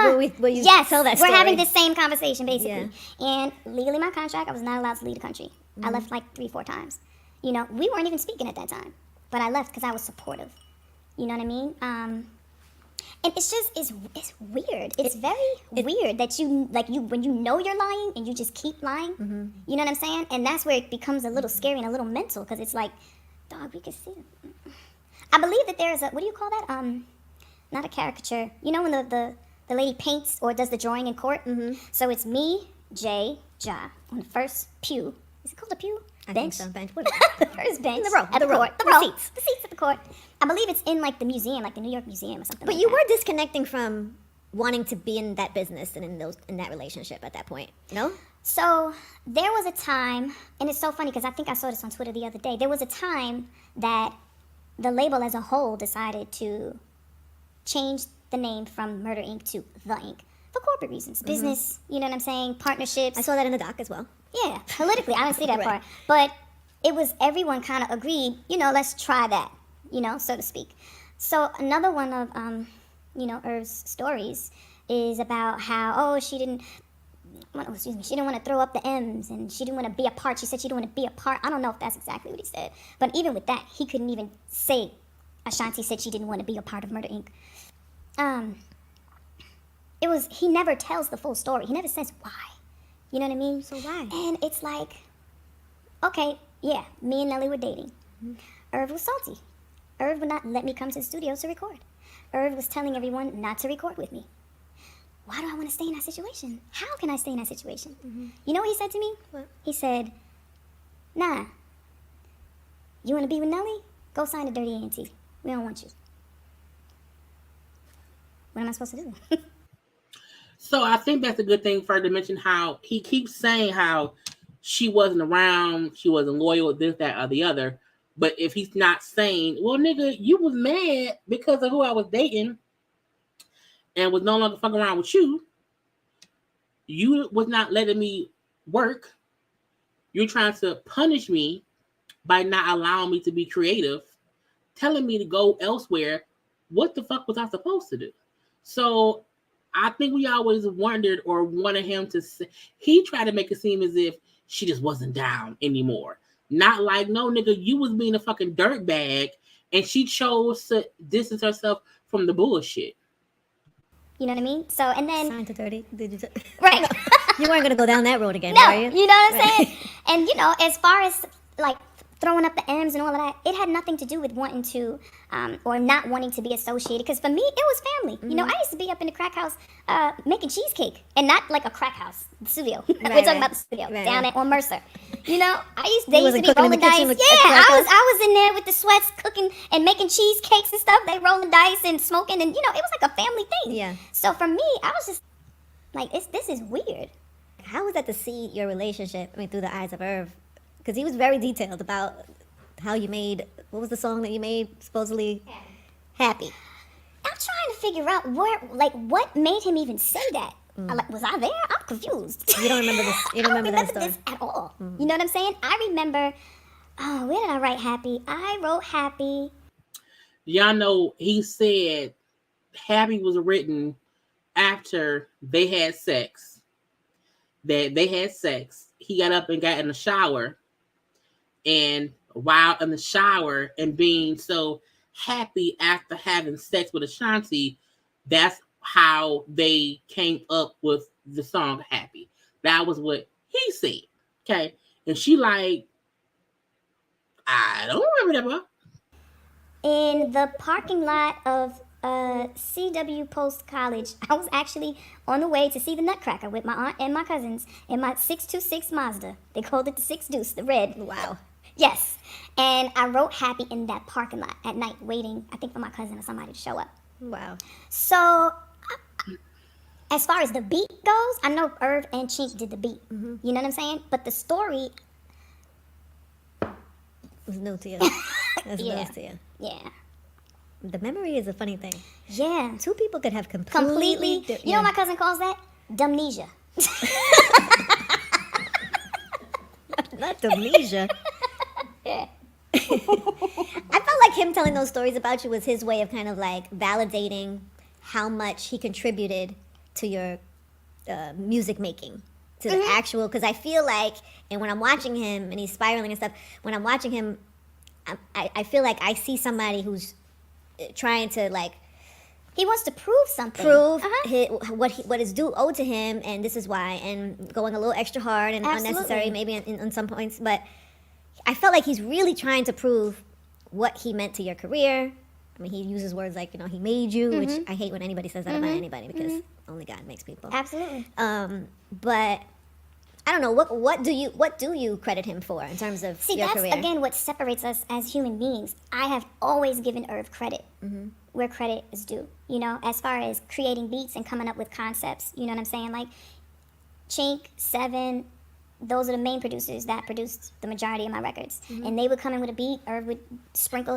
Where you tell that story. We're having the same conversation, basically. Yeah. And legally, my contract, I was not allowed to leave the country. I left like 3-4 times. We weren't even speaking at that time. But I left because I was supportive. You know what I mean? And it's just, it's weird. It's very weird that when you know you're lying and you just keep lying. You know what I'm saying? And that's where it becomes a little scary and a little mental, because it's like, dog, we can see it. I believe that there is a, what do you call that? Not a caricature. When the the lady paints or does the drawing in court. So it's me, Jay, Ja on the first pew. Is it called a pew? I Bench? think so, bench. What is The first bench. The row, At the row, court. the row. seats. The seats at the court. I believe it's in like the museum, like the New York Museum or something. But like you that. were disconnecting from wanting to be in that business and in that relationship at that point. No? So there was a time, and it's so funny because I think I saw this on Twitter the other day. There was a time that the label as a whole decided to change the name from Murder Inc. to The Inc. for corporate reasons, business. You know what I'm saying? Partnerships. I saw that in the doc as well. Yeah, politically, I didn't see that Right. part. But it was everyone kind of agreed, let's try that, so to speak. So another one of, Irv's stories is about how, she didn't want to throw up the M's and she didn't want to be a part. She said she didn't want to be a part. I don't know if that's exactly what he said. But even with that, he couldn't even say Ashanti said she didn't want to be a part of Murder Inc. He never tells the full story. He never says why. You know what I mean? So why? And it's like, okay, yeah, me and Nelly were dating. Irv was salty. Irv would not let me come to the studio to record. Irv was telling everyone not to record with me. Why do I want to stay in that situation? How can I stay in that situation? You know what he said to me? What? He said, nah, you want to be with Nelly? Go sign a dirty A&T. We don't want you. What am I supposed to do? So I think that's a good thing for her to mention how he keeps saying how she wasn't around, she wasn't loyal, this, that, or the other. But if he's not saying, well, nigga, you was mad because of who I was dating and was no longer fucking around with you. You was not letting me work. You're trying to punish me by not allowing me to be creative, telling me to go elsewhere. What the fuck was I supposed to do? So I think we always wondered or wanted him to say, he tried to make it seem as if she just wasn't down anymore. Not like, no, nigga, you was being a fucking dirtbag and she chose to distance herself from the bullshit. You know what I mean? So, and then... Signed to 30. Right. You weren't going to go down that road again, No, were you? you know what I'm saying? And, as far as, like, throwing up the M's and all of that, it had nothing to do with wanting to, or not wanting to be associated. Because for me, it was family. I used to be up in the crack house making cheesecake. And not like a crack house, the studio. We're talking about the studio, down at on Mercer. They used to be rolling dice. I was in there with the sweats, cooking and making cheesecakes and stuff. They rolling dice and smoking. And, it was like a family thing. Yeah. So for me, I was just like, this is weird. How was that to see your relationship, through the eyes of Irv? Because he was very detailed about how you made, what was the song that you made, supposedly Happy? I'm trying to figure out what made him even say that. Was I there? I'm confused. You don't remember this? You don't remember that story? This at all. You know what I'm saying? I remember, where did I write Happy? I wrote Happy. Y'all know he said Happy was written after they had sex. That they had sex. He got up and got in the shower. And while in the shower and being so happy after having sex with Ashanti, that's how they came up with the song Happy. That was what he said. Okay. And she like, I don't remember that part. In the parking lot of CW Post College, I was actually on the way to see the Nutcracker with my aunt and my cousins in my 626 Mazda. They called it the 6 Deuce, the red. Wow. Yes. And I wrote Happy in that parking lot at night, waiting, I think, for my cousin or somebody to show up. Wow. So, as far as the beat goes, I know Irv and Chink did the beat. You know what I'm saying? But the story was new to you. That's Yeah. new to you. Yeah. The memory is a funny thing. Yeah. Two people could have Completely. You know what my cousin calls that? Dumnesia. Not amnesia. Yeah. I felt like him telling those stories about you was his way of kind of like validating how much he contributed to your music making, to the actual, because I feel like, and when I'm watching him and he's spiraling and stuff, when I'm watching him, I feel like I see somebody who's trying to like, he wants to prove something. What is due owed to him, and this is why, and going a little extra hard and unnecessary maybe on some points, but I felt like he's really trying to prove what he meant to your career, I mean, he uses words like, he made you, which I hate when anybody says that about anybody because only God makes people. Absolutely. But I don't know, what do you credit him for in terms of your career? That's again what separates us as human beings. I have always given Irv credit where credit is due. As far as creating beats and coming up with concepts. You know what I'm saying? Like Chink, Seven, those are the main producers that produced the majority of my records. And they would come in with a beat, Irv would sprinkle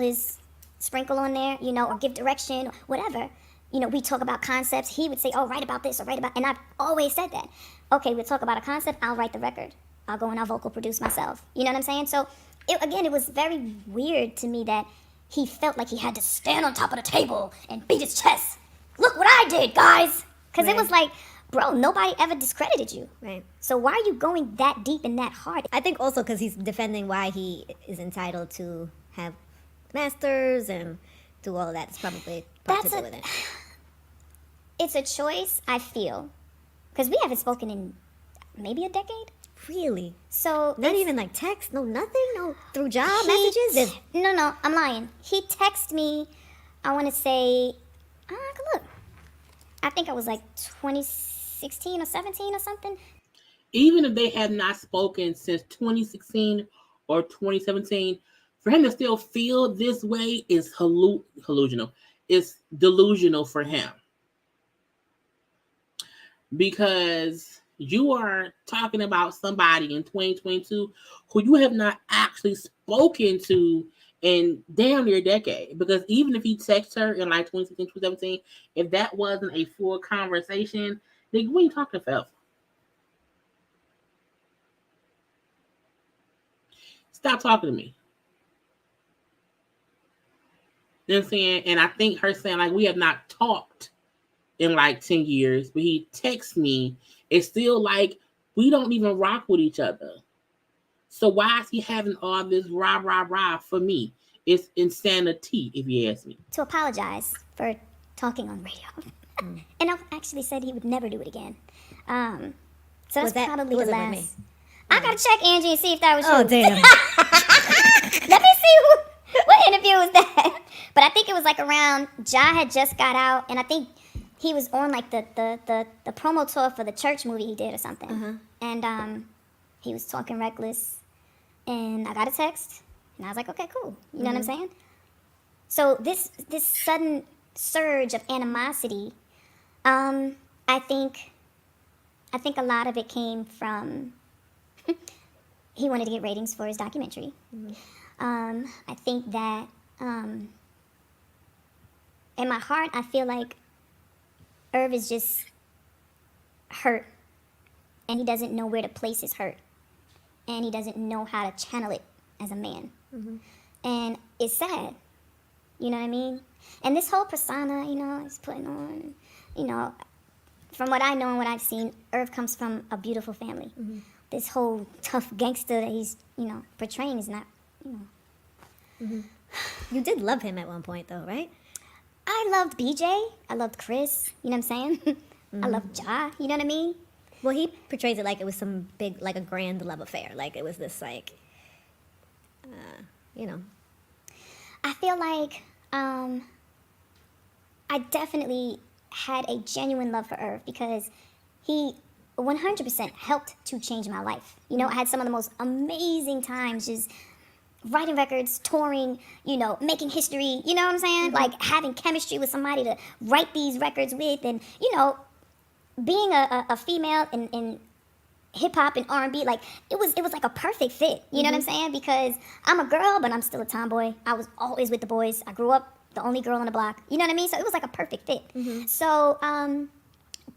on there, or give direction, or whatever. We talk about concepts. He would say, oh, write about this or write about, and I've always said that. Okay, we'll talk about a concept. I'll write the record. I'll go and I'll vocal produce myself. You know what I'm saying? So, it was very weird to me that he felt like he had to stand on top of the table and beat his chest. Look what I did, guys. Because it was like, bro, nobody ever discredited you. Right. So why are you going that deep and that hard? I think also because he's defending why he is entitled to have masters and do all of that. It's probably part to do with it. It's a choice, I feel, because we haven't spoken in maybe a decade. Really? So not even like text, no nothing, no through job messages. No, I'm lying. He texted me. I want to say, look, I think I was like 2016 or 17 or something. Even if they have not spoken since 2016 or 2017, for him to still feel this way is hallucinal. It's delusional for him. Because you are talking about somebody in 2022 who you have not actually spoken to in damn near a decade. Because even if he texts her in like 2016, 2017, if that wasn't a full conversation, then we ain't talking forever. Stop talking to me. You know what I'm saying? And I think her saying, like, we have not talked in like 10 years, but he texts me. It's still like we don't even rock with each other. So why is he having all this rah for me? It's insanity, if you ask me. To apologize for talking on radio. And I've actually said he would never do it again. So that's probably the last. I gotta check Angie and see if that was true. Oh, damn. Let me see what interview was that. But I think it was like around, Ja had just got out, and I think he was on like the promo tour for the church movie he did or something. And he was talking reckless. And I got a text. And I was like, okay, cool. You know what I'm saying? So this sudden surge of animosity, I think a lot of it came from he wanted to get ratings for his documentary. I think that in my heart, I feel like Irv is just hurt, and he doesn't know where to place his hurt, and he doesn't know how to channel it as a man. And it's sad, you know what I mean? And this whole persona, he's putting on, from what I know and what I've seen, Irv comes from a beautiful family. This whole tough gangster that he's, portraying is not, You did love him at one point, though, right? I loved BJ. I loved Chris. You know what I'm saying? I loved Ja. You know what I mean? Well, he portrays it like it was some big, like a grand love affair. Like it was this, like, I feel like I definitely had a genuine love for Irv because he 100% helped to change my life. I had some of the most amazing times just writing records, touring, making history, you know what I'm saying? Like having chemistry with somebody to write these records with, and, being a female in hip-hop and R&B, like it was like a perfect fit, you know what I'm saying? Because I'm a girl, but I'm still a tomboy. I was always with the boys. I grew up the only girl on the block, you know what I mean? So it was like a perfect fit. So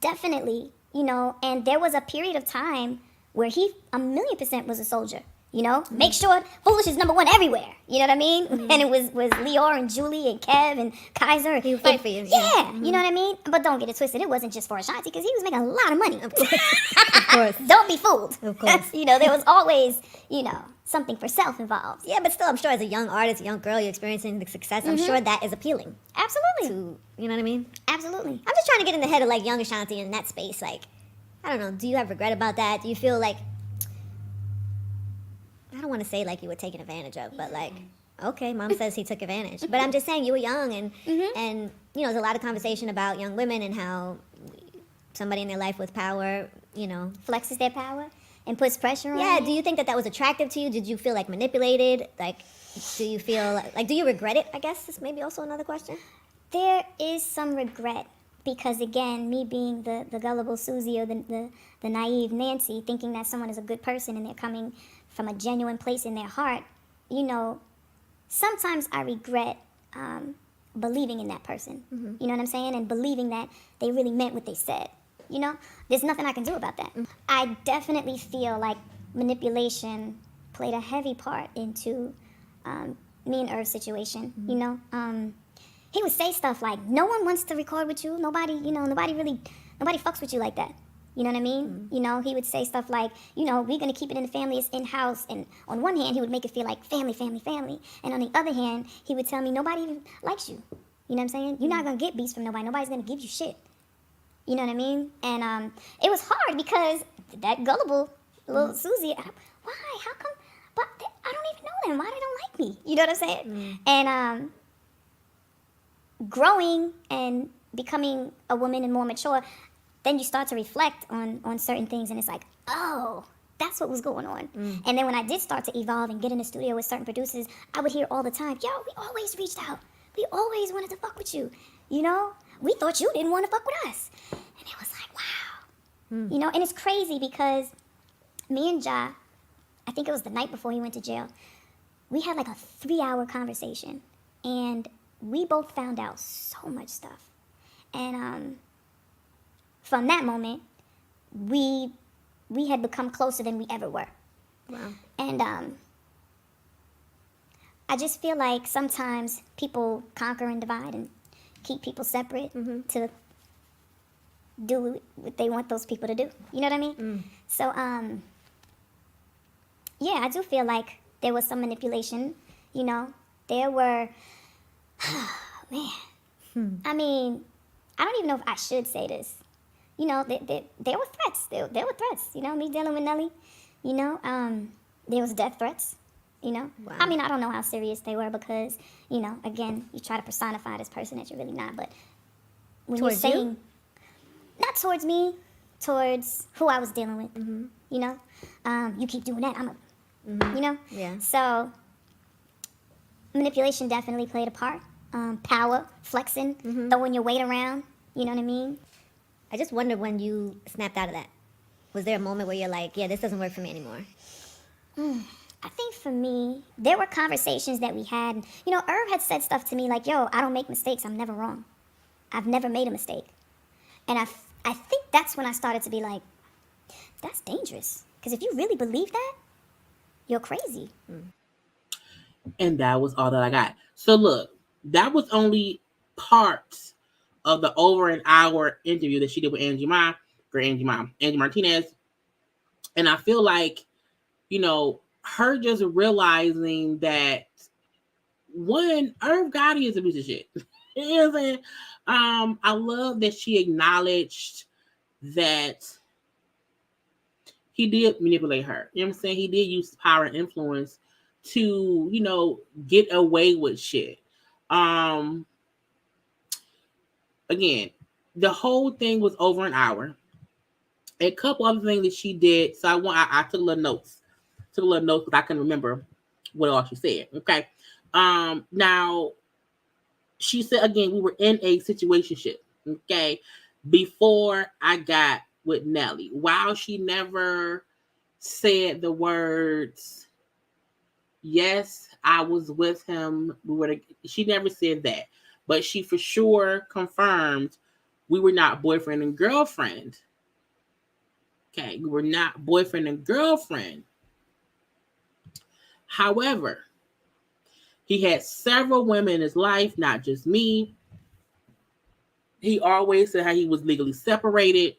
definitely, and there was a period of time where he 1,000,000% was a soldier. Make sure Foolish is number one everywhere. You know what I mean? And it was Lior and Julie and Kev and Kaiser. He would fight for you. Yeah, you know what I mean? But don't get it twisted. It wasn't just for Ashanti because he was making a lot of money. Of course. Don't be fooled. Of course. There was always, something for self involved. Yeah, but still, I'm sure as a young artist, a young girl, you're experiencing the success. I'm sure that is appealing. Absolutely. You know what I mean? Absolutely. I'm just trying to get in the head of like young Ashanti in that space. Like, I don't know. Do you have regret about that? Do you feel like, I don't want to say like you were taken advantage of, but like, Okay, mom says he took advantage. But I'm just saying, you were young, and there's a lot of conversation about young women and how somebody in their life with power, Flexes their power and puts pressure on. Yeah, you. do you think that was attractive to you? Did you feel like manipulated? Like, do you feel like do you regret it? I guess is maybe also another question. There is some regret because, again, me being the gullible Susie or the naive Nancy, thinking that someone is a good person and they're coming from a genuine place in their heart, sometimes I regret believing in that person. Mm-hmm. You know what I'm saying? And believing that they really meant what they said. There's nothing I can do about that. I definitely feel like manipulation played a heavy part into me and Irv's situation. He would say stuff like, "No one wants to record with you. Nobody fucks with you like that." You know what I mean? Mm-hmm. He would say stuff like, we're gonna keep it in the family, it's in-house. And on one hand, he would make it feel like family, family, family. And on the other hand, he would tell me nobody even likes you. You know what I'm saying? You're not gonna get beats from nobody. Nobody's gonna give you shit. You know what I mean? And it was hard because that gullible little Susie, why? How come? But I don't even know them. Why they don't like me? You know what I'm saying? And growing and becoming a woman and more mature, then you start to reflect on certain things, and it's like, oh, that's what was going on. And then when I did start to evolve and get in the studio with certain producers, I would hear all the time, "Yo, we always reached out. We always wanted to fuck with you. We thought you didn't want to fuck with us." And it was like, wow. And it's crazy because me and Ja, I think it was the night before he went to jail, we had like a 3-hour conversation, and we both found out so much stuff. And from that moment, we had become closer than we ever were. Wow. And I just feel like sometimes people conquer and divide and keep people separate to do what they want those people to do. You know what I mean? So, yeah, I do feel like there was some manipulation. There were, man. I mean, I don't even know if I should say this. There were threats. There were threats. Me dealing with Nelly. There was death threats. Wow. I mean, I don't know how serious they were because, again, you try to personify this person that you're really not. But when Towards you're saying, you? not towards me, towards who I was dealing with. You keep doing that, Yeah. So manipulation definitely played a part. Power, flexing, throwing your weight around. You know what I mean? I just wonder when you snapped out of that. Was there a moment where you're like, yeah, this doesn't work for me anymore? I think for me, there were conversations that we had. Irv had said stuff to me like, "Yo, I don't make mistakes. I'm never wrong. I've never made a mistake." And I think that's when I started to be like, that's dangerous. Because if you really believe that, you're crazy. And that was all that I got. So look, that was only part of the over an hour interview that she did with Angie Martinez. And I feel like, her just realizing that one, Irv Gotti is a piece of shit. You know what I'm saying? I love that she acknowledged that he did manipulate her. You know what I'm saying? He did use power and influence to, get away with shit. Again, the whole thing was over an hour. A couple other things that she did. So I took a little notes. Because I couldn't remember what all she said. Okay. Now, she said, again, we were in a situationship. Okay. Before I got with Nelly. While she never said the words, "Yes, I was with him." She never said that. But she for sure confirmed we were not boyfriend and girlfriend. Okay. We were not boyfriend and girlfriend. However, he had several women in his life, not just me. He always said how he was legally separated.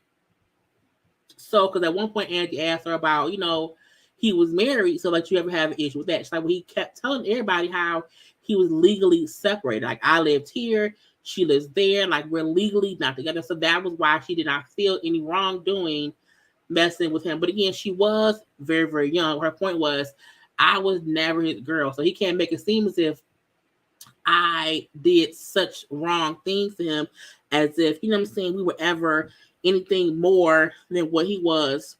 So, because at one point, Angie asked her about, he was married. So, like, you ever have an issue with that? She's like, well, he kept telling everybody how he was legally separated. Like, I lived here, she lives there. Like, we're legally not together. So, that was why she did not feel any wrongdoing messing with him. But again, she was very, very young. Her point was, I was never his girl. So he can't make it seem as if I did such wrong things to him, as if, you know what I'm saying, we were ever anything more than what he was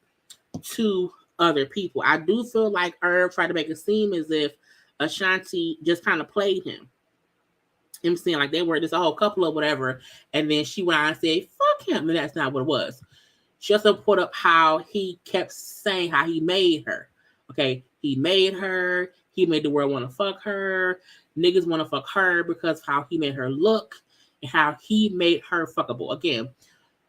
to other people. I do feel like Irv tried to make it seem as if Ashanti just kind of played him. You know what I'm saying, like they were just a whole couple or whatever, and then she went on and said, fuck him, and that's not what it was. She also put up how he kept saying how he made her. Okay, he made her, he made the world want to fuck her. Niggas want to fuck her because of how he made her look and how he made her fuckable. Again,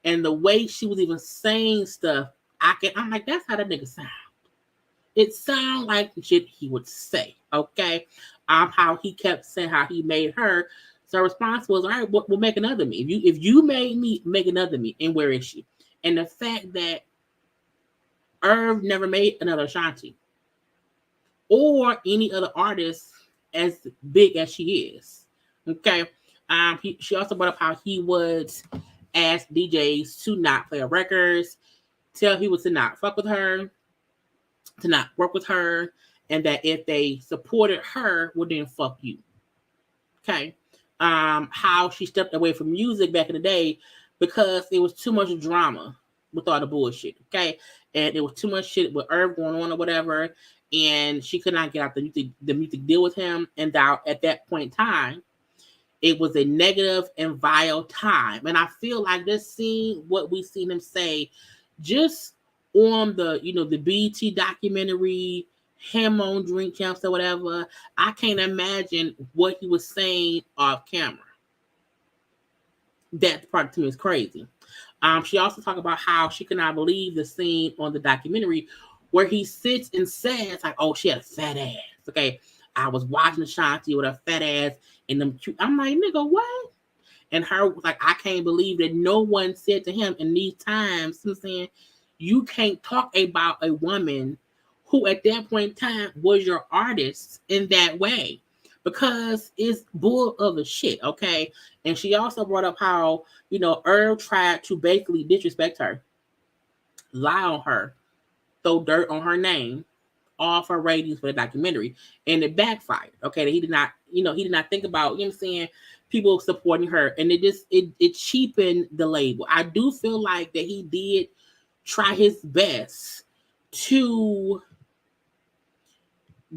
and the way she was even saying stuff, I'm like, that's how that nigga sound. It sound like the shit he would say, okay? How he kept saying how he made her. So her response was, all right, we'll make another me. If you made me, make another me. And where is she? And the fact that Irv never made another Ashanti or any other artist as big as she is. Okay. She also brought up how he would ask DJs to not play her records, tell people to not fuck with her, to not work with her, and that if they supported her, well then fuck you. Okay. How she stepped away from music back in the day because it was too much drama with all the bullshit. Okay. And it was too much shit with Irv going on or whatever. And she could not get out the music deal with him. And at that point in time, it was a negative and vile time. And I feel like this scene, what we seen him say, just on the BET documentary, him on Drink Champs or whatever, I can't imagine what he was saying off camera. That part to me is crazy. She also talked about how she could not believe the scene on the documentary where he sits and says, like, oh, she had a fat ass. Okay, I was watching Ashanti with a fat ass and them cute. I'm like, nigga, what? And her was like, I can't believe that no one said to him in these times, you know what I'm saying, you can't talk about a woman who at that point in time was your artist in that way, because it's bull of the shit, okay? And she also brought up how, Irv tried to basically disrespect her, lie on her, throw dirt on her name, off her ratings for the documentary, and it backfired. Okay, he did not think about, you know what I'm saying, people supporting her, and it cheapened the label. I do feel like that he did try his best to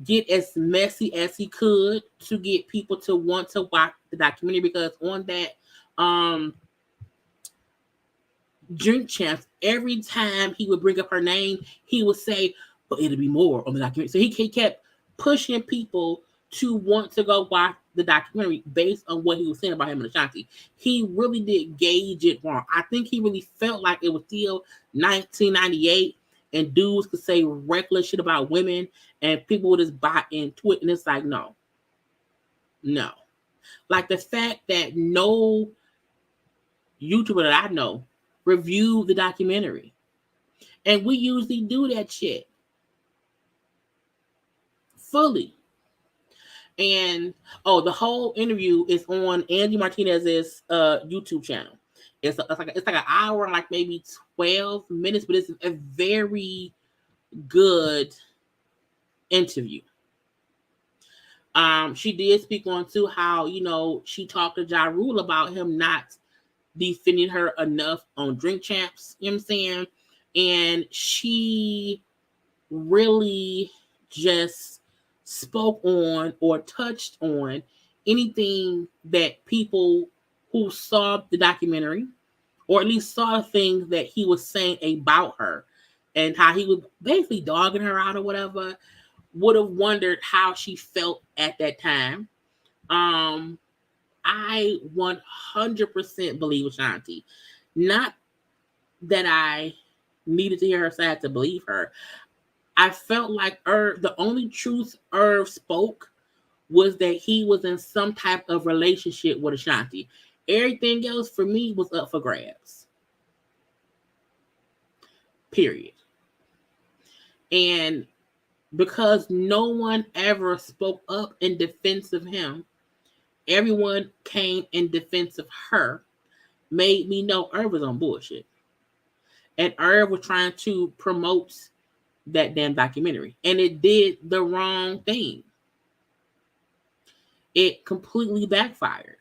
get as messy as he could to get people to want to watch the documentary, because on that Drink Champs, every time he would bring up her name, he would say, but it'll be more on the documentary. So he kept pushing people to want to go watch the documentary based on what he was saying about him and Ashanti. He really did gauge it wrong. I think he really felt like it was still 1998 and dudes could say reckless shit about women and people would just buy into it. And it's like, no. Like the fact that no YouTuber that I know reviewed the documentary. And we usually do that shit fully. And the whole interview is on Andy Martinez's YouTube channel. It's like an hour and like maybe 12 minutes, but it's a very good interview. She did speak on too how, she talked to Ja Rule about him not defending her enough on Drink Champs, you know what I'm saying? And she really just spoke on or touched on anything that people who saw the documentary, or at least saw things that he was saying about her and how he was basically dogging her out or whatever, would have wondered how she felt at that time. I 100% believe Ashanti. Not that I needed to hear her side to believe her. I felt like the only truth Irv spoke was that he was in some type of relationship with Ashanti. Everything else for me was up for grabs. Period. And because no one ever spoke up in defense of him, everyone came in defense of her, made me know Irv was on bullshit. And Irv was trying to promote that damn documentary. And it did the wrong thing. It completely backfired.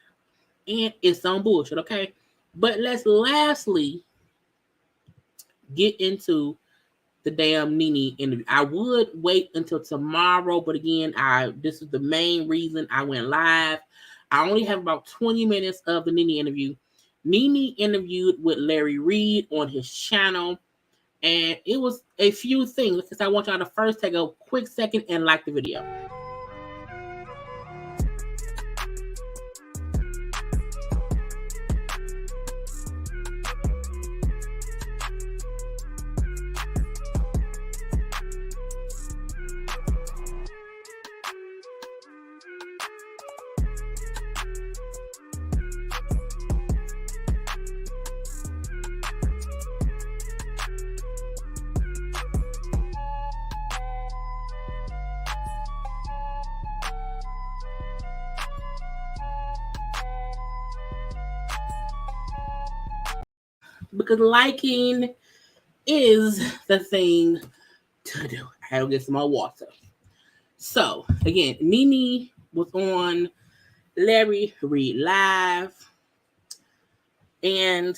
And it's on bullshit, okay? But let's lastly get into the damn Nene interview. I would wait until tomorrow, but again, this is the main reason I went live. I only have about 20 minutes of the Nene interview. Nene interviewed with Larry Reid on his channel, and it was a few things because I want y'all to first take a quick second and like the video. Because liking is the thing to do. I had to get some more water. So, again, Nene was on Larry Reid Live. And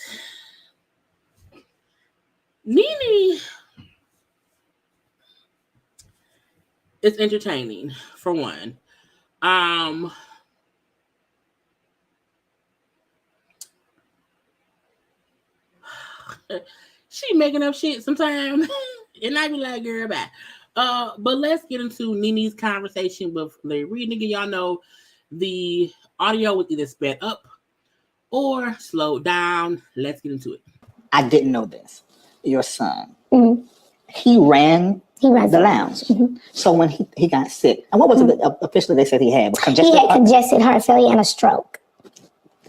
Nene is entertaining, for one. She making up shit sometimes, and I be like, girl, bye. But let's get into Nene's conversation with Larry Reid. Nigga, y'all know the audio was either sped up or slowed down. Let's get into it. I didn't know this. Your son, he ran the lounge. So when he got sick, and what was it officially they said he had? He had congested heart failure and a stroke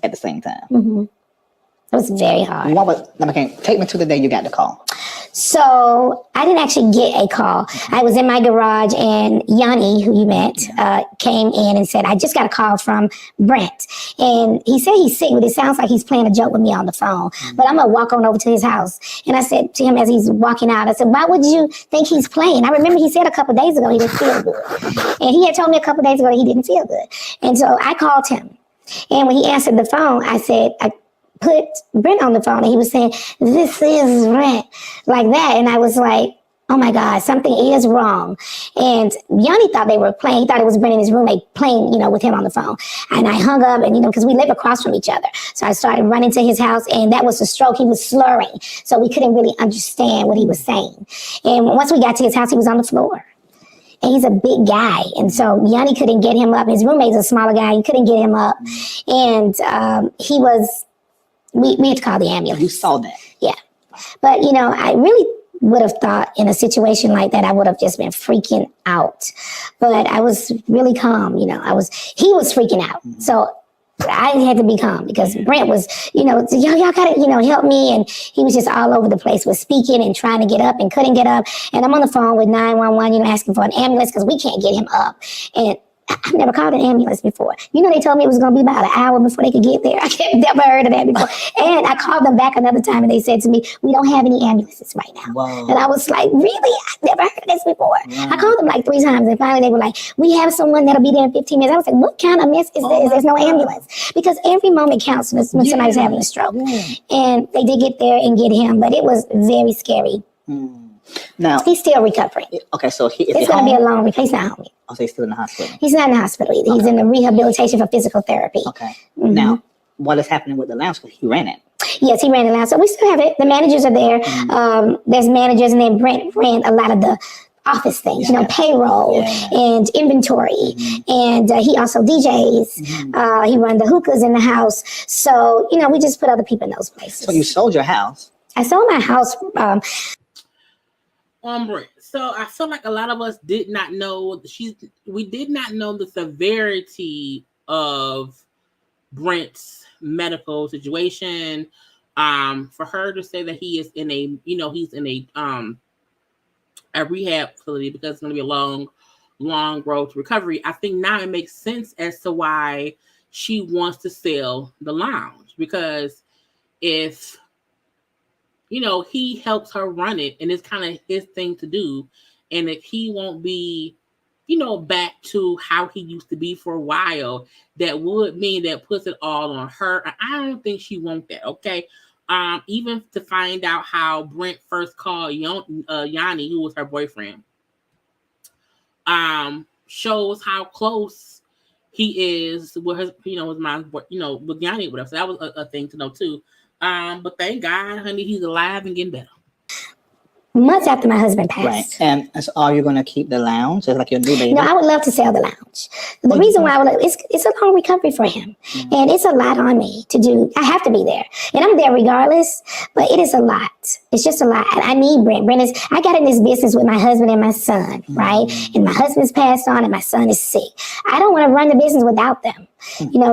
at the same time. It was very hard. Take me to the day you got the call. So I didn't actually get a call. I was in my garage and Yanni, who you met, came in and said, I just got a call from Brent. And he said he's sick, but it sounds like he's playing a joke with me on the phone. But I'm going to walk on over to his house. And I said to him as he's walking out, I said, why would you think he's playing? I remember he said a couple of days ago he didn't feel good. And he had told me a couple of days ago that he didn't feel good. And so I called him. And when he answered the phone, I said, I put Brent on the phone, and he was saying, this is Brent, like that. And I was like, oh my God, something is wrong. And Yanni thought they were playing. He thought it was Brent and his roommate playing, with him on the phone. And I hung up, and, because we live across from each other. So I started running to his house, and that was a stroke. He was slurring. So we couldn't really understand what he was saying. And once we got to his house, he was on the floor. And he's a big guy. And so Yanni couldn't get him up. His roommate's a smaller guy. He couldn't get him up. And he was... We had to call the ambulance. You saw that. Yeah. But, I really would have thought in a situation like that, I would have just been freaking out. But I was really calm, he was freaking out. So I had to be calm because Brent was, y'all gotta, help me. And he was just all over the place with speaking and trying to get up and couldn't get up. And I'm on the phone with 911, asking for an ambulance because we can't get him up. And I've never called an ambulance before. They told me it was going to be about an hour before they could get there. I never heard of that before. And I called them back another time and they said to me, we don't have any ambulances right now. Whoa. And I was like, really? I've never heard of this before. Wow. I called them like 3 times and finally they were like, we have someone that'll be there in 15 minutes. I was like, what kind of mess is this? There's no ambulance. Because every moment counts when somebody's having a stroke. And they did get there and get him, but it was very scary. Now he's still recovering. Okay, so it's going to be a long recovery. He's not home. Oh, so he's still in the hospital. He's not in the hospital either. He's in the rehabilitation for physical therapy. Okay. Now, what is happening with the lounge? He ran it. Yes, he ran the lounge. So we still have it. The managers are there. There's managers, and then Brent ran a lot of the office things, payroll and inventory. And he also DJs. He run the hookahs in the house. So, we just put other people in those places. So you sold your house? I sold my house. Brent. So I feel like a lot of us did not know we did not know the severity of Brent's medical situation. For her to say that he is in a, he's in a rehab facility because it's going to be a long road to recovery. I think now it makes sense as to why she wants to sell the lounge, because if he helps her run it, and it's kind of his thing to do. And if he won't be, back to how he used to be for a while, that would mean that puts it all on her. And I don't think she wants that, okay? Even to find out how Brent first called Yanni, who was her boyfriend, shows how close he is with his, with with Yanni, whatever. So that was a thing to know too. But thank God, honey, he's alive and getting better. Months after my husband passed. Right. And so are you going to keep the lounge? It's like your new baby. No, I would love to sell the lounge. The reason why it's a long recovery for him. And it's a lot on me to do. I have to be there. And I'm there regardless, but it is a lot. It's just a lot. I need Brent. I got in this business with my husband and my son, right? And my husband's passed on and my son is sick. I don't want to run the business without them.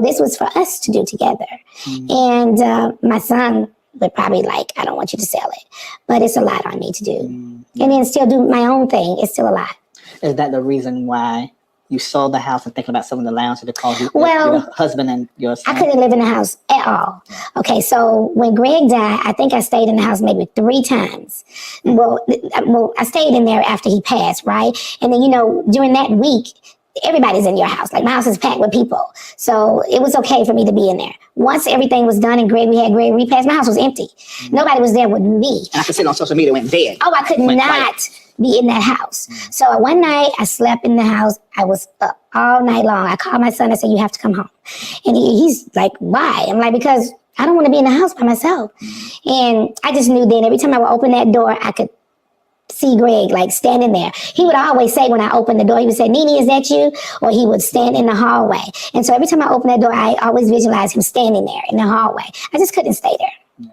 This was for us to do together. And my son would probably I don't want you to sell it. But it's a lot on me to do. And then still do my own thing. It's still a lot. Is that the reason why you sold the house and thinking about selling the lounge because your husband and your son? I couldn't live in the house at all. Okay, so when Greg died, I think I stayed in the house maybe 3 times. Well, I stayed in there after he passed, right? And then, during that week, everybody's in your house. Like, my house is packed with people. So it was okay for me to be in there. Once everything was done and we had Greg repass, my house was empty. Nobody was there with me. And I could see on social media went dead. Oh, I could not be in that house. So one night I slept in the house. I was up all night long. I called my son and said, you have to come home. And he's like, why? I'm like, because I don't want to be in the house by myself. And I just knew then every time I would open that door, I could see Greg standing there. He would always say when I opened the door, he would say, Nene, is that you? Or he would stand in the hallway. And so every time I opened that door, I always visualized him standing there in the hallway. I just couldn't stay there.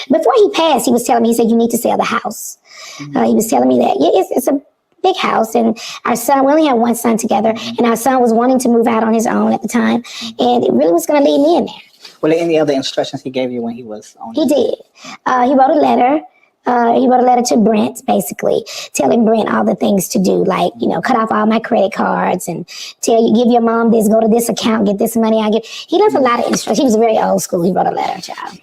Before he passed, he was telling me, he said, you need to sell the house. He was telling me that. Yeah, it's a big house. And our son, we only had one son together. And our son was wanting to move out on his own at the time. And it really was going to leave me in there. Were there any other instructions he gave you when he was on? He did. He wrote a letter. He wrote a letter to Brent, basically, telling Brent all the things to do, cut off all my credit cards and give your mom this, go to this account, get this money. He left a lot of instructions. He was very old school. He wrote a letter, child.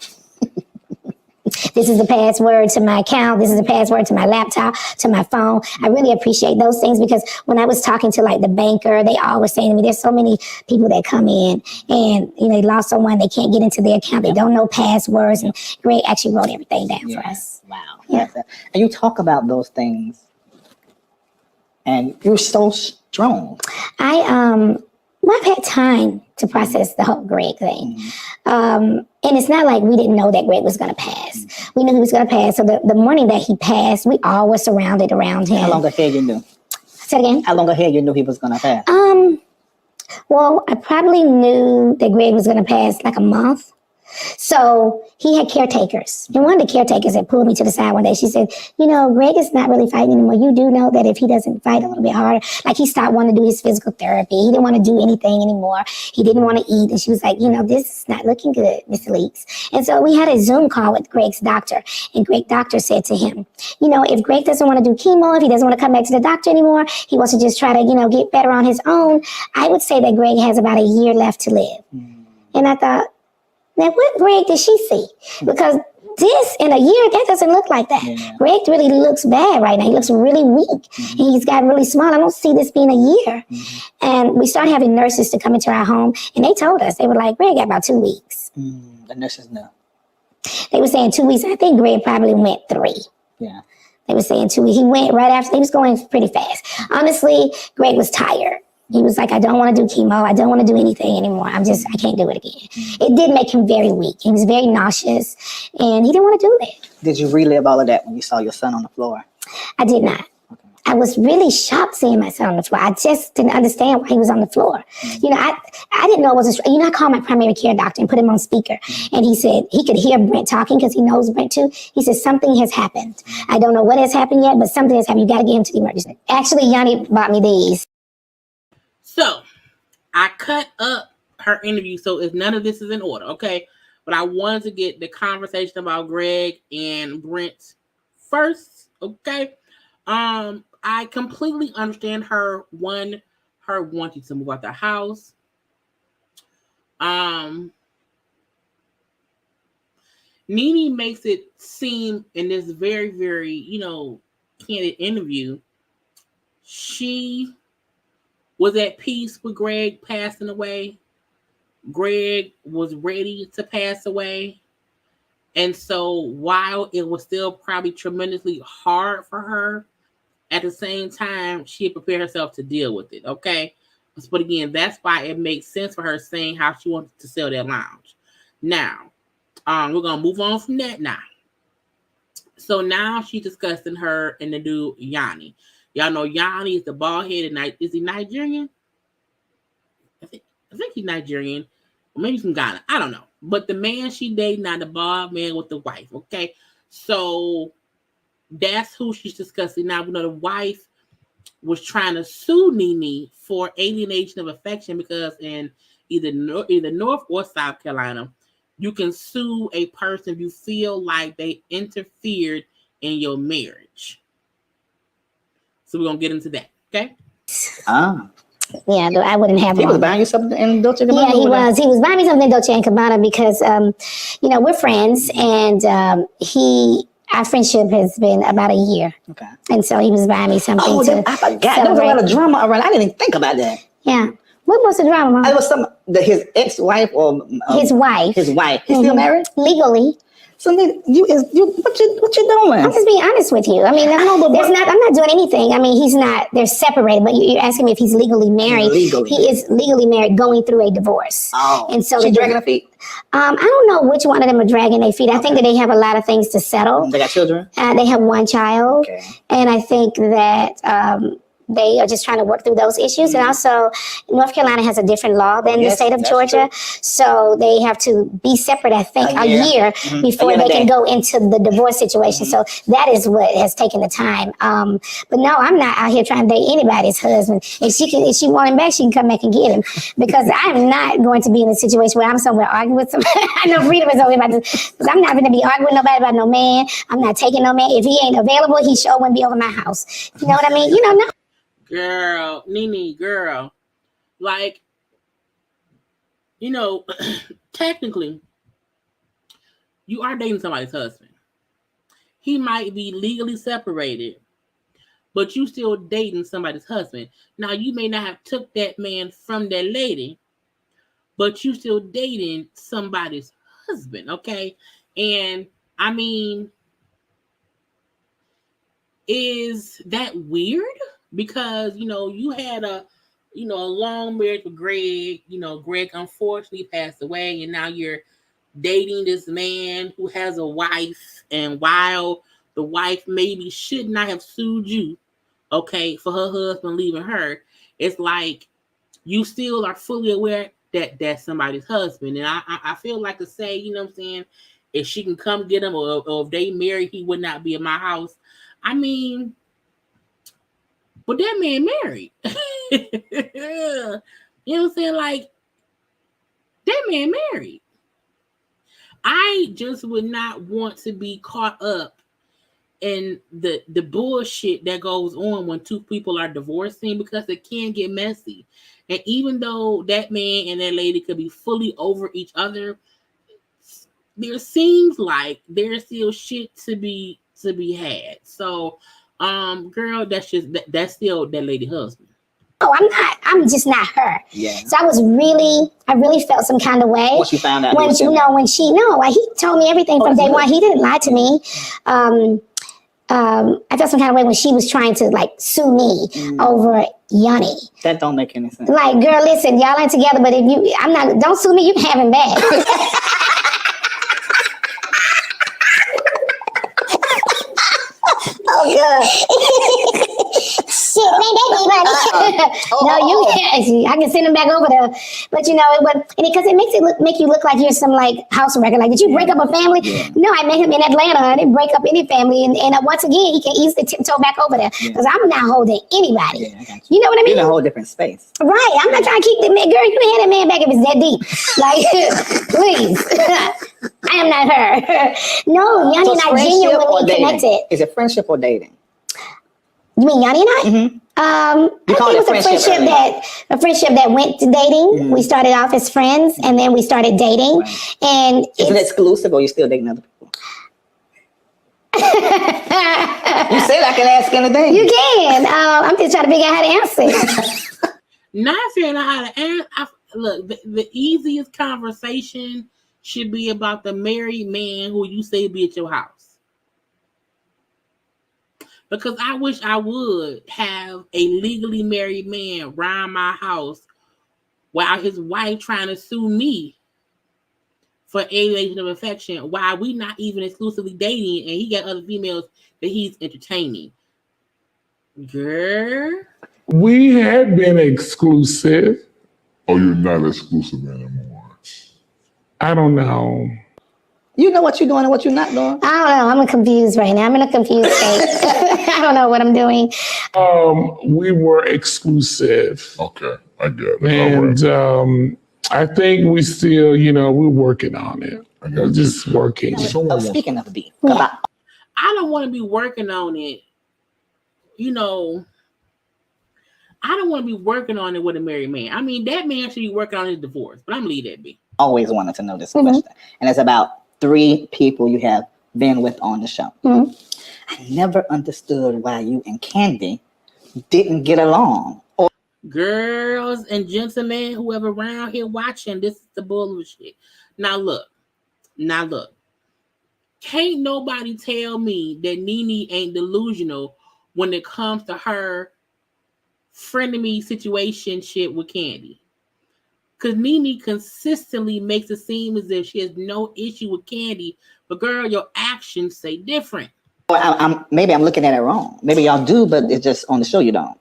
This is the password to my account. This is the password to my laptop, to my phone. I really appreciate those things because when I was talking to the banker, they all were saying to me, there's so many people that come in and, they lost someone. They can't get into their account. They don't know passwords. And Greg actually wrote everything down for us. Wow. Yeah. And you talk about those things and you're so strong. I've had time to process the whole Greg thing. And it's not like we didn't know that Greg was going to pass. We knew he was going to pass. So the morning that he passed, we all were surrounded around him. How long ahead you knew? Say it again? How long ahead you knew he was going to pass? Well, I probably knew that Greg was going to pass a month. So he had caretakers. And one of the caretakers had pulled me to the side one day. She said, Greg is not really fighting anymore. You do know that if he doesn't fight a little bit harder, he stopped wanting to do his physical therapy. He didn't want to do anything anymore. He didn't want to eat. And she was like, this is not looking good, Mr. Leakes. And so we had a Zoom call with Greg's doctor. And Greg's doctor said to him, if Greg doesn't want to do chemo, if he doesn't want to come back to the doctor anymore, he wants to just try to, get better on his own, I would say that Greg has about a year left to live. And I thought, now, what Greg did she see? Because this in a year, that doesn't look like that. Yeah. Greg really looks bad right now. He looks really weak. He's gotten really small. I don't see this being a year. And we started having nurses to come into our home, and they told us, they were like, Greg got about 2 weeks. The nurses know. They were saying 2 weeks. I think Greg probably went 3. Yeah. They were saying 2 weeks. He went right after. He was going pretty fast. Honestly, Greg was tired. He was like, I don't want to do chemo. I don't want to do anything anymore. I can't do it again. It did make him very weak. He was very nauseous, and he didn't want to do that. Did you relive all of that when you saw your son on the floor? I did not. Okay. I was really shocked seeing my son on the floor. I just didn't understand why he was on the floor. I didn't know it was I called my primary care doctor and put him on speaker, and he said he could hear Brent talking because he knows Brent too. He said, something has happened. I don't know what has happened yet, but something has happened. You got to get him to the emergency. Actually, Yanni bought me these. So, I cut up her interview, so if none of this is in order, okay? But I wanted to get the conversation about Greg and Brent first, okay? I completely understand her wanting to move out the house. Nene makes it seem in this very, very, candid interview, she was at peace with Greg passing away. Greg was ready to pass away. And so while it was still probably tremendously hard for her, at the same time, she had prepared herself to deal with it, okay? But again, that's why it makes sense for her saying how she wanted to sell that lounge. Now, we're going to move on from that now. So now she's discussing her and the dude, Yanni. Y'all know Yanni is the bald-headed, is he Nigerian? I think he's Nigerian. Or maybe from Ghana. I don't know. But the man she dated, now the bald man with the wife, okay? So that's who she's discussing. Now, we know the wife was trying to sue Nene for alienation of affection because in either North or South Carolina, you can sue a person if you feel like they interfered in your marriage. So we're going to get into that, okay? Yeah, I wouldn't have He was buying you something in Dolce & Gabbana? Yeah, he was. He was buying me something in Dolce & Gabbana because, we're friends, and our friendship has been about a year. Okay. And so he was buying me something I forgot. There was a lot of drama around. I didn't even think about that. Yeah. What was the drama, Mom? It was his ex-wife or... his wife. His wife. He's still married? Legally. So what you doing? I'm just being honest with you. I mean, I'm not doing anything. I mean, they're separated, but you're asking me if he's legally married. He is legally married going through a divorce. Oh. And so she's dragging her feet? I don't know which one of them are dragging their feet. I think that they have a lot of things to settle. They got children? They have one child. Okay. And I think that they are just trying to work through those issues. Mm-hmm. And also, North Carolina has a different law than the state of Georgia. True. So they have to be separate, I think, a year before they can go into the divorce situation. So that is what has taken the time. But no, I'm not out here trying to date anybody's husband. If she want him back, she can come back and get him. Because I'm not going to be in a situation where I'm somewhere arguing with somebody. I know Freedom is over about this. Because I'm not going to be arguing with nobody about no man. I'm not taking no man. If he ain't available, he sure wouldn't be over my house. You know what I mean? No. Girl, Nene, girl. Like, technically, you are dating somebody's husband. He might be legally separated, but you still dating somebody's husband. Now, you may not have took that man from that lady, but you still dating somebody's husband, okay? And, I mean, is that weird? Because, you had a long marriage with Greg. Greg unfortunately passed away, and now you're dating this man who has a wife. And while the wife maybe should not have sued you, okay, for her husband leaving her, it's like you still are fully aware that that's somebody's husband. And I feel like to say, if she can come get him or if they married, he would not be in my house. I mean... But that man married. You know what I'm saying? Like, that man married. I just would not want to be caught up in the bullshit that goes on when two people are divorcing, because it can get messy. And even though that man and that lady could be fully over each other, there seems like there's still shit to be had. So, girl, that's still that lady husband. Oh, I'm just not her. Yeah. So I really felt some kind of way. Once you found out. He told me everything from day one. He didn't lie to me. I felt some kind of way when she was trying to sue me over Yanni. That don't make any sense. Like, girl, listen, y'all ain't together, but don't sue me, you can have him back. Oh, God. Shit, man, they need money. No, I can send him back over there. But, because it make you look like you're some, house wrecker. Like, did you break up a family? Yeah. No, I met him in Atlanta. I didn't break up any family. And once again, he can easily tiptoe back over there. Because I'm not holding anybody. Yeah, you know what I mean? You're in a whole different space. Right. I'm not trying to keep the man. Girl, you can have that man back if it's that deep. Please. I am not her. No, Yanni and I genuinely connected. Is it friendship or dating? You mean Yanni and I? Mm-hmm. I think it was a friendship that went to dating. We started off as friends, and then we started dating. Right. And Is it exclusive, or you still dating other people? You said I can ask anything. You can. I'm just trying to figure out how to answer. Not figuring out how to answer. Look, the easiest conversation should be about the married man who you say be at your house. Because I wish I would have a legally married man around my house while his wife trying to sue me for alienation of affection while we not even exclusively dating and he got other females that he's entertaining. Girl. We had been exclusive. Oh, you're not exclusive anymore. I don't know. You know what you're doing and what you're not doing? I don't know. I'm confused right now. I'm in a confused state. I don't know what I'm doing. We were exclusive. Okay, I get it. And I think we still, we're working on it. We're just working. So speaking of beef, I don't want to be working on it. I don't want to be working on it with a married man. I mean, that man should be working on his divorce, but I'm gonna leave that be. Always wanted to know this question. And it's about 3 people you have been with on the show. I never understood why you and Candy didn't get along. Girls and gentlemen, whoever around here watching, this is the bullshit. Now look. Can't nobody tell me that Nene ain't delusional when it comes to her frenemy situationship with Candy. Because Nene consistently makes it seem as if she has no issue with Candy, but girl, your actions say different. Maybe I'm looking at it wrong. Maybe y'all do, but it's just on the show you don't.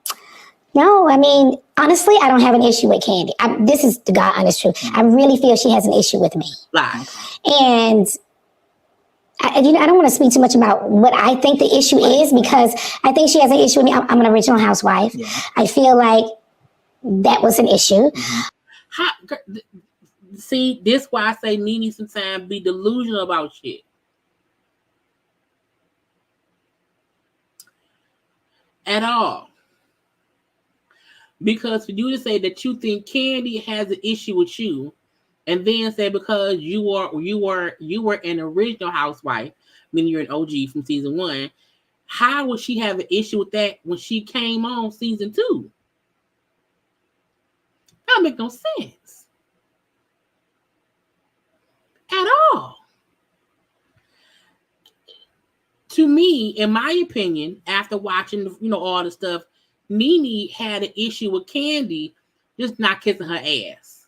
No, I mean, honestly, I don't have an issue with Candy. This is the God honest truth. I really feel she has an issue with me. Lie. And I don't want to speak too much about what I think the issue is because I think she has an issue with me. I'm an original housewife. Yeah. I feel like that was an issue. See, this why I say Nene sometimes be delusional about shit. At all. Because for you to say that you think Candy has an issue with you, and then say because you were an original housewife, meaning you're an OG from season 1, how would she have an issue with that when she came on season 2? That don't make no sense. At all. To me, in my opinion, after watching all the stuff, Nene had an issue with Candy just not kissing her ass.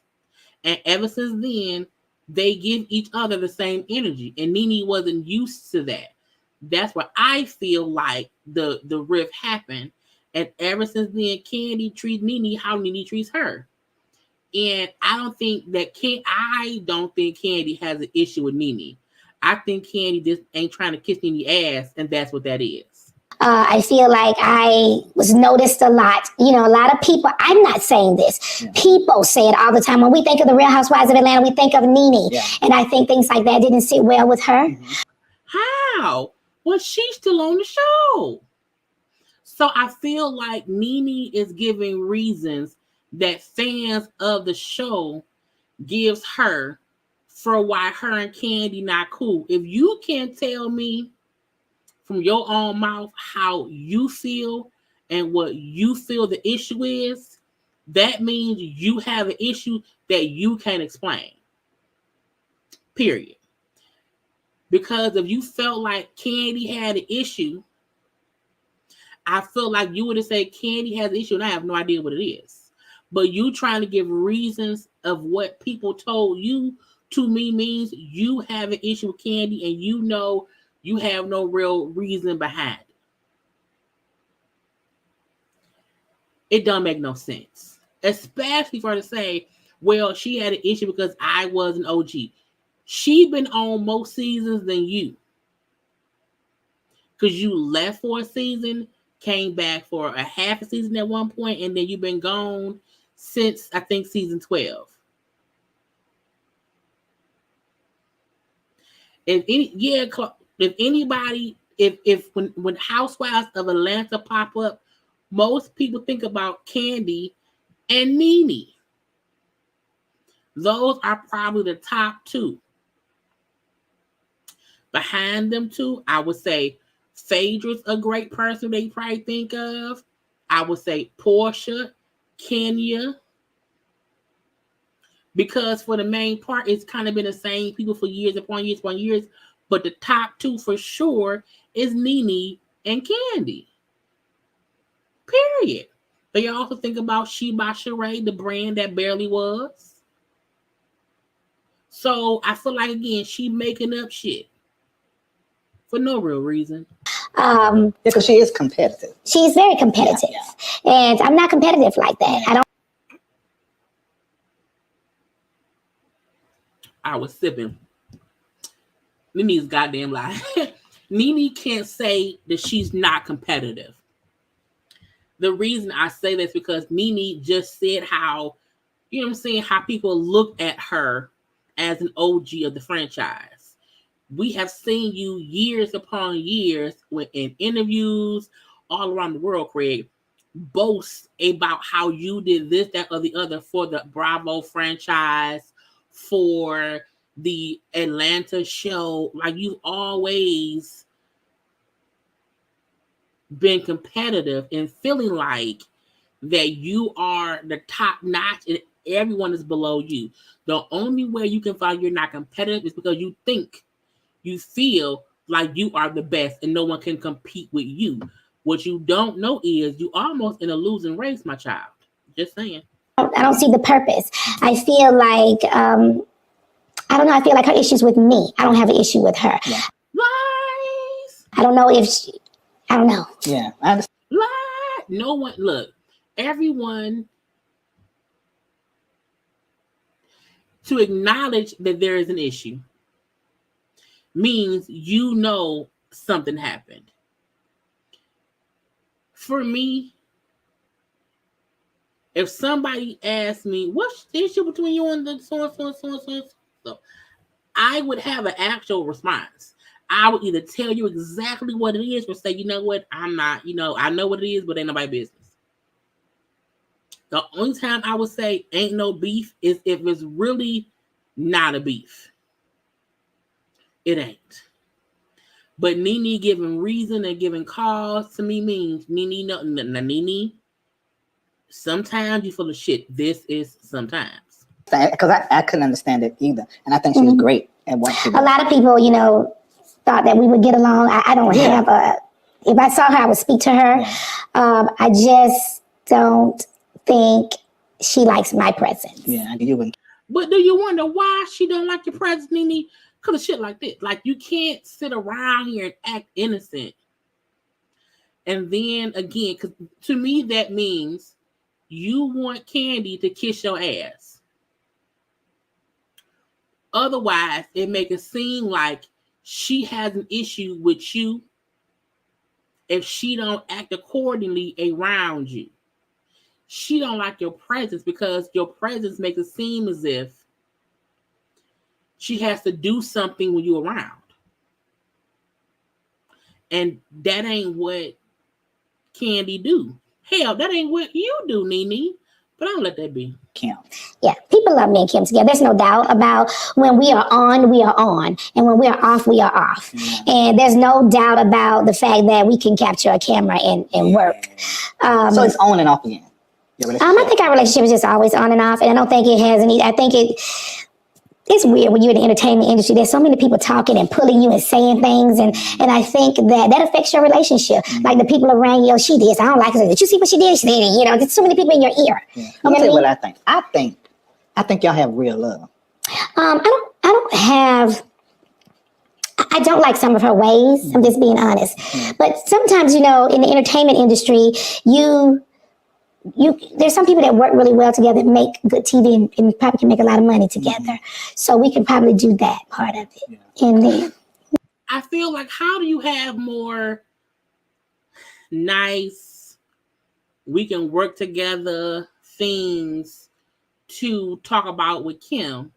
And ever since then, they give each other the same energy. And Nene wasn't used to that. That's where I feel like the rift happened. And ever since then, Candy treats Nene how Nene treats her. And I don't think Candy has an issue with Nene. I think Candy just ain't trying to kiss Nene's ass, and that's what that is. I feel like I was noticed a lot. A lot of people, I'm not saying this. Yeah. People say it all the time. When we think of the Real Housewives of Atlanta, we think of Nene. Yeah. And I think things like that didn't sit well with her. How? Well, she's still on the show. So I feel like Nene is giving reasons that fans of the show gives her for why her and Candy not cool. If you can't tell me from your own mouth how you feel and what you feel the issue is, that means you have an issue that you can't explain. Period. Because if you felt like Candy had an issue, I feel like you would have said Candy has an issue and I have no idea what it is. But you trying to give reasons of what people told you to me means you have an issue with Candy and you have no real reason behind it. It don't make no sense. Especially for her to say, well, she had an issue because I was an OG. She been on more seasons than you. Because you left for a season, came back for a half a season at one point, and then you've been gone since, I think, season 12. When Housewives of Atlanta pop up, most people think about Candy and Nene. Those are probably the top two. Behind them two, I would say Phaedra's a great person they probably think of. I would say Portia, Kenya. Because for the main part, it's kind of been the same people for years upon years upon years. But the top two for sure is Nene and Candy. Period. They also think about She by Sheree, the brand that barely was. So I feel like, again, she making up shit for no real reason. Because she is competitive. She's very competitive. And I'm not competitive like that. I was sipping. Nene's goddamn lie. Nene can't say that she's not competitive. The reason I say this is because Nene just said how, you know what I'm saying, how people look at her as an OG of the franchise. We have seen you years upon years in interviews all around the world, Craig, boast about how you did this, that, or the other for the Bravo franchise, for the Atlanta show. Like, you've always been competitive and feeling like that you are the top notch and everyone is below you. The only way you can find you're not competitive is because you feel like you are the best and no one can compete with you. What you don't know is you almost in a losing race, my child. Just saying. I don't see the purpose. I feel like, I don't know, I feel like her issue's with me. I don't have an issue with her. Yeah. Lies. I don't know if she, I don't know. Yeah, I understand. Lie. No one, look, everyone, to acknowledge that there is an issue means you know something happened. For me, if somebody asked me, what's the issue between you and the so I would have an actual response. I would either tell you exactly what it is or say, you know what, I'm not, I know what it is, but ain't nobody business. The only time I would say ain't no beef is if it's really not a beef. It ain't. But Nene giving reason and giving cause to me means Nene, sometimes you full of shit. This is sometimes. Because I couldn't understand it either. And I think she was great at what she did. A lot of people, thought that we would get along. I don't have if I saw her, I would speak to her. Yeah. I just don't think she likes my presence. Yeah, you wouldn't. But do you wonder why she don't like your presence, Nene? Because of shit like this. Like, you can't sit around here and act innocent. And then again, because to me that means you want Candy to kiss your ass. Otherwise, it makes it seem like she has an issue with you if she don't act accordingly around you. She don't like your presence because your presence makes it seem as if she has to do something when you're around. And that ain't what Candy do. Hell, that ain't what you do, Nene. But I don't let that be. Kim. Yeah, people love me and Kim together. There's no doubt about when we are on, we are on. And when we are off, we are off. Yeah. And there's no doubt about the fact that we can capture a camera and work. So it's on and off again? I think our relationship is just always on and off. And I don't think it has any, I think it's weird when you're in the entertainment industry. There's so many people talking and pulling you and saying things. And I think that affects your relationship. Mm-hmm. Like the people around you, she did. I don't like her. Did you see what she did? She did it. There's so many people in your ear. Yeah. Let me tell you what I think. I think y'all have real love. I don't like some of her ways. I'm just being honest. Mm-hmm. But sometimes, in the entertainment industry, there's some people that work really well together and make good TV and probably can make a lot of money together. Mm-hmm. So we can probably do that part of it. Yeah. And then I feel like, how do you have more nice, we can work together things to talk about with Kim,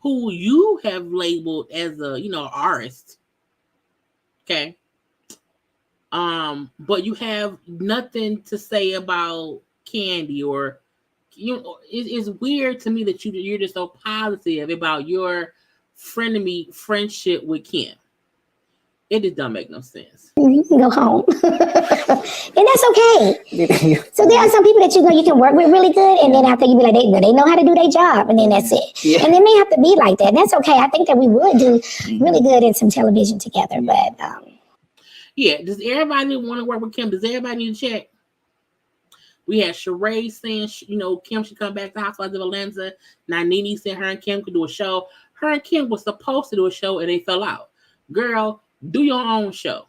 who you have labeled as a, artist. Okay. But you have nothing to say about Candy, or it's weird to me that you're just so positive about your frenemy friendship with Kim. It just don't make no sense. You can go home. And that's okay. So there are some people that you can work with really good, and then after you be like, they know how to do their job, and then that's it. Yeah. And it may have to be like that. And that's okay. I think that we would do really good in some television together. But yeah, does everybody want to work with Kim? Does everybody need to check? We had Sheree saying, Kim should come back to Housewives of Atlanta. Now Nene said her and Kim could do a show. Her and Kim was supposed to do a show, and they fell out. Girl, do your own show.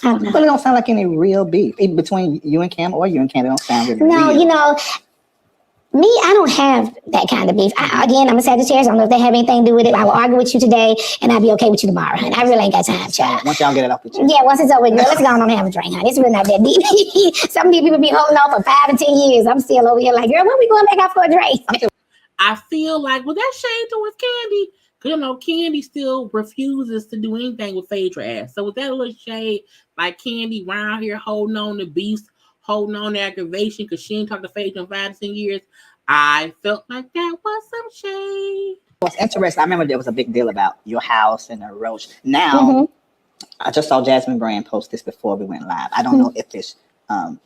But it don't sound like any real beef between you and Kim, or you and Kim. It don't sound really No, real. me, I don't have that kind of beef. Again, I'm a Sagittarius. I don't know if they have anything to do with it. I will argue with you today, and I'll be okay with you tomorrow, honey. I really ain't got time, child. Once y'all get it off with you. Yeah, once it's over, girl, let's go on and have a drink, honey. It's really not that deep. Some people be holding on for 5 and 10 years. I'm still over here like, girl, when we going back out for a drink? I feel like, well, that shade towards Candy. Because, Candy still refuses to do anything with Phaedra ass. So with that little shade, like Candy around here holding on to beast, holding on to aggravation because she ain't talked to Phaedra in 5 to 10 years, I felt like that was some shade. What's interesting, I remember there was a big deal about your house and the roach. Now, I just saw Jasmine Brand post this before we went live. I don't know if it's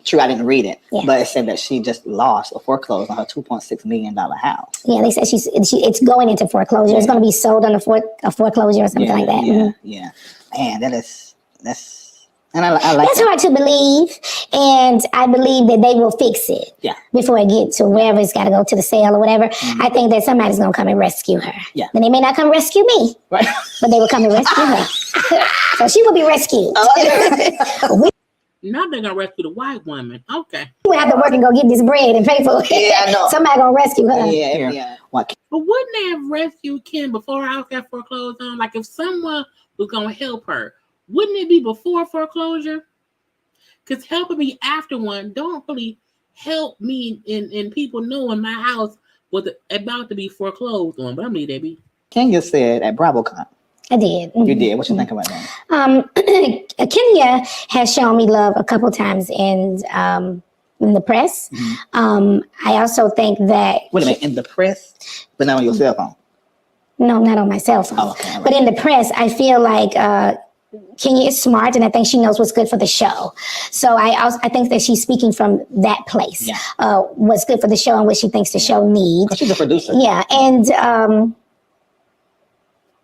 true. I didn't read it, but it said that she just lost or foreclosed on her $2.6 million house. Yeah, they said it's going into foreclosure. It's going to be sold on a foreclosure or something like that. Yeah. Man, that's and I like that's hard to believe, and I believe that they will fix it. Yeah. Before it gets to wherever it's got to go to the sale or whatever. I think that somebody's going to come and rescue her. Yeah. And they may not come rescue me, right? But they will come and rescue her. So she will be rescued. Now they're gonna rescue the white woman. Okay. We have to work and go get this bread and pay for it. Yeah, I know. Somebody gonna rescue her. Yeah. What? But wouldn't they have rescued Kim before her house got foreclosed on? Like if someone was gonna help her, wouldn't it be before foreclosure? Because helping me after one don't really help me in people knowing my house was about to be foreclosed on. But I'm leave that be. Kenya said at BravoCon. I did. You did. What you think about that? Kenya has shown me love a couple times in the press. I also think that. Wait a minute, in the press, but not on your cell phone. No, not on my cell phone. Oh, okay, right. But in the press, I feel like Kenya is smart, and I think she knows what's good for the show. So I think that she's speaking from that place. Yeah. What's good for the show and what she thinks the show needs. She's a producer. Yeah, and.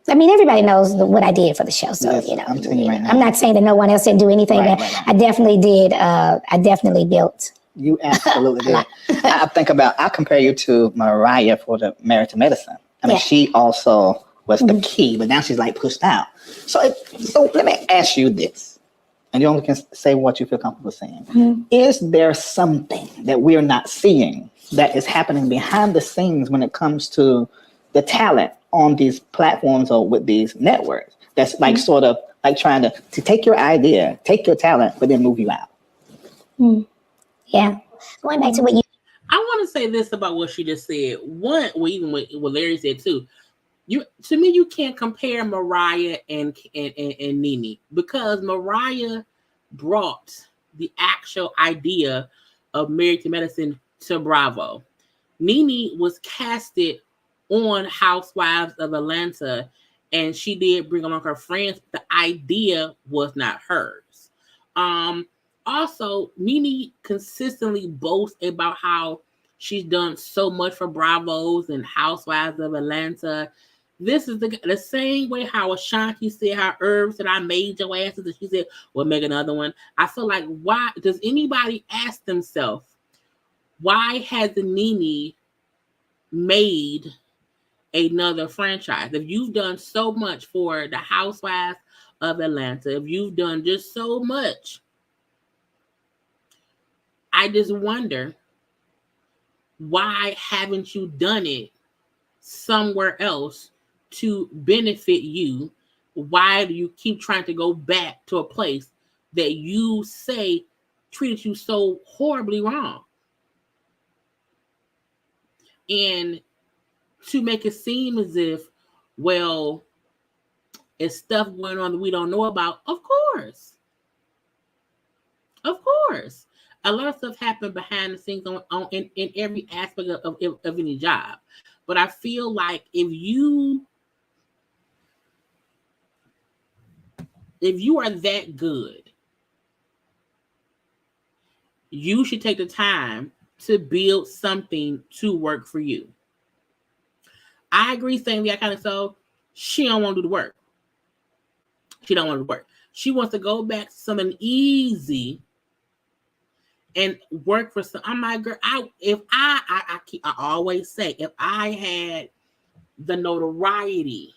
I mean, everybody knows what I did for the show, so yes, I'm telling you right now. I'm not saying that no one else didn't do anything, but I definitely did. I definitely built. You absolutely did. I compare you to Mariah for the Married to Medicine. I mean, she also was the key, but now she's like pushed out. So let me ask you this, and you only can say what you feel comfortable saying. Is there something that we're not seeing that is happening behind the scenes when it comes to the talent on these platforms or with these networks that's like sort of like trying to take your idea, take your talent, but then move you out? Yeah. Going back to what you... I want to say this about what she just said. One, well, even what Larry said too. To me, you can't compare Mariah and Nene, because Mariah brought the actual idea of Married to Medicine to Bravo. Nene was casted on Housewives of Atlanta, and she did bring along her friends. The idea was not hers. Also, Nene consistently boasts about how she's done so much for Bravos and Housewives of Atlanta. This is the same way how Ashanti said, how Herb said, I made your asses, and she said, we'll make another one. I feel like, why does anybody ask themselves, why has the Nene made another franchise? If you've done so much for the Housewives of Atlanta, if you've done just so much, I just wonder, why haven't you done it somewhere else to benefit you? Why do you keep trying to go back to a place that you say treated you so horribly wrong? And to make it seem as if, well, is stuff going on that we don't know about? Of course. Of course. A lot of stuff happens behind the scenes in every aspect of any job. But I feel like if you are that good, you should take the time to build something to work for you. I agree saying that kind of so she don't want to do the work. She don't want to work. She wants to go back to something easy and work for some. I'm like, girl, I always say, if I had the notoriety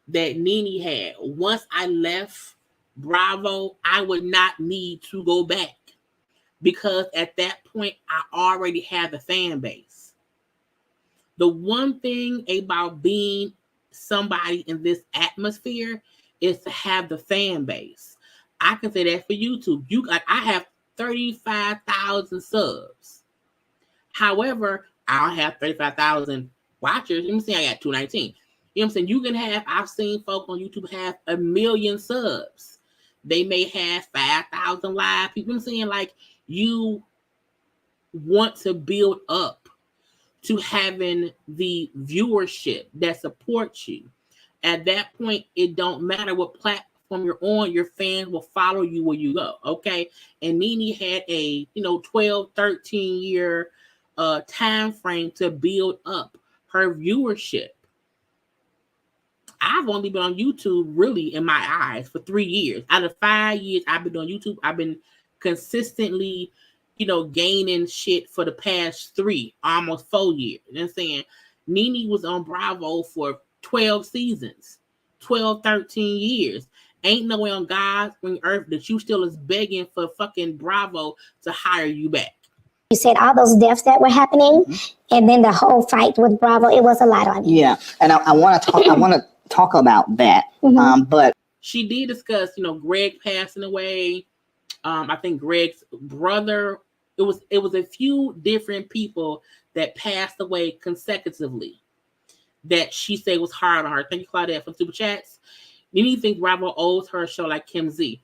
that Nene had, once I left Bravo, I would not need to go back, because at that point, I already have the fan base. The one thing about being somebody in this atmosphere is to have the fan base. I can say that for YouTube. I have 35,000 subs. However, I don't have 35,000 watchers. You know what I'm saying? I got 219. You know what I'm saying? You can have, I've seen folk on YouTube have 1 million subs. They may have 5,000 live people. You know what I'm saying? Like, you want to build up to having the viewership that supports you. At that point, it don't matter what platform you're on, your fans will follow you where you go, okay? And Nene had a 12, 13 year time frame to build up her viewership. I've only been on YouTube, really, in my eyes, for 3 years. Out of 5 years I've been on YouTube, I've been consistently gaining shit for the past 3, almost 4 years. You know what I'm saying? Nene was on Bravo for 12 seasons, 12, 13 years. Ain't no way on God's green earth that you still is begging for fucking Bravo to hire you back. You said all those deaths that were happening, and then the whole fight with Bravo, it was a lot on you. Yeah, and I want to talk. I want to talk about that. But she did discuss, Greg passing away. I think Greg's brother. It was a few different people that passed away consecutively that she said was hard on her. Thank you, Claudette, for super chats. Nene thinks Bravo owes her a show like Kim Z.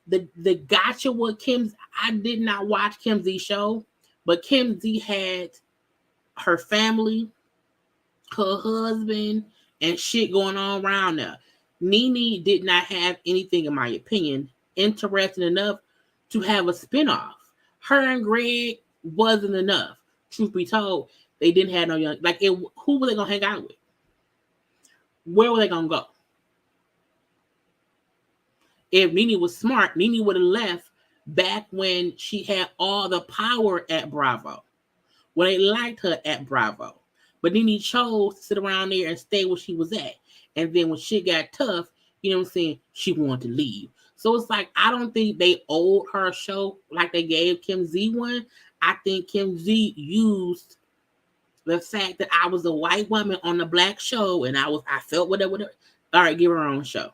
The gotcha with Kim. I did not watch Kim Z show, but Kim Z had her family, her husband, and shit going on around there. Nene did not have anything, in my opinion, interesting enough to have a spinoff. Her and Greg wasn't enough. Truth be told, they didn't have no young. Who were they gonna hang out with? Where were they gonna go? If Nene was smart, Nene would have left back when she had all the power at Bravo, when they liked her at Bravo. But Nene chose to sit around there and stay where she was at. And then when shit got tough, you know what I'm saying, she wanted to leave. So it's like, I don't think they owed her a show like they gave Kim Z one. I think Kim Z used the fact that I was a white woman on a black show and I felt whatever. All right, give her own show.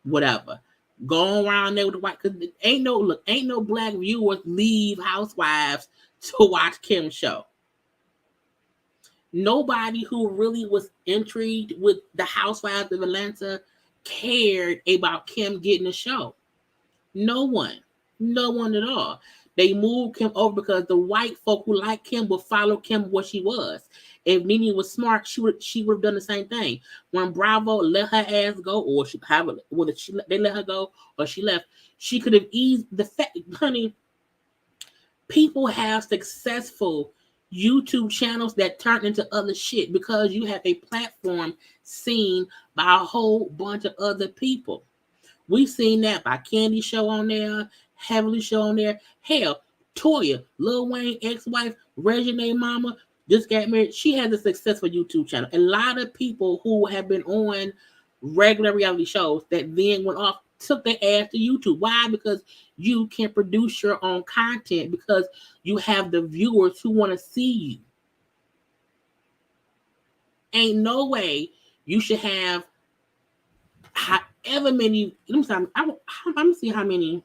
Whatever. Go around there with the white, because ain't no black viewers leave Housewives to watch Kim's show. Nobody who really was intrigued with the Housewives of Atlanta cared about Kim getting a show. No one at all. They moved Kim over because the white folk who liked Kim would follow Kim what she was. If Nene was smart, she would have done the same thing. When Bravo let her ass go, or they let her go, or she left, she could have eased the fact, honey. People have successful YouTube channels that turn into other shit because you have a platform seen by a whole bunch of other people. We've seen that by Candy Show on there, Heavenly Show on there. Hell, Toya, Lil Wayne ex-wife, Reginae mama, just got married. She has a successful YouTube channel. A lot of people who have been on regular reality shows that then went off took their ass to YouTube. Why? Because you can produce your own content, because you have the viewers who want to see you. Ain't no way you should have however many. I'm gonna see how many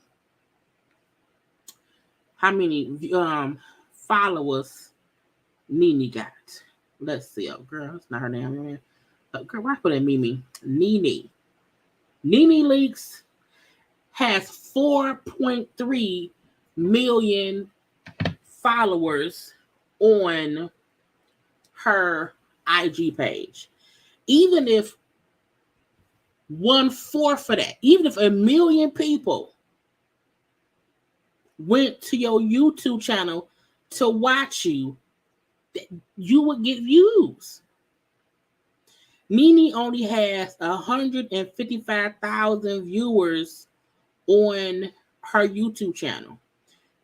followers Nene got. Let's see. Oh, girl, it's not her name. Girl, why put that Mimi? Nene. Nene Leakes has 4.3 million followers on her IG page. Even if 1/4 of that, even if 1 million people went to your YouTube channel to watch you, you would get views. Nene only has 155,000 viewers on her YouTube channel.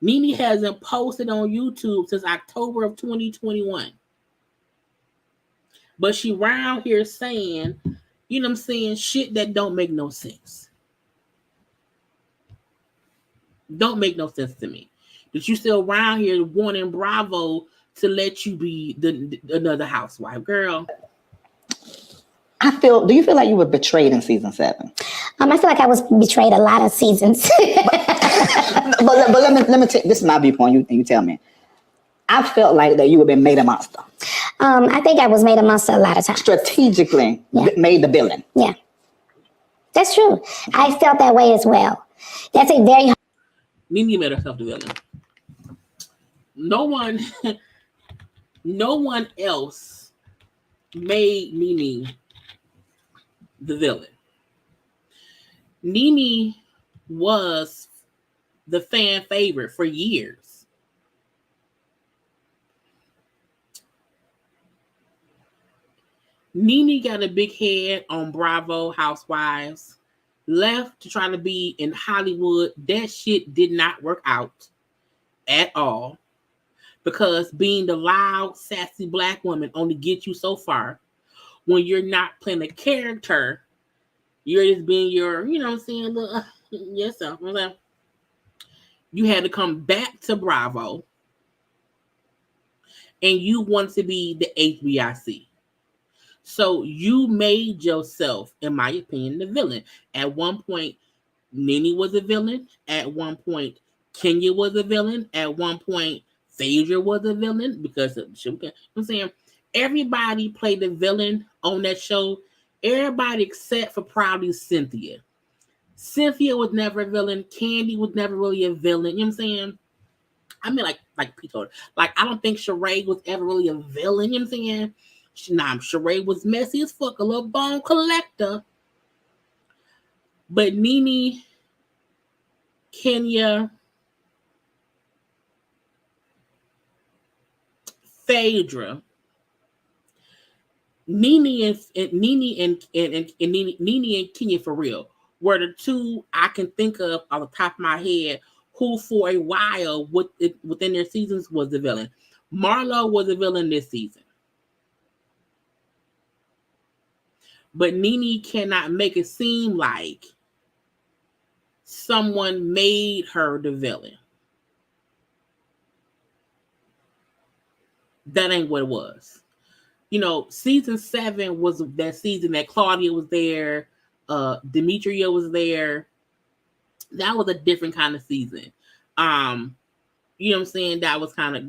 Nene hasn't posted on YouTube since October of 2021. But she around here saying, you know what I'm saying, shit that don't make no sense. Don't make no sense to me. That you still around here wanting Bravo to let you be another housewife, girl. Do you feel like you were betrayed in season 7? I feel like I was betrayed a lot of seasons. but let me take this is my viewpoint. You tell me. I felt like that you would have been made a monster. I think I was made a monster a lot of times. Strategically made the villain. Yeah, that's true. I felt that way as well. That's a very Nene made herself the villain. No one else made Nene the villain. Nene was the fan favorite for years. Nene got a big head on Bravo Housewives, left to try to be in Hollywood. That shit did not work out at all, because being the loud, sassy black woman only gets you so far. When you're not playing a character, you're just being your, you know what I'm saying, yourself. You had to come back to Bravo, and you want to be the HBIC. So you made yourself, in my opinion, the villain. At one point, Nene was a villain. At one point, Kenya was a villain. At one point, Phaedra was a villain, because I'm saying everybody played the villain on that show. Everybody except for probably Cynthia. Cynthia was never a villain. Candy was never really a villain. You know what I'm saying? I mean, like Pete told her. Like, I don't think Sheree was ever really a villain. You know what I'm saying? Sheree was messy as fuck, a little bone collector. But Nene, Kenya, Phaedra, Nene and Kenya, for real, were the two I can think of off the top of my head who for a while within their seasons was the villain. Marlo was a villain this season. But Nene cannot make it seem like someone made her the villain. That ain't what it was. You know, season 7 was that season that Claudia was there, Demetria was there. That was a different kind of season. You know what I'm saying? That was kind of,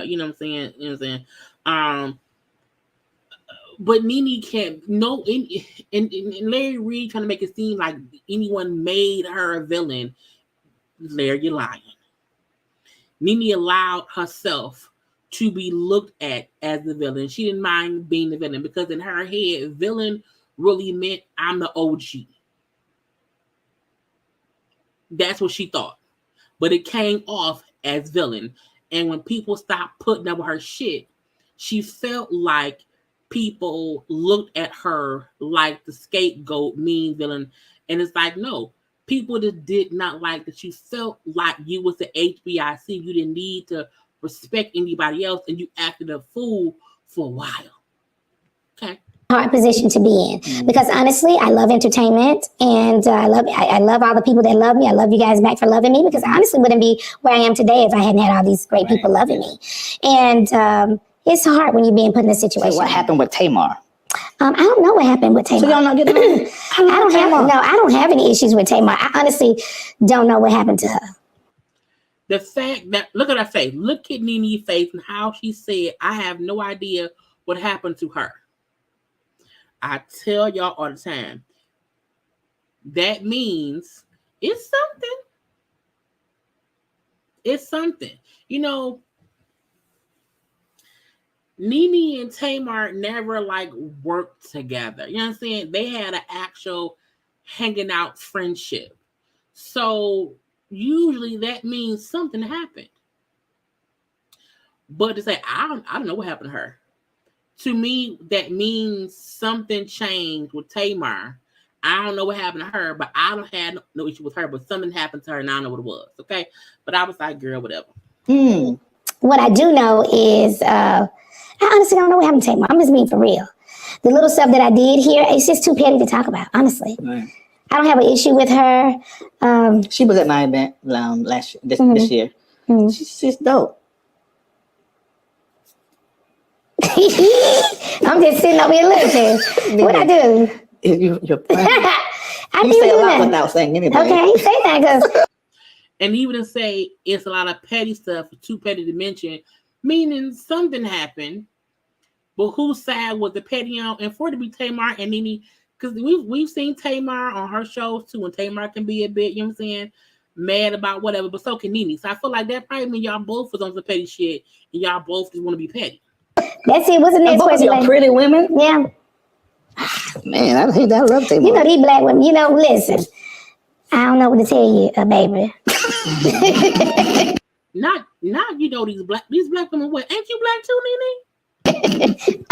you know what I'm saying? You know what I'm saying? But Nene can't, no, and Larry Reid trying to make it seem like anyone made her a villain. Larry, you're lying. Nene allowed herself to be looked at as the villain. She didn't mind being the villain, because in her head, villain really meant I'm the OG. That's what she thought. But it came off as villain. And when people stopped putting up with her shit, she felt like people looked at her like the scapegoat, mean villain. And it's like, no, people just did not like that. You felt like you was the HBIC. You didn't need to respect anybody else, and you acted a fool for a while. Okay. Hard position to be in, because honestly, I love entertainment, and I love all the people that love me. I love you guys back for loving me, because I honestly wouldn't be where I am today if I hadn't had all these great people loving me. And it's hard when you're being put in this situation. So what happened with Tamar? I don't know what happened with Tamar. So y'all not getting along? I don't have any issues with Tamar. I honestly don't know what happened to her. The fact that, look at her face. Look at Nene's face and how she said, I have no idea what happened to her. I tell y'all all the time, that means it's something. It's something. You know, Nene and Tamar never like worked together. You know what I'm saying? They had an actual hanging out friendship. So usually that means something happened. But to say I don't know what happened to her. To me, that means something changed with Tamar. I don't know what happened to her, but I don't have no issue with her. But something happened to her, and I don't know what it was. Okay, but I was like, girl, whatever. What I do know is, I honestly don't know what happened to Tamar. I'm just being for real. The little stuff that I did here, it's just too petty to talk about, honestly. Right. I don't have an issue with her. She was at my event last year, this year. She's dope. I'm just sitting over here looking. What I do? You're I you say a lot without saying anything. Okay, say that. Cause and even to say it's a lot of petty stuff, too petty to mention, meaning something happened, but whose side was the petty on? And for it to be Tamar and Nene, because we've seen Tamar on her shows too, and Tamar can be a bit, you know what I'm saying, mad about whatever, but so can Nene. So I feel like that probably means y'all both was on some petty shit, and y'all both just want to be petty. That's it. What's the next question? Both of y'all pretty women? Yeah. Man, I hate that. I love Tamar. You know, these black women, you know, listen. I don't know what to tell you, baby. Not you know these black women. What? Ain't you black too, Nene?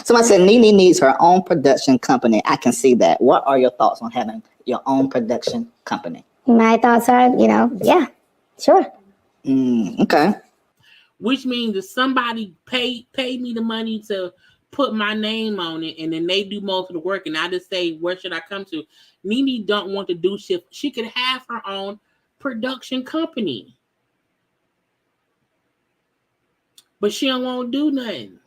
Somebody said Nene needs her own production company. I can see that. What are your thoughts on having your own production company? My thoughts are, you know, yeah, sure. Okay. Which means if somebody pay me the money to put my name on it, and then they do most of the work, and I just say, where should I come to? Nene don't want to do shit. She could have her own production company, but she don't want to do nothing.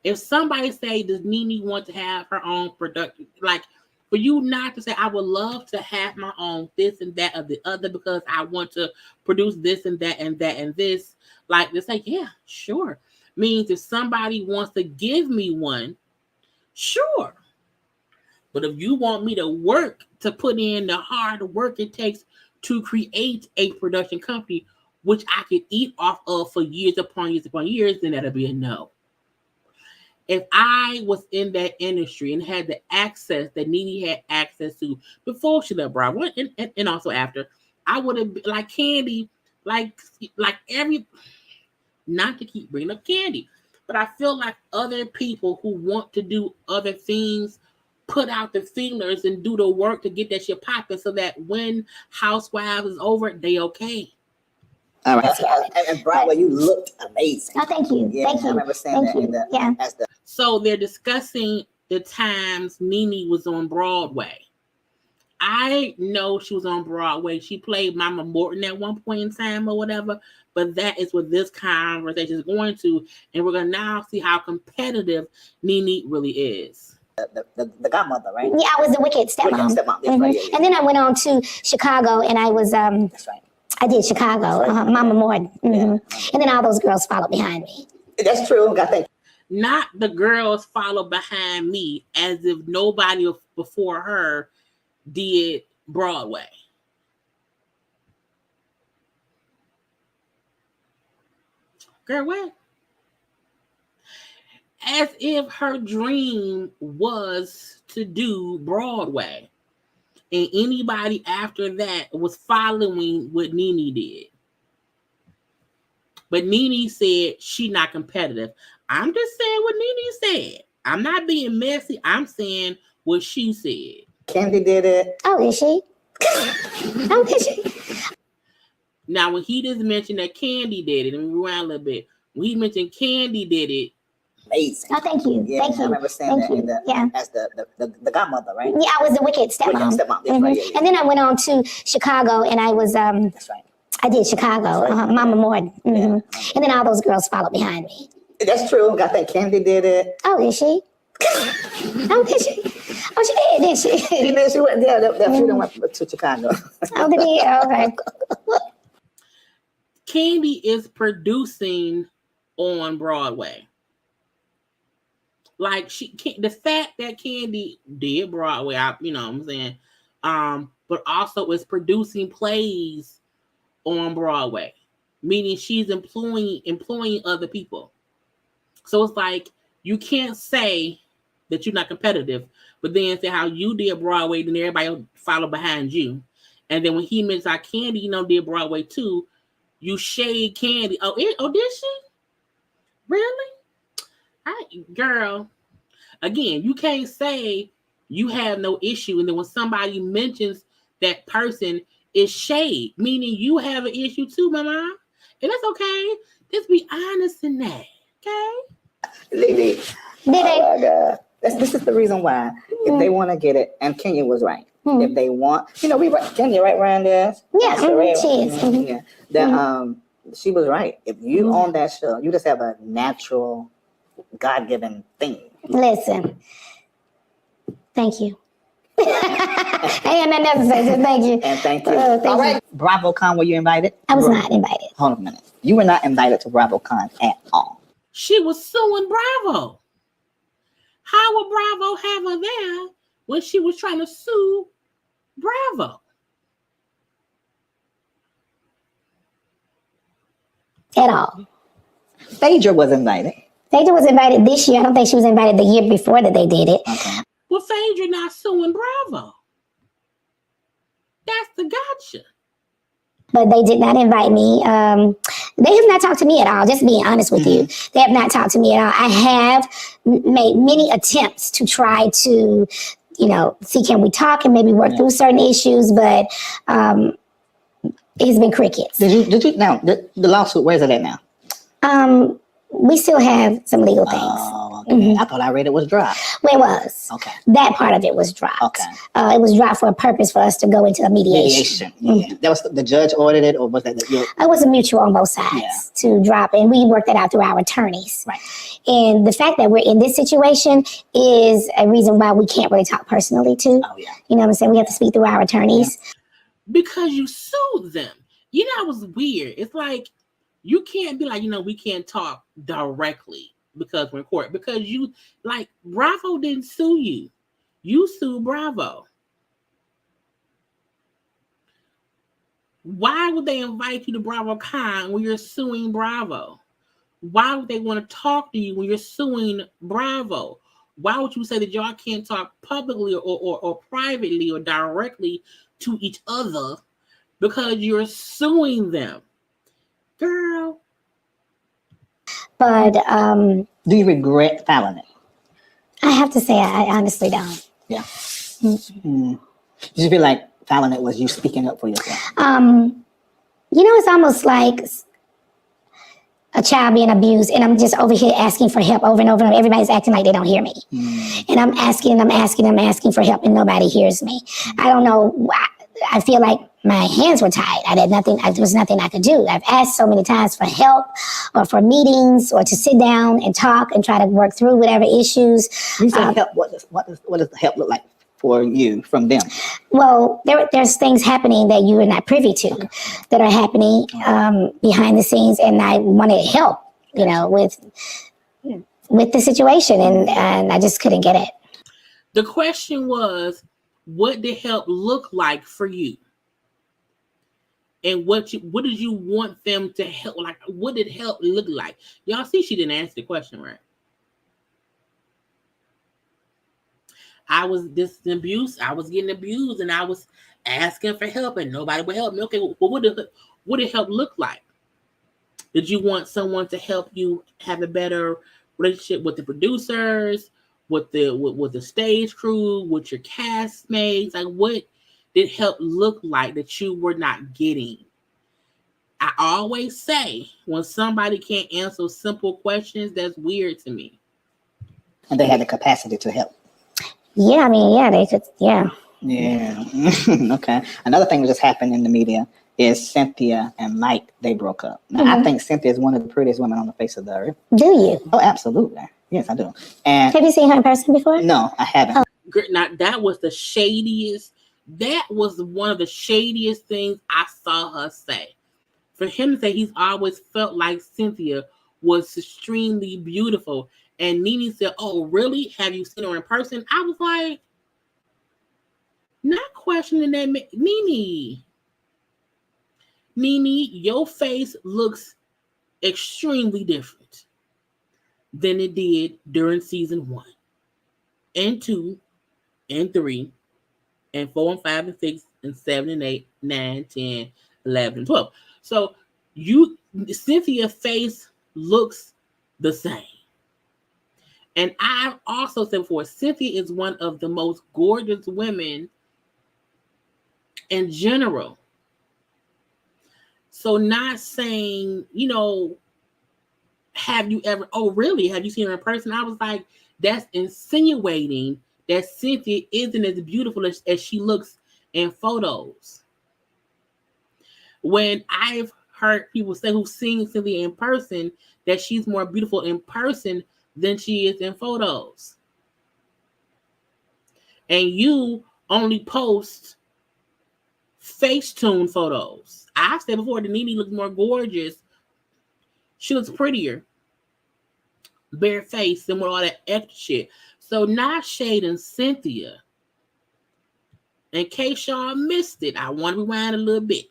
If somebody say, does Nene want to have her own production, like for you not to say, I would love to have my own this and that or the other because I want to produce this and that and that and this, like to say, yeah, sure. Means if somebody wants to give me one, sure. But if you want me to work, to put in the hard work it takes to create a production company, which I could eat off of for years upon years upon years, then that'll be a no. If I was in that industry and had the access that Nene had access to before she left Bravo and also after, I would have been like Candy, like every, not to keep bringing up Candy, but I feel like other people who want to do other things put out the feelers and do the work to get that shit popping so that when Housewives is over, they okay. All right. And Broadway, you looked amazing. Oh, thank you. Yeah, Thank you. I remember saying Thank that. you. So they're discussing the times Nene was on Broadway. I know she was on Broadway. She played Mama Morton at one point in time or whatever, but that is what this conversation is going to. And we're going to now see how competitive Nene really is. The godmother, right? Yeah, I was the wicked stepmom. Right, yeah. And then I went on to Chicago and I was, That's right. I did Chicago, Right. Mama Morton. And then all those girls followed behind me. That's true. I think. Not the girls follow behind me as if nobody before her did Broadway. Girl, what? As if her dream was to do Broadway. And anybody after that was following what Nene did. But Nene said she not competitive. I'm just saying what Nene said. I'm not being messy. I'm saying what she said. Candy did it. Oh, is she? Oh, is she? Now, when he just mentioned that Candy did it, and we rewind a little bit, when he mentioned Candy did it, amazing. Oh, thank you. Yeah, Thank you. I remember saying Thank that you. as the godmother, right? Yeah, I was the wicked stepmom. That's right, yeah. And then I went on to Chicago and I was, That's right. I did Chicago, Mama Morton. And then all those girls followed behind me. That's true. I think Candy did it. Oh, is she? Oh, did she? Oh, she did she? She went there. That few went to Chicago. Oh, did he? Okay. Candy is producing on Broadway. Like she can't. The fact that Candy did Broadway, you know what I'm saying, but also is producing plays on Broadway, meaning she's employing other people. So it's like you can't say that you're not competitive, but then say how you did Broadway, then everybody will follow behind you. And then when he mentions how Candy, did Broadway too, you shade Candy. Oh, did she? Really? Girl, again, you can't say you have no issue, and then when somebody mentions that person, is shade, meaning you have an issue too, mama. And that's okay. Just be honest in that, okay? Lily, oh my God. This is the reason why. If they want to get it, and Kenya was right. If they want, we Kenya right around there. Yeah, she is. Yeah. That she was right. If you on that show, you just have a natural, God-given thing. Listen, thank you. Ain't nothing else to say, just thank you. And thank you. All right, BravoCon, were you invited? I was not invited. Hold on a minute. You were not invited to BravoCon at all. She was suing Bravo. How would Bravo have her there when she was trying to sue Bravo? At all. Phaedra was invited. Phaedra was invited this year. I don't think she was invited the year before that they did it. Okay. Well, Phaedra not suing Bravo. That's the gotcha. But they did not invite me. They have not talked to me at all, just being honest with you. They have not talked to me at all. I have made many attempts to try to, see can we talk and maybe work through certain issues, but it's been crickets. Did you now, the lawsuit, where's it at now? We still have some legal things. Oh, okay. I thought I read it was dropped. Well, it was. Okay. That part of it was dropped. Okay. It was dropped for a purpose for us to go into a mediation. Yeah. That was the judge ordered it, or was that it was a mutual on both sides to drop, and we worked that out through our attorneys. Right. And the fact that we're in this situation is a reason why we can't really talk personally too. Oh, yeah. You know what I'm saying? We have to speak through our attorneys. Because you sued them. It was weird. It's like, you can't be like, we can't talk directly because we're in court. Because Bravo didn't sue you. You sued Bravo. Why would they invite you to BravoCon when you're suing Bravo? Why would they want to talk to you when you're suing Bravo? Why would you say that y'all can't talk publicly or privately or directly to each other because you're suing them? Girl. But do you regret filing it? I have to say I honestly don't. Yeah. Did you feel like filing it was you speaking up for yourself? It's almost like a child being abused, and I'm just over here asking for help over and over and over. Everybody's acting like they don't hear me. And I'm asking for help, and nobody hears me. I don't know why. I feel like my hands were tied. There was nothing I could do. I've asked so many times for help or for meetings or to sit down and talk and try to work through whatever issues. You said help. What does the help look like for you from them? Well, there's things happening that you are not privy to that are happening behind the scenes, and I wanted help, with the situation, and I just couldn't get it. The question was, what did help look like for you? And what did you want them to help? Like, what did help look like? Y'all see, she didn't answer the question right. I was abused. I was getting abused, and I was asking for help, and nobody would help me. Okay, well, what did help look like? Did you want someone to help you have a better relationship with the producers, with the stage crew, with your castmates? Like, what did help look like that you were not getting? I always say, when somebody can't answer simple questions, that's weird to me. And they had the capacity to help. Yeah, they could, yeah. Yeah. Okay. Another thing that just happened in the media is Cynthia and Mike, they broke up. Now, I think Cynthia is one of the prettiest women on the face of the earth. Do you? Oh, absolutely. Yes, I do. And have you seen her in person before? No, I haven't. Now, that was the shadiest. That was one of the shadiest things I saw her say. For him to say he's always felt like Cynthia was extremely beautiful, And Nene said, "Oh, really? Have you seen her in person?" I was like, not questioning that. Nene, your face looks extremely different than it did during season 1 and 2 and 3 and 4 and 5 and 6 and 7 and 8, 9, 10, 11, and 12. So Cynthia's face looks the same. And I've also said before, Cynthia is one of the most gorgeous women in general. So not saying, have you ever, oh, really? Have you seen her in person? I was like, that's insinuating that Cynthia isn't as beautiful as she looks in photos. When I've heard people say who've seen Cynthia in person, that she's more beautiful in person than she is in photos. And you only post Facetune photos. I've said before that Nene looks more gorgeous. She looks prettier, bare face, than with all that extra shit. So not shading Cynthia. In case y'all missed it, I want to rewind a little bit.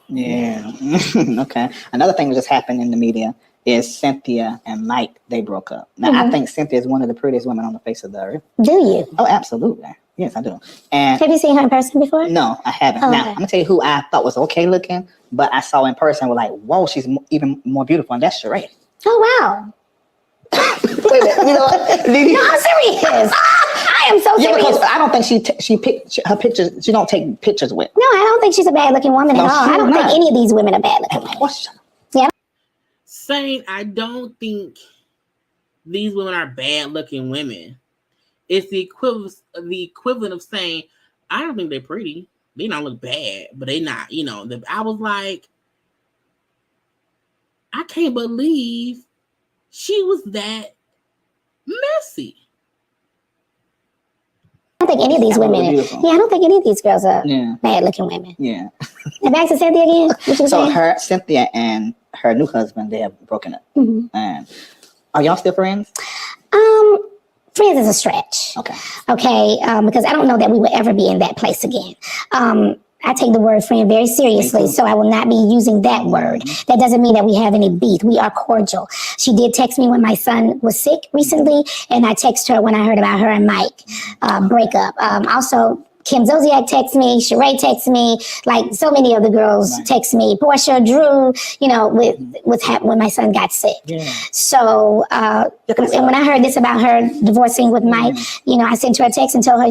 Yeah. Okay. Another thing that just happened in the media is Cynthia and Mike, they broke up. Now, I think Cynthia is one of the prettiest women on the face of the earth. Do you? Oh, absolutely. Yes, I do. And have you seen her in person before? No, I haven't. Oh, now, okay. I'm going to tell you who I thought was okay looking, but I saw in person, was like, whoa, she's even more beautiful, and that's Sheree. Oh, wow. Wait a minute. You know what? No, I'm serious. I am so serious. Because I don't think she picked her pictures. She don't take pictures with. No, I don't think she's a bad looking woman at all. I don't think any of these women are bad looking women. Yeah. Saying I don't think these women are bad looking women. It's the equivalent of saying I don't think they're pretty. They don't look bad, but they not. I was like, I can't believe she was that messy. I don't think any of these women. Yeah, I don't think any of these girls are bad looking women. Yeah. And back to Cynthia again. So Cynthia and her new husband, they have broken up. Mm-hmm. And are y'all still friends? Friends is a stretch. Okay. Because I don't know that we will ever be in that place again. I take the word friend very seriously, so I will not be using that word. That doesn't mean that we have any beef. We are cordial. She did text me when my son was sick recently, and I texted her when I heard about her and Mike breakup. Also, Kim Zolciak texts me, Sheree texts me, like so many of the girls text me. Portia, Drew, when my son got sick. Yeah. So, and when I heard this about her divorcing with Mike, I sent her a text and told her,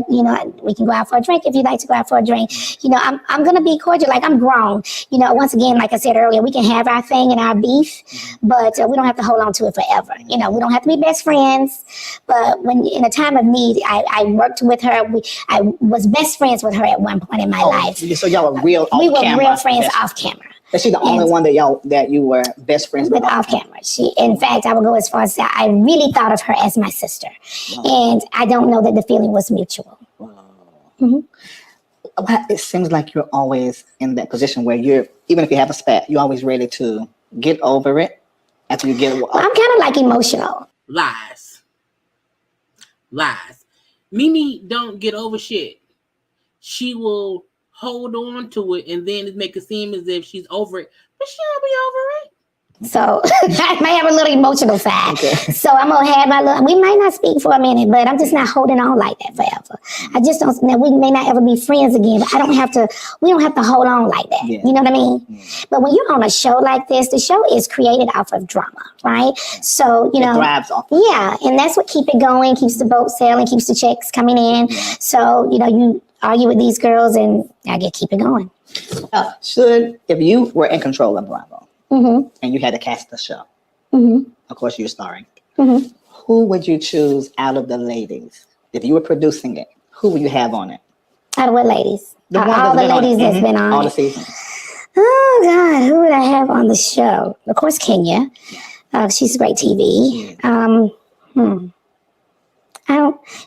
we can go out for a drink if you'd like to go out for a drink. I'm going to be cordial. Like, I'm grown. Once again, like I said earlier, we can have our thing and our beef, but we don't have to hold on to it forever. We don't have to be best friends, but when in a time of need, I worked with her. I was best friends with her at one point in my life. So y'all were real off we were camera. Real friends off camera. Is she the only one that you were best friends with off camera? In fact, I would go as far as say I really thought of her as my sister. Wow. And I don't know that the feeling was mutual. Wow. Mm-hmm. It seems like you're always in that position where even if you have a spat, you're always ready to get over it after you get. I'm kind of like emotional. Lies. Nene don't get over shit. She will hold on to it and then make it seem as if she's over it, but she don't be over it. So I may have a little emotional side. Okay. So I'm gonna have we might not speak for a minute, but I'm just not holding on like that forever. I just don't. Now we may not ever be friends again, but we don't have to hold on like that. Yeah. You know what I mean? Yeah. But when you're on a show like this, the show is created off of drama, right? So it thrives off. Yeah, and that's what keeps it going, keeps the boat sailing, keeps the checks coming in. Yeah. So you argue with these girls, and I keep it going. If you were in control of Bravo. Mm-hmm. And you had to cast the show. Mm-hmm. Of course, you're starring. Mm-hmm. Who would you choose out of the ladies? If you were producing it, who would you have on it? Out of what ladies? All the ladies that's been on all the seasons. Oh, God. Who would I have on the show? Of course, Kenya. She's great TV.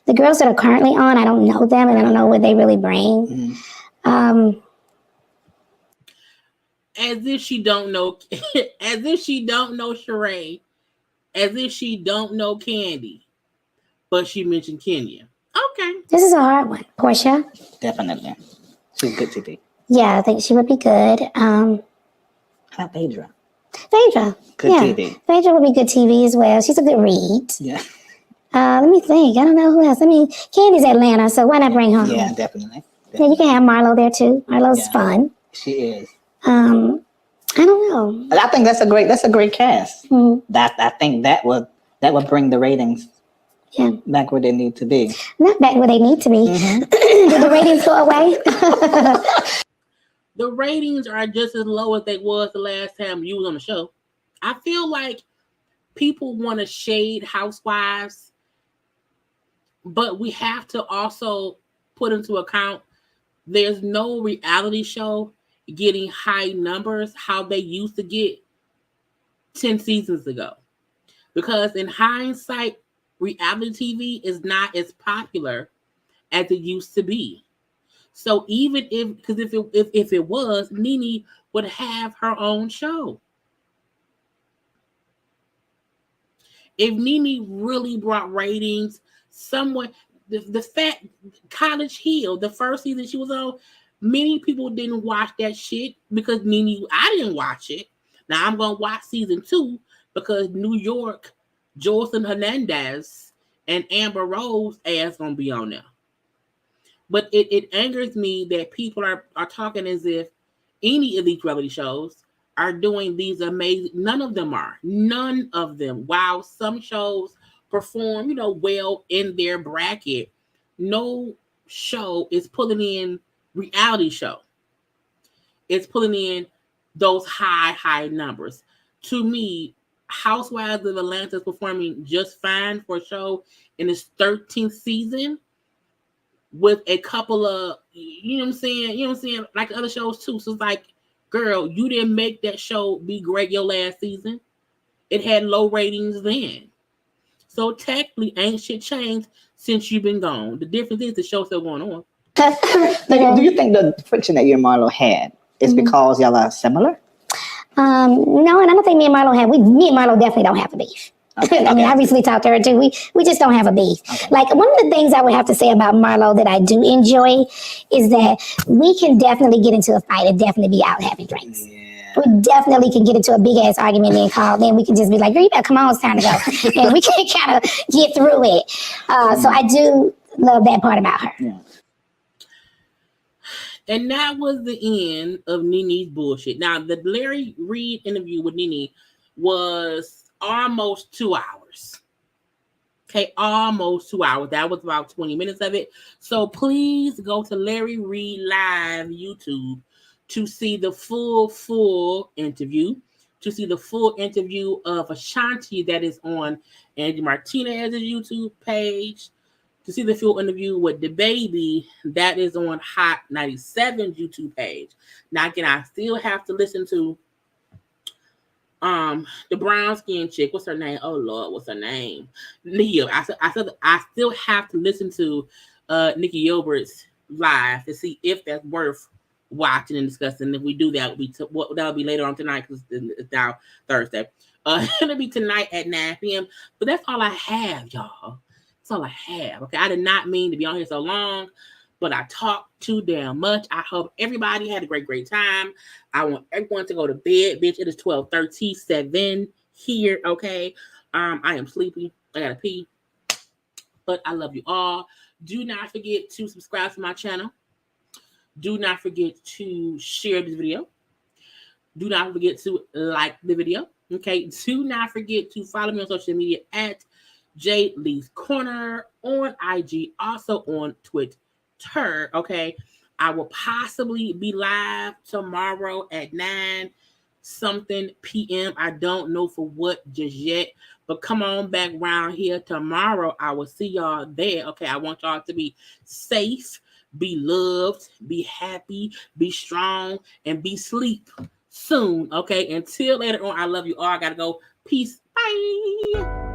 The girls that are currently on, I don't know them, and I don't know what they really bring. Mm-hmm. As if she don't know Sheree, as if she don't know Candy, but she mentioned Kenya. Okay. This is a hard one. Portia? Definitely. She's good TV. Yeah, I think she would be good. How about Phaedra? Phaedra. Good TV. Phaedra would be good TV as well. She's a good read. Yeah. Let me think. I don't know who else. I mean, Candy's Atlanta, so why not bring her home? Yeah, definitely. Yeah, you can have Marlo there too. Marlo's fun. She is. I don't know. I think that's a great cast. I think that would bring the ratings back where they need to be. Not back where they need to be. Did the ratings go away? The ratings are just as low as they was the last time you was on the show. I feel like people want to shade Housewives, but we have to also put into account there's no reality show getting high numbers how they used to get 10 seasons ago. Because in hindsight, reality TV is not as popular as it used to be. So even if it was, Nene would have her own show. If Nene really brought ratings, someone the fact College Hill, the first season she was on, many people didn't watch that shit because I didn't watch it. Now I'm gonna watch season 2 because New York, Jocelyn Hernandez and Amber Rose ass gonna be on there. But it angers me that people are talking as if any of these reality shows are doing these amazing. None of them are. None of them. While some shows perform, well in their bracket, no show is pulling in reality show. It's pulling in those high numbers. To me, Housewives of Atlanta is performing just fine for a show in its 13th season with a couple of, you know what I'm saying? Like the other shows too. So it's like, girl, you didn't make that show be great your last season. It had low ratings then. So technically, ain't shit changed since you've been gone. The difference is the show's still going on. Do you think the friction that you and Marlo had is because y'all are similar? No, and I don't think me and Marlo me and Marlo definitely don't have a beef. Okay, I mean, I recently talked to her too. We just don't have a beef. Okay. Like, one of the things I would have to say about Marlo that I do enjoy is that we can definitely get into a fight and definitely be out having drinks. Yeah. We definitely can get into a big ass argument and call. Then we can just be like, girl, you better come on, it's time to go. And we can kind of get through it. So I do love that part about her. Yeah. And that was the end of Nene's bullshit. Now, the Larry Reid interview with Nene was almost 2 hours. Okay, almost 2 hours. That was about 20 minutes of it. So please go to Larry Reid Live YouTube to see the full interview, to see the full interview of Ashanti that is on Angie Martinez's YouTube page, to see the full interview with the baby that is on Hot 97 YouTube page. Now again, I still have to listen to the brown skin chick. What's her name? Oh Lord, what's her name? Nia. I still have to listen to Nikki Gilbert's live to see if that's worth watching and discussing. If we do that, that'll be later on tonight because it's now Thursday. It'll be tonight at 9 p.m. But that's all I have, y'all. That's all I have. Okay, I did not mean to be on here so long, but I talked too damn much. I hope everybody had a great time. I want everyone to go to bed, bitch. It is 12:37 here. Okay, I am sleepy. I gotta pee, but I love you all. Do not forget to subscribe to my channel. Do not forget to share this video. Do not forget to like the video. Okay. Do not forget to follow me on social media at JayLeesCorner on IG, also on Twitter. Okay. I will possibly be live tomorrow at 9-something p.m. I don't know for what just yet, but come on back around here tomorrow. I will see y'all there. Okay. I want y'all to be safe, be loved, be happy, be strong, and be sleep soon. Okay. Until later on, I love you all. I gotta go. Peace. Bye.